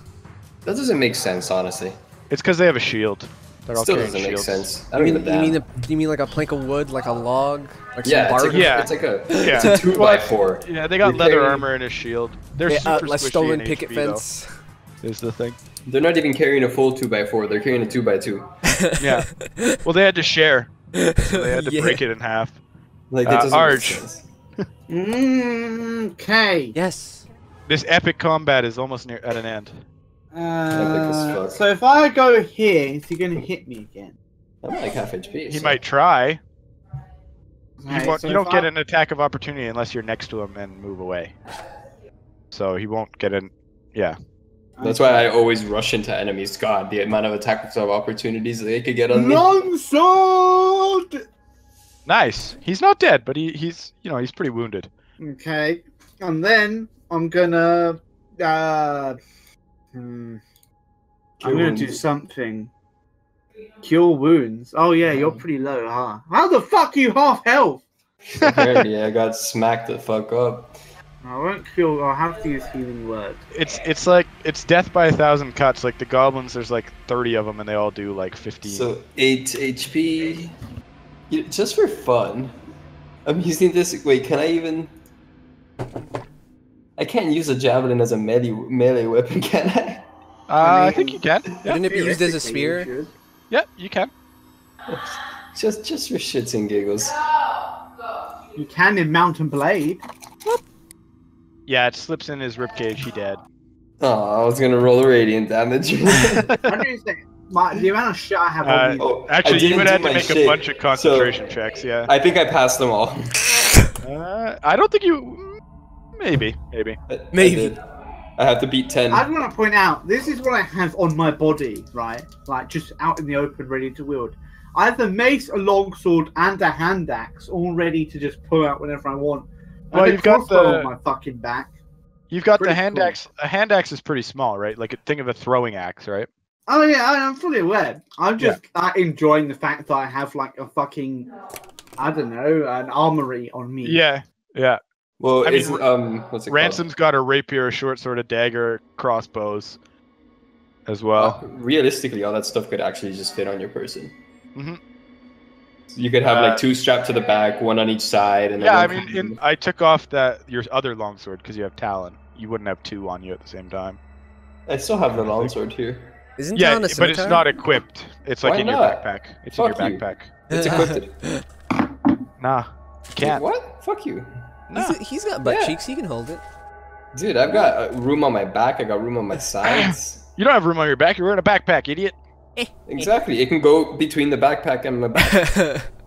That doesn't make sense, honestly. It's because they have a shield. They're all Still carrying doesn't make shields. sense. I don't give a damn. You mean like a plank of wood, like a log, like Yeah, some it's bark? like, Yeah. it's like a, Yeah. it's a 2x4. Yeah, they got They're leather carrying- armor and a shield. They're Yeah, super like squishy stolen in picket HP, fence. though, is the thing. They're not even carrying a full 2x4. They're carrying a 2x2. Yeah. Well, they had to share. So they had to Yeah. break it in half. Like that doesn't Arch. make sense. Okay. Yes. This epic combat is almost near at an end. as fuck. So if I go here, is he gonna hit me again? I'm like half HP. He so- might try. Okay, so You don't if get I- an attack of opportunity unless you're next to him and move away. So he won't get an. Yeah. That's why I always rush into enemies. God, the amount of attack of opportunities they could get on me. Long sword. Nice. He's not dead, but he's he's pretty wounded. Okay, and then I'm gonna. I'm gonna do something. Cure wounds. Oh yeah, you're pretty low, huh? How the fuck are you half health? Apparently, I got smacked the fuck up. I won't cure. I'll have to use healing word. It's like it's death by 1,000 cuts. Like the goblins, there's like 30 of them, and they all do like 15. So 8 HP. Just for fun. I'm using this. Wait, can I even? I can't use a javelin as a melee weapon, can I? I think you can. Yeah, Wouldn't it be used as a Theoretically, you spear? should. yeah, you can. Just for shits and giggles. You can in Mountain Blade. Yeah, it slips in his ribcage. He dead. Oh, I was gonna roll a radiant damage. What do you think? The amount of shit I have on me. Oh, Actually, you would have to make a bunch of so concentration checks. Yeah. I think I passed them all. I don't think you. Maybe. Maybe. I did. I have to beat 10. I want to point out, this is what I have on my body, right? Like, just out in the open, ready to wield. I have the mace, a longsword, and a hand axe, all ready to just pull out whenever I want. And Well, a you've got crossbow on my fucking back. You've got the Pretty hand cool. axe. A hand axe is pretty small, right? Like think of a throwing axe, right? Oh yeah, I'm fully aware. I'm just enjoying the fact that I have like a fucking, I don't know, an armory on me. Yeah. Well, I it's mean, what's it Ransom's got a rapier, a short sword, a dagger, crossbows, as well. called? Realistically, all that stuff could actually just fit on your person. Mhm. You could have like 2 strapped to the back, 1 on each side, and then Yeah, I one mean, I took off your other longsword because you have Talon. You wouldn't have 2 on you at the same time. I still have the longsword here. Isn't Yeah, Talon a but scimitar? it's not equipped. It's like Why in your not? backpack. It's Fuck in you. your backpack. It's equipped. Nah, you can't. What? Fuck you. Nah. He's got butt Yeah. cheeks. He can hold it. Dude, I've got room on my back. I got room on my sides. You don't have room on your back. You're wearing a backpack, idiot. Exactly. It can go between the backpack and my back.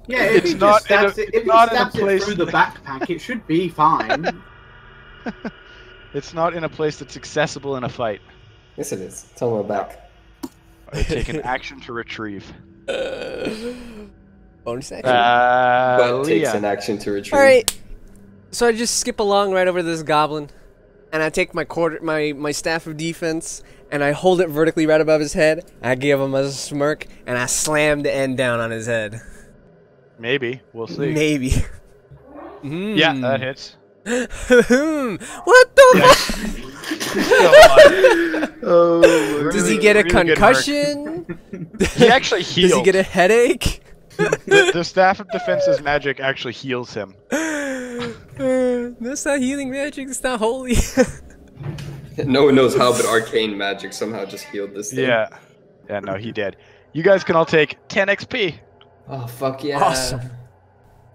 Yeah, if It's he not just in a- stabs it, it's if he not in a stabs it place- through the backpack, it should be fine. It's not in a place that's accessible in a fight. Yes, it is. It's on my back. I take an action to retrieve. Bonus action. But takes Leah. an action to retrieve. All right. So I just skip along right over this goblin, and I take my staff of defense, and I hold it vertically right above his head. I give him a smirk, and I slam the end down on his head. Maybe. We'll see. Maybe. Yeah, that hits. What the fuck? Does he get a concussion? He actually heals. Does he get a headache? The staff of defense's magic actually heals him. That's not healing magic. It's not holy. No one knows how, but arcane magic somehow just healed this thing. Yeah. Yeah, no, he did. You guys can all take 10 XP. Oh, fuck yeah. Awesome.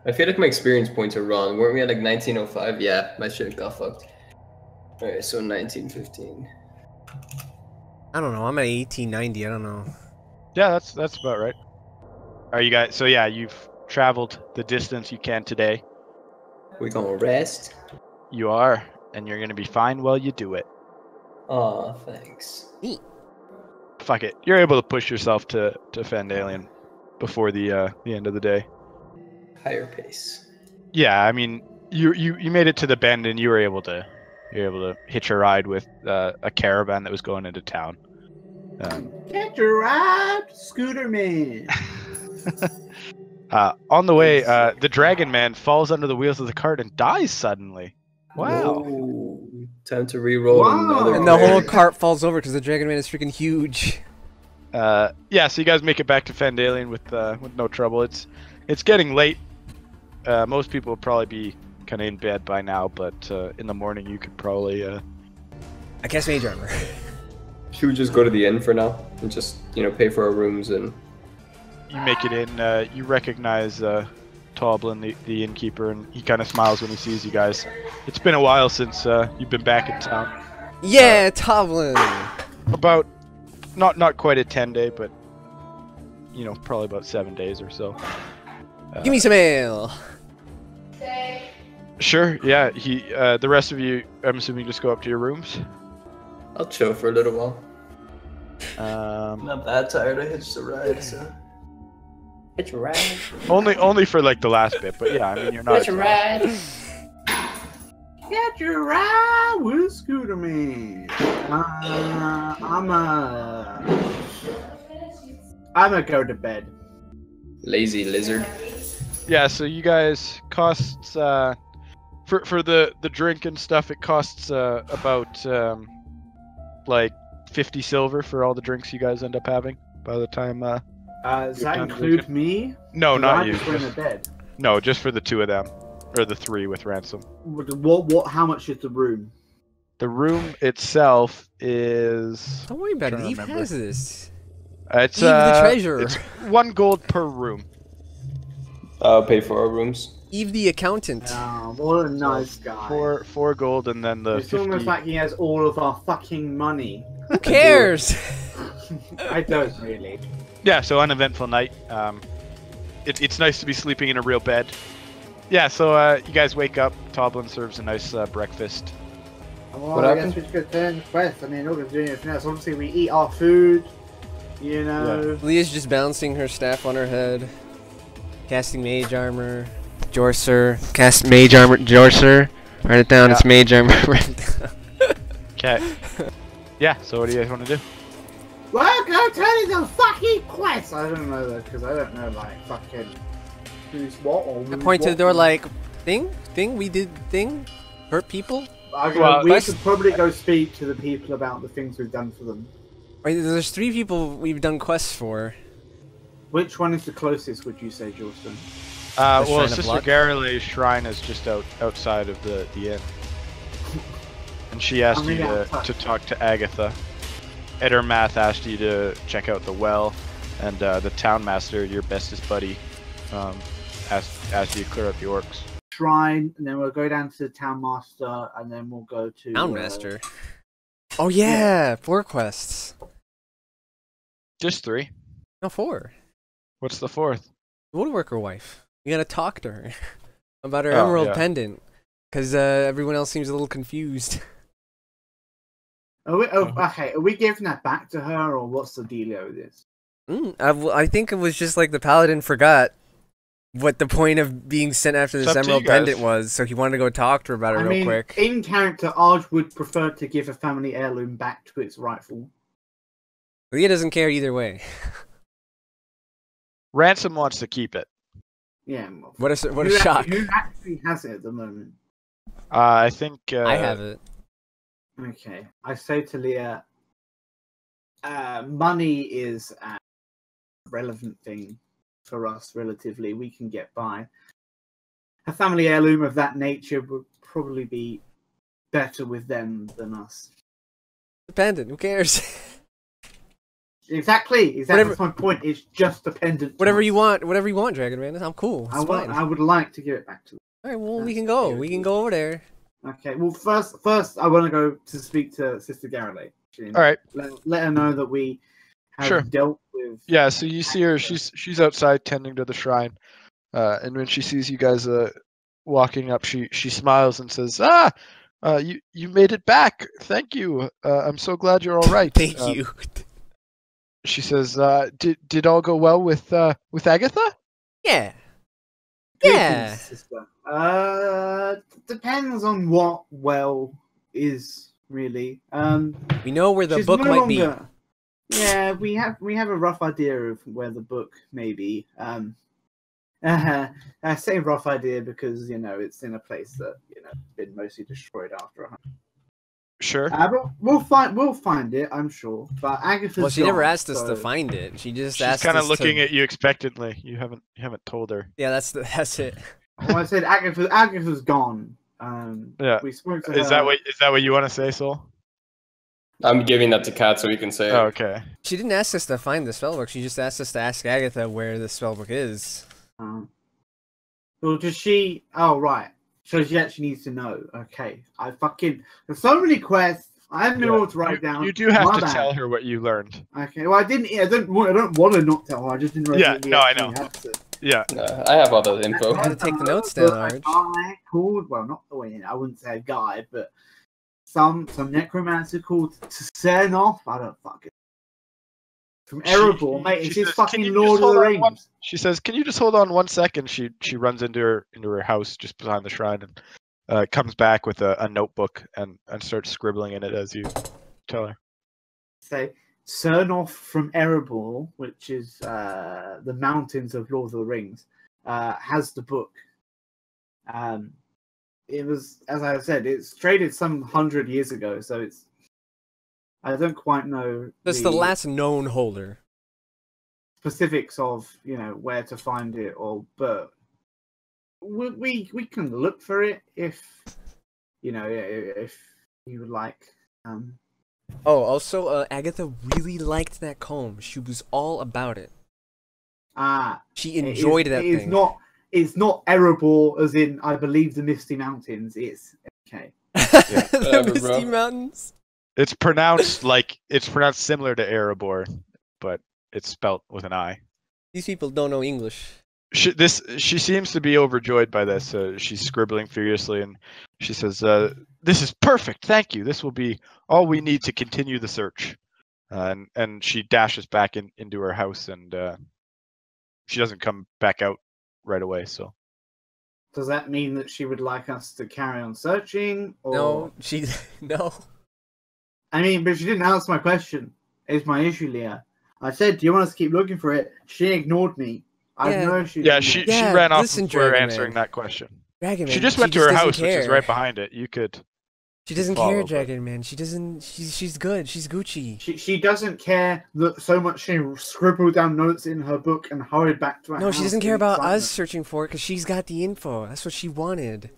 I feel like my experience points are wrong. Weren't we at like 1905? Yeah, my shit got fucked. Alright, so 1915. I don't know. I'm at 1890. I don't know. Yeah, that's about right. Are you guys? So yeah, you've traveled the distance you can today. We gonna rest? You are, and you're gonna be fine while you do it. Aw, thanks. Fuck it. You're able to push yourself to Phandalin before the end of the day. Higher pace. Yeah, I mean, you made it to the bend, and you were able to hitch a ride with a caravan that was going into town. Catch a ride, Scooter Man. On the way, the dragon man falls under the wheels of the cart and dies suddenly. Wow. Whoa. Time to re-roll Wow. another And the whole card. cart falls over because the Dragon Man is freaking huge. Yeah, so you guys make it back to Phandalin with no trouble. It's getting late. Most people will probably be kind of in bed by now, but in the morning you could probably. I cast Mage Armor. Should we just go to the inn for now and just, pay for our rooms and... You make it in. You recognize Toblin, the innkeeper, and he kind of smiles when he sees you guys. It's been a while since you've been back in town. Yeah, Toblin. About not quite a 10-day, but probably about 7 days or so. Give me some ale. Sure. Yeah. The rest of you, I'm assuming, just go up to your rooms. I'll chill for a little while. Um, Not that tired, I hitched a ride, so... Hitch a ride. only for like the last bit, but yeah, I mean you're not. Hitch a ride. Catch a ride with Scooter Man. I'm gonna go to bed. Lazy lizard. Yeah, so you guys costs for the drink and stuff. It costs about like 50 silver for all the drinks you guys end up having by the time. Does that done include with me? No, not you. I just went to bed. No, just for the 2 of them, or the 3 with Ransom. What? How much is the room? The room itself is. Don't worry about it. Trying to Eve remember. has this. It's Eve the treasurer. It's 1 gold per room. I'll pay for our rooms. Eve the accountant. Oh, what a nice guy. Four gold, and then the It's 50. almost like he has all of our fucking money. Who cares? I don't really. Yeah, so uneventful night. It's nice to be sleeping in a real bed. Yeah, so you guys wake up. Toblin serves a nice breakfast. Well, What I happened? guess we should turn the quest. I mean, not gonna do anything else. Obviously, we eat our food. You know. Leah's just balancing her staff on her head, casting mage armor. Jorser, cast mage armor. Jorser, write it down. Yeah. It's mage armor. Okay. Yeah. So what do you guys want to do? Well, go turn into fucking quest. I don't know though, because I don't know like fucking who's what or. I point to the door like, thing, we did thing, hurt people. I go, Well, we quest- should probably go speak to the people about the things we've done for them. Wait, there's 3 people we've done quests for. Which one is the closest? Would you say, Jordan? Well, Shrine of Sister Luck? Garrelay's shrine is just outside of the inn, and she asked you to talk to Agatha. Edermath asked you to check out the well, and the town master, your bestest buddy, asked you to clear out the orcs. Shrine, and then we'll go down to the town master, and then we'll go to Town master. Oh yeah, 4 quests. Just 3. No, 4. What's the 4th? Woodworker wife. You gotta talk to her about her Oh, emerald yeah. pendant, because everyone else seems a little confused. Are we, okay, are we giving that back to her, or what's the dealio with this? I think it was just like the paladin forgot what the point of being sent after It's this up to you emerald guys. pendant was, so he wanted to go talk to her about it I real mean, quick. in character, Arj would prefer to give a family heirloom back to its rightful. Leah doesn't care either way. Ransom wants to keep it. Yeah. Well, What a who shock. Who actually has it at the moment? I think. I have it. Okay, I say to Leah, money is a relevant thing for us relatively. We can get by. A family heirloom of that nature would probably be better with them than us. The pendant, who cares? Exactly. Whatever- That's my point. It's just dependent. whatever you want, Dragon Man. I'm cool. It's fine. I would like to give it back to them. Alright, well, we That's can go. cute. We can go over there. Okay. Well, first, I want to go to speak to Sister Garrelay. All right. Let her know that we have Sure. dealt with. Yeah. So you see her. She's outside tending to the shrine, and when she sees you guys walking up, she smiles and says, you made it back. Thank you. I'm so glad you're all right. Thank you. She says, did all go well with Agatha? Yeah. Greetings, Yeah. sister. Depends on what well is really. We know where the She's book no might be. longer- Yeah, we have a rough idea of where the book may be. I say rough idea because it's in a place that been mostly destroyed after a hunt. Sure. But we'll find it, I'm sure. But Agatha's Well, she never gone, asked us to so- find it. She just She's asked kind us of looking to... at you expectantly. You haven't told her. Yeah, that's it. Well, I said Agatha's gone. Yeah. We spoke to Is her. that what you want to say, Soul? I'm giving that to Kat so we can say it. Oh, okay. She didn't ask us to find the spellbook. She just asked us to ask Agatha where the spellbook is. Well, does she? Oh, right. So she actually needs to know. Okay. There's so many quests. I haven't been able to write down. You do have My to bad. tell her what you learned. Okay. Well, I don't want to not tell her. I just didn't. Realize Yeah, that we no, I actually know. had to. Yeah. I have all the info. Had to take the notes down, A Arj. guy called, well, not the way I wouldn't say a guy, but some necromancer called Tsernov. I don't fucking. From Erebor, mate. It's she his says, "Can fucking you Lord just of the hold on one-" Rings. She says, "Can you just hold on 1 second?" She runs into her house just behind the shrine and comes back with a notebook and starts scribbling in it as you tell her. Say Cernov from Erebor, which is the mountains of Lord of the Rings, has the book. It was, as I said, it's traded some 100 years ago, so it's. I don't quite know. That's the last known holder. specifics of where to find it, but we can look for it if if you would like. Oh, also, Agatha really liked that comb. She was all about it. She enjoyed that It is thing. not. it's not Erebor, as in I believe the Misty Mountains. It's okay. The Whatever, Misty bro. Mountains. It's pronounced similar to Erebor, but it's spelt with an I. These people don't know English. She seems to be overjoyed by this. She's scribbling furiously, and she says, "This is perfect. Thank you. This will be all we need to continue the search." And she dashes back into her house, and she doesn't come back out right away. So Does that mean that she would like us to carry on searching? Or... No, no. I mean, but she didn't answer my question. It's my issue, Leah. I said, "Do you want us to keep looking for it?" She ignored me. I have no issue. Yeah, she ran off listen, before Dragon answering Man. that question. Dragon Man. She just went to her doesn't house, which is care. right behind it. You could. She doesn't follow, care, but- Dragon Man. She doesn't. She's good. She's Gucci. She doesn't care that so much. She scribbled down notes in her book and hurried back to her No, house. she doesn't in care about excitement. us searching for it because she's got the info. That's what she wanted.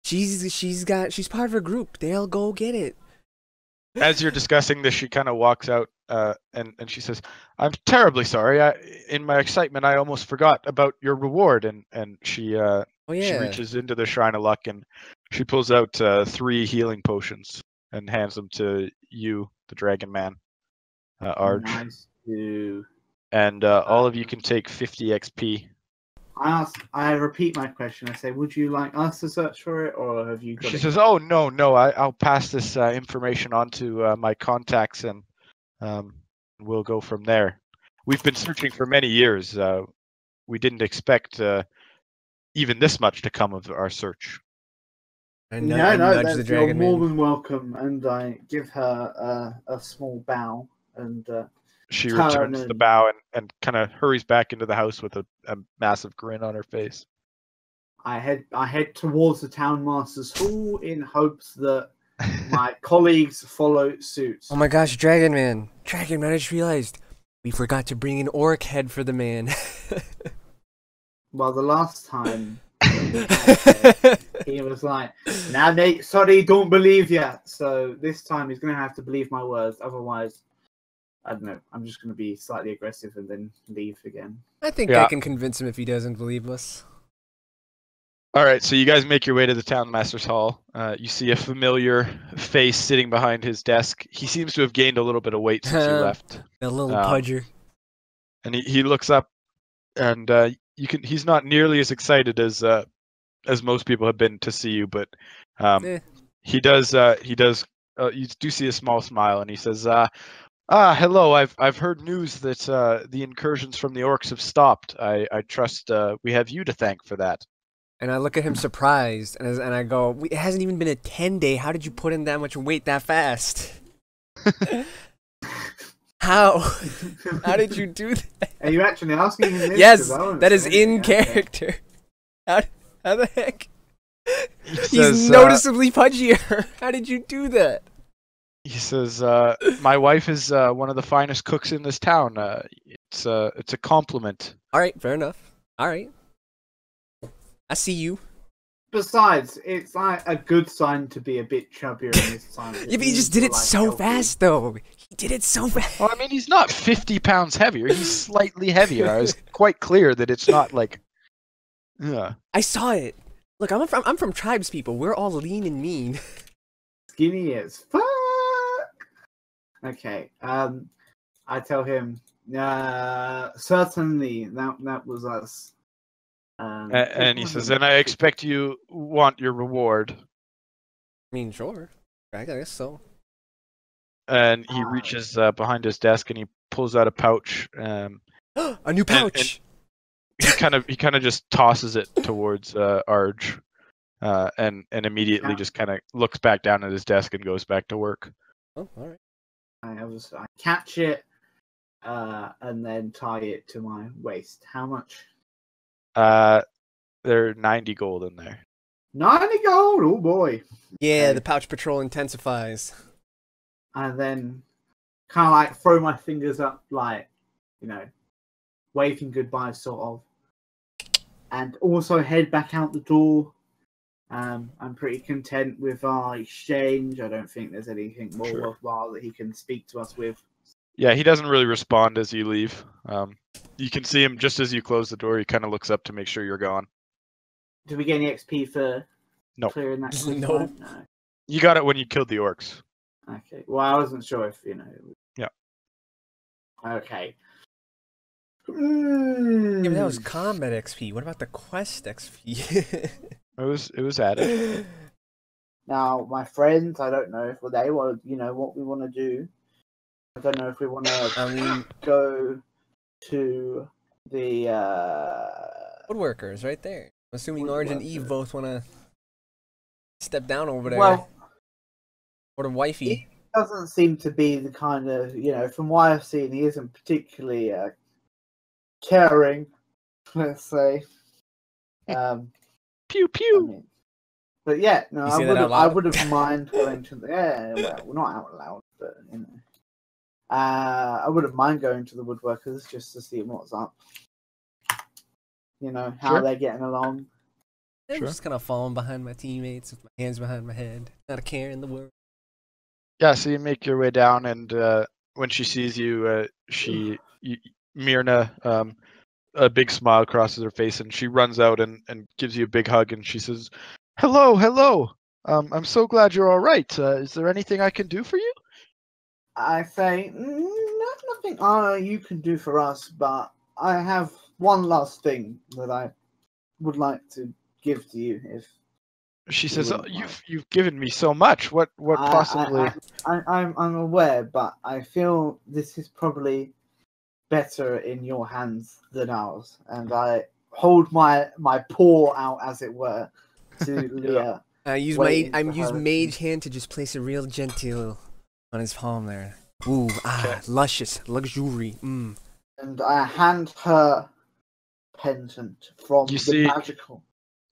She's part of a group. They'll go get it. As you're discussing this, she kind of walks out and she says, "I'm terribly sorry. In my excitement, I almost forgot about your reward." And she Oh she yeah. reaches into the Shrine of Luck and she pulls out 3 healing potions and hands them to you, the Dragon Man, Arj. Nice to... And all of you can take 50 XP. I repeat my question. I say, would you like us to search for it, or have you got She it? says, "Oh no, I'll pass this information on to my contacts and we'll go from there. We've been searching for many years. We didn't expect even this much to come of our search." I No, nudge that's, the you're Dragon more Man. than welcome. And I give her a small bow, and She Turn returns the and- bow and kind of hurries back into the house with a massive grin on her face. I head towards the town master's hall in hopes that my colleagues follow suit. Oh my gosh, Dragon Man! Dragon Man! I just realized we forgot to bring an orc head for the man. Well, the last time he was like, "Nah, mate, sorry, don't believe ya." So this time he's gonna have to believe my words. Otherwise, I don't know. I'm just gonna be slightly aggressive and then leave again. I think Yeah. I can convince him if he doesn't believe us. All right, so you guys make your way to the town master's hall. You see a familiar face sitting behind his desk. He seems to have gained a little bit of weight since you left. That little Um, pudger. And he looks up, and he's not nearly as excited as most people have been to see you, but Eh. he does you do see a small smile, and he says, hello, I've heard news that the incursions from the orcs have stopped. I trust we have you to thank for that." And I look at him surprised, and I go, "It hasn't even been a 10-day. How did you put in that much weight that fast? How? How did you do that?" Are you actually asking him this? Yes, 'Cause I won't that is say in anything. Okay. character. How the heck? He He's says, noticeably pudgier. How did you do that? He says, "My wife is one of the finest cooks in this town. It's a compliment." All right, fair enough. All right. I see you. Besides, it's like a good sign to be a bit chubbier in this time. Yeah, but he just did it so fast, though. He did it so fast. Well, I mean, he's not 50 pounds heavier. He's slightly heavier. I was quite clear that it's not like. Yeah. I saw it. Look, I'm from tribes people. We're all lean and mean. Skinny as fuck. Okay. I tell him, certainly that was us. And he says, "And I expect you want your reward." I mean, sure. I guess so. And he reaches behind his desk and he pulls out a pouch. A new pouch. He kind of just tosses it towards Arj, and immediately just kind of looks back down at his desk and goes back to work. Oh, all right. I catch it, and then tie it to my waist. How much? There are 90 gold in there. 90 gold. Oh boy. Yeah, Okay. the pouch patrol intensifies. And then kind of like throw my fingers up, like, waving goodbye, sort of. And also head back out the door. I'm pretty content with our exchange. I don't think there's anything more Sure. worthwhile that he can speak to us with. Yeah, he doesn't really respond as you leave. You can see him just as you close the door. He kind of looks up to make sure you're gone. Do we get any XP for No. clearing that? No. No. You got it when you killed the orcs. Okay. Well, I wasn't sure if Yeah. Okay. Yeah, but that was combat XP. What about the quest XP? It was added. Now, my friends, I don't know if they want, what we want to do. I don't know if we want to. I mean, go to the. woodworkers right there. I'm assuming Orange and Eve both want to step down over there. Well, or the wifey. he doesn't seem to be the kind of, from what I've seen, he isn't particularly caring. Let's say. Pew pew. But yeah, no, You say that out loud? I wouldn't mind going to the. Yeah, well, not out loud, but I wouldn't mind going to the woodworkers just to see what's up. How Sure. they're getting along. I'm Sure. just kind of falling behind my teammates with my hands behind my head. Not a care in the world. Yeah, so you make your way down, and when she sees you, Myrna, a big smile crosses her face, and she runs out and gives you a big hug, and she says, "Hello, hello. I'm so glad you're all right. Is there anything I can do for you?" I say, nothing you can do for us, but I have one last thing that I would like to give to you. If She You says, wouldn't "You've given me so much. What possibly?" I'm aware, but I feel this is probably better in your hands than ours, and I hold my paw out, as it were, to Leah. I use mage hand to just place a real genteel on his palm there. Ooh, luscious, luxury. And I hand her pendant from magical.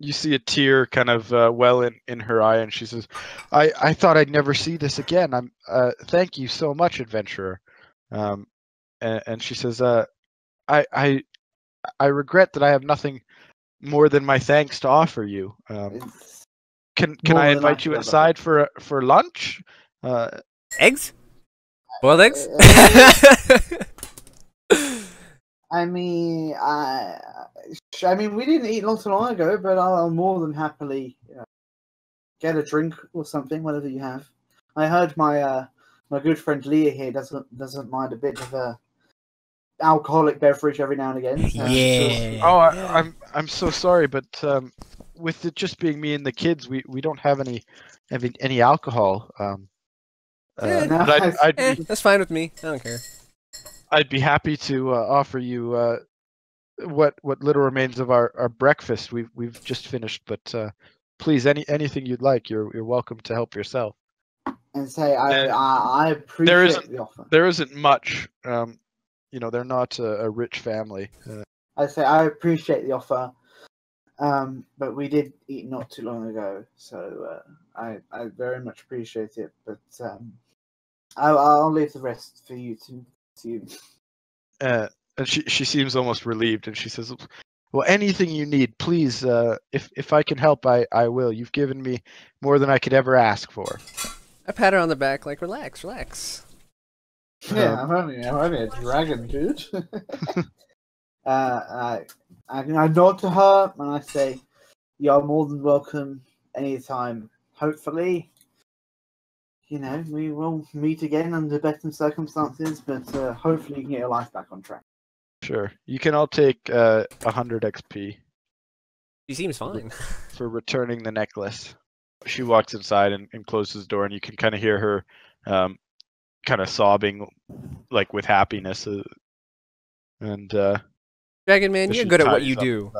You see a tear kind of well in her eye, and she says, "I thought I'd never see this again. Thank you so much, adventurer." And she says, I regret that I have nothing more than my thanks to offer you. Can I invite you inside for lunch? Eggs? Boiled eggs? I mean, we didn't eat not so long ago, but I'll more than happily get a drink or something, whatever you have. I heard my good friend Leah here doesn't mind a bit of a alcoholic beverage every now and again. Yeah. Oh, I'm so sorry, but with it just being me and the kids, we don't have any alcohol. That's fine with me. I don't care. I'd be happy to offer you what little remains of our breakfast. We've just finished, but please, anything you'd like, you're welcome to help yourself. And say I appreciate the offer. There isn't much. They're not a rich family. I say I appreciate the offer, but we did eat not too long ago, so I very much appreciate it. But I'll leave the rest for you to. And she seems almost relieved, and she says, "Well, anything you need, please. If I can help, I will. You've given me more than I could ever ask for." I pat her on the back, like, relax. Yeah, I'm only a dragon, dude. I nod to her and I say, "You're more than welcome anytime. Hopefully, we will meet again under better circumstances, but hopefully you can get your life back on track." Sure. You can all take 100 XP. She seems fine. For returning the necklace. She walks inside and closes the door, and you can kind of hear her kind of sobbing, like with happiness. And Dragon Man, you're good at what you do.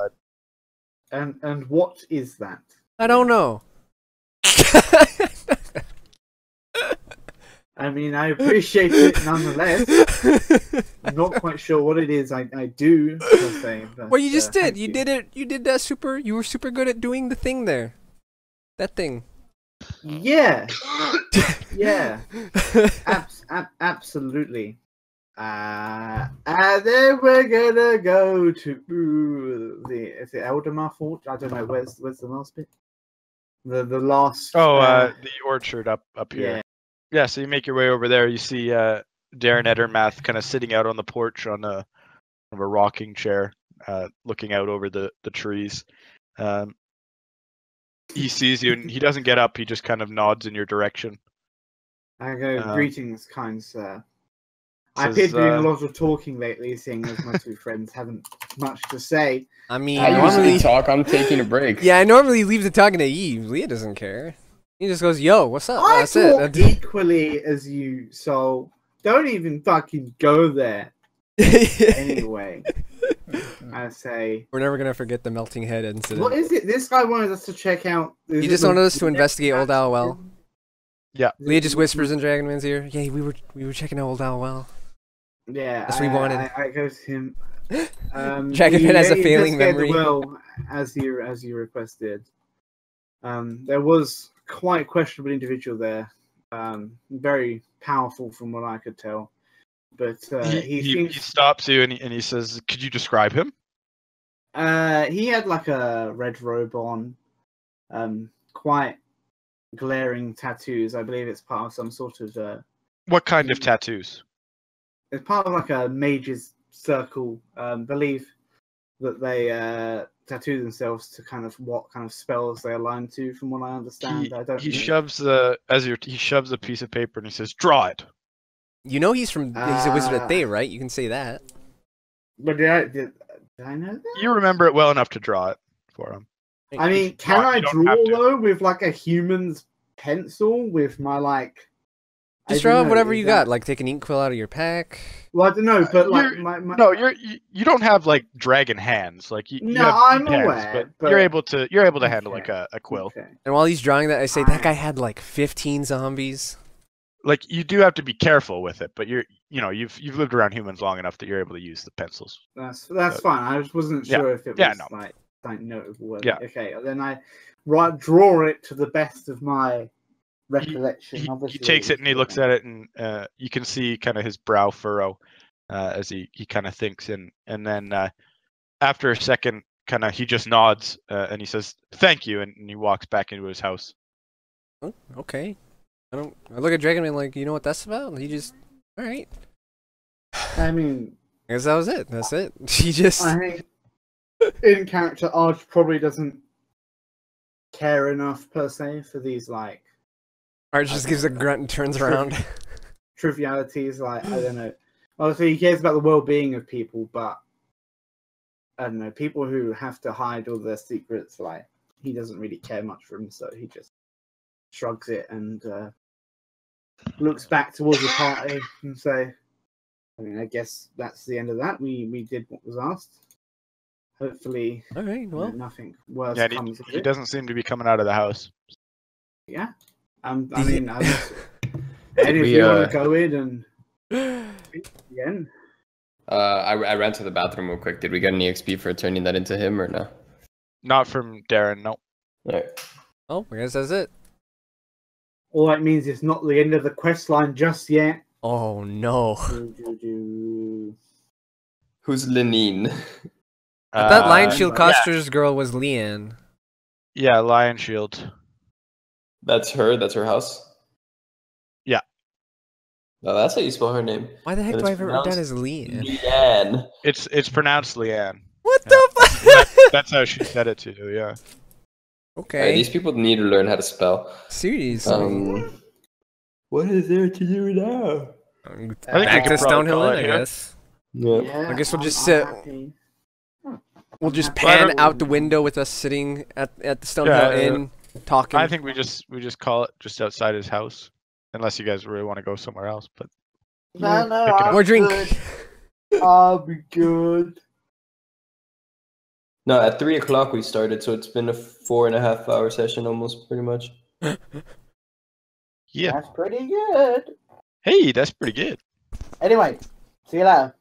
And what is that? I don't know. I mean, I appreciate it nonetheless. I'm not quite sure what it is I do. Per se, but, well, you just did. You did it. You did that super. You were super good at doing the thing there. That thing. Yeah. Yeah. Absolutely. And then we're gonna go to is it Eldamar Fort? I don't know. Where's the last bit? The last. the orchard up here. Yeah. Yeah, so you make your way over there. You see Darren Ettermath kind of sitting out on the porch on a rocking chair, looking out over the trees. He sees you and he doesn't get up. He just kind of nods in your direction. I go, greetings, kind sir. I Says, appear to be doing a lot of talking lately, seeing as my two friends haven't much to say. I mean, I normally usually talk. I'm taking a break. Yeah, I normally leave the talking to Eve. Leah doesn't care. He just goes, "Yo, what's up?" I That's talk it. equally as you, so don't even fucking go there. Anyway, I say, we're never gonna forget the melting head incident. what is it? This guy wanted us to check out. He just wanted us to investigate Old Owl Well. Yeah. Leah just whispers in Dragonman's ear, "Yeah, we were checking out Old Owl Well." Yeah, that's what we wanted. I go to him. Dragonman has a failing memory. Well, as you requested. There was quite a questionable individual there. Very powerful from what I could tell. But he stops you and he says, "Could you describe him?" He had like a red robe on, quite glaring tattoos. I believe it's part of some sort of What kind of tattoos? It's part of like a mage's circle. Believe that they tattoo themselves to kind of what kind of spells they align to. From what I understand, I don't. He know. shoves he shoves a piece of paper and he says, "Draw it." You know he's a wizard at Thay, right? You can say that. But did I know that? You remember it well enough to draw it for him. I mean, can I draw though with like a human's pencil with my like? Just draw whatever you got. Like take an ink quill out of your pack. Well, I don't know, but like no, you don't have like dragon hands. Like you no, have I'm hands, aware, but you're able to handle like a quill. Okay. And while he's drawing that, I say that guy had like 15 zombies. Like you do have to be careful with it, but you've lived around humans long enough that you're able to use the pencils. That's fine. I just wasn't sure if it was like notable. Yeah. Okay. Then I draw it to the best of my recollection. He takes it and he looks at it, and you can see kind of his brow furrow as he kind of thinks, and then after a second, kind of he just nods and he says thank you, and he walks back into his house. Oh, okay. I look at Dragonman like, you know what that's about? And he just, all right. I mean, I guess that was it. That's it. He just. I think in character, Arch probably doesn't care enough per se for these like. Arch just gives a grunt and turns around. Trivialities, like I don't know. Obviously, he cares about the well-being of people, but I don't know. People who have to hide all their secrets, like he doesn't really care much for them, so he just shrugs it and looks back towards the party and say, I mean, I guess that's the end of that. We did what was asked. Hopefully, all right, well, nothing worse comes of it. He doesn't seem to be coming out of the house. Yeah. I mean, if you want to go in and again. I ran to the bathroom real quick. Did we get any XP for turning that into him or no? Not from Darren, no. Alright. Oh, I guess that's it. All that means it's not the end of the quest line just yet. Oh no. Who's Lenine? I thought Lion Shield Coster's girl was Leanne. Yeah, Lion Shield. That's her? That's her house? Yeah. No, that's how you spell her name. Why the heck do I have it written down as Leanne? Leanne. It's pronounced Leanne. What the fuck? That's how she said it to you, yeah. Okay. Right, these people need to learn how to spell. Seriously. What is there to do now? Back to Stonehill Inn, I guess. Yeah. I guess we'll just sit. We'll just pan out the window with us sitting at the Stonehill Inn, talking. I think we just call it just outside his house, unless you guys really want to go somewhere else. But no, more drink. I'll be good. No, at 3 o'clock we started, so it's been a 4.5 hour session almost, pretty much. Yeah. That's pretty good. Hey, that's pretty good. Anyway, see you later.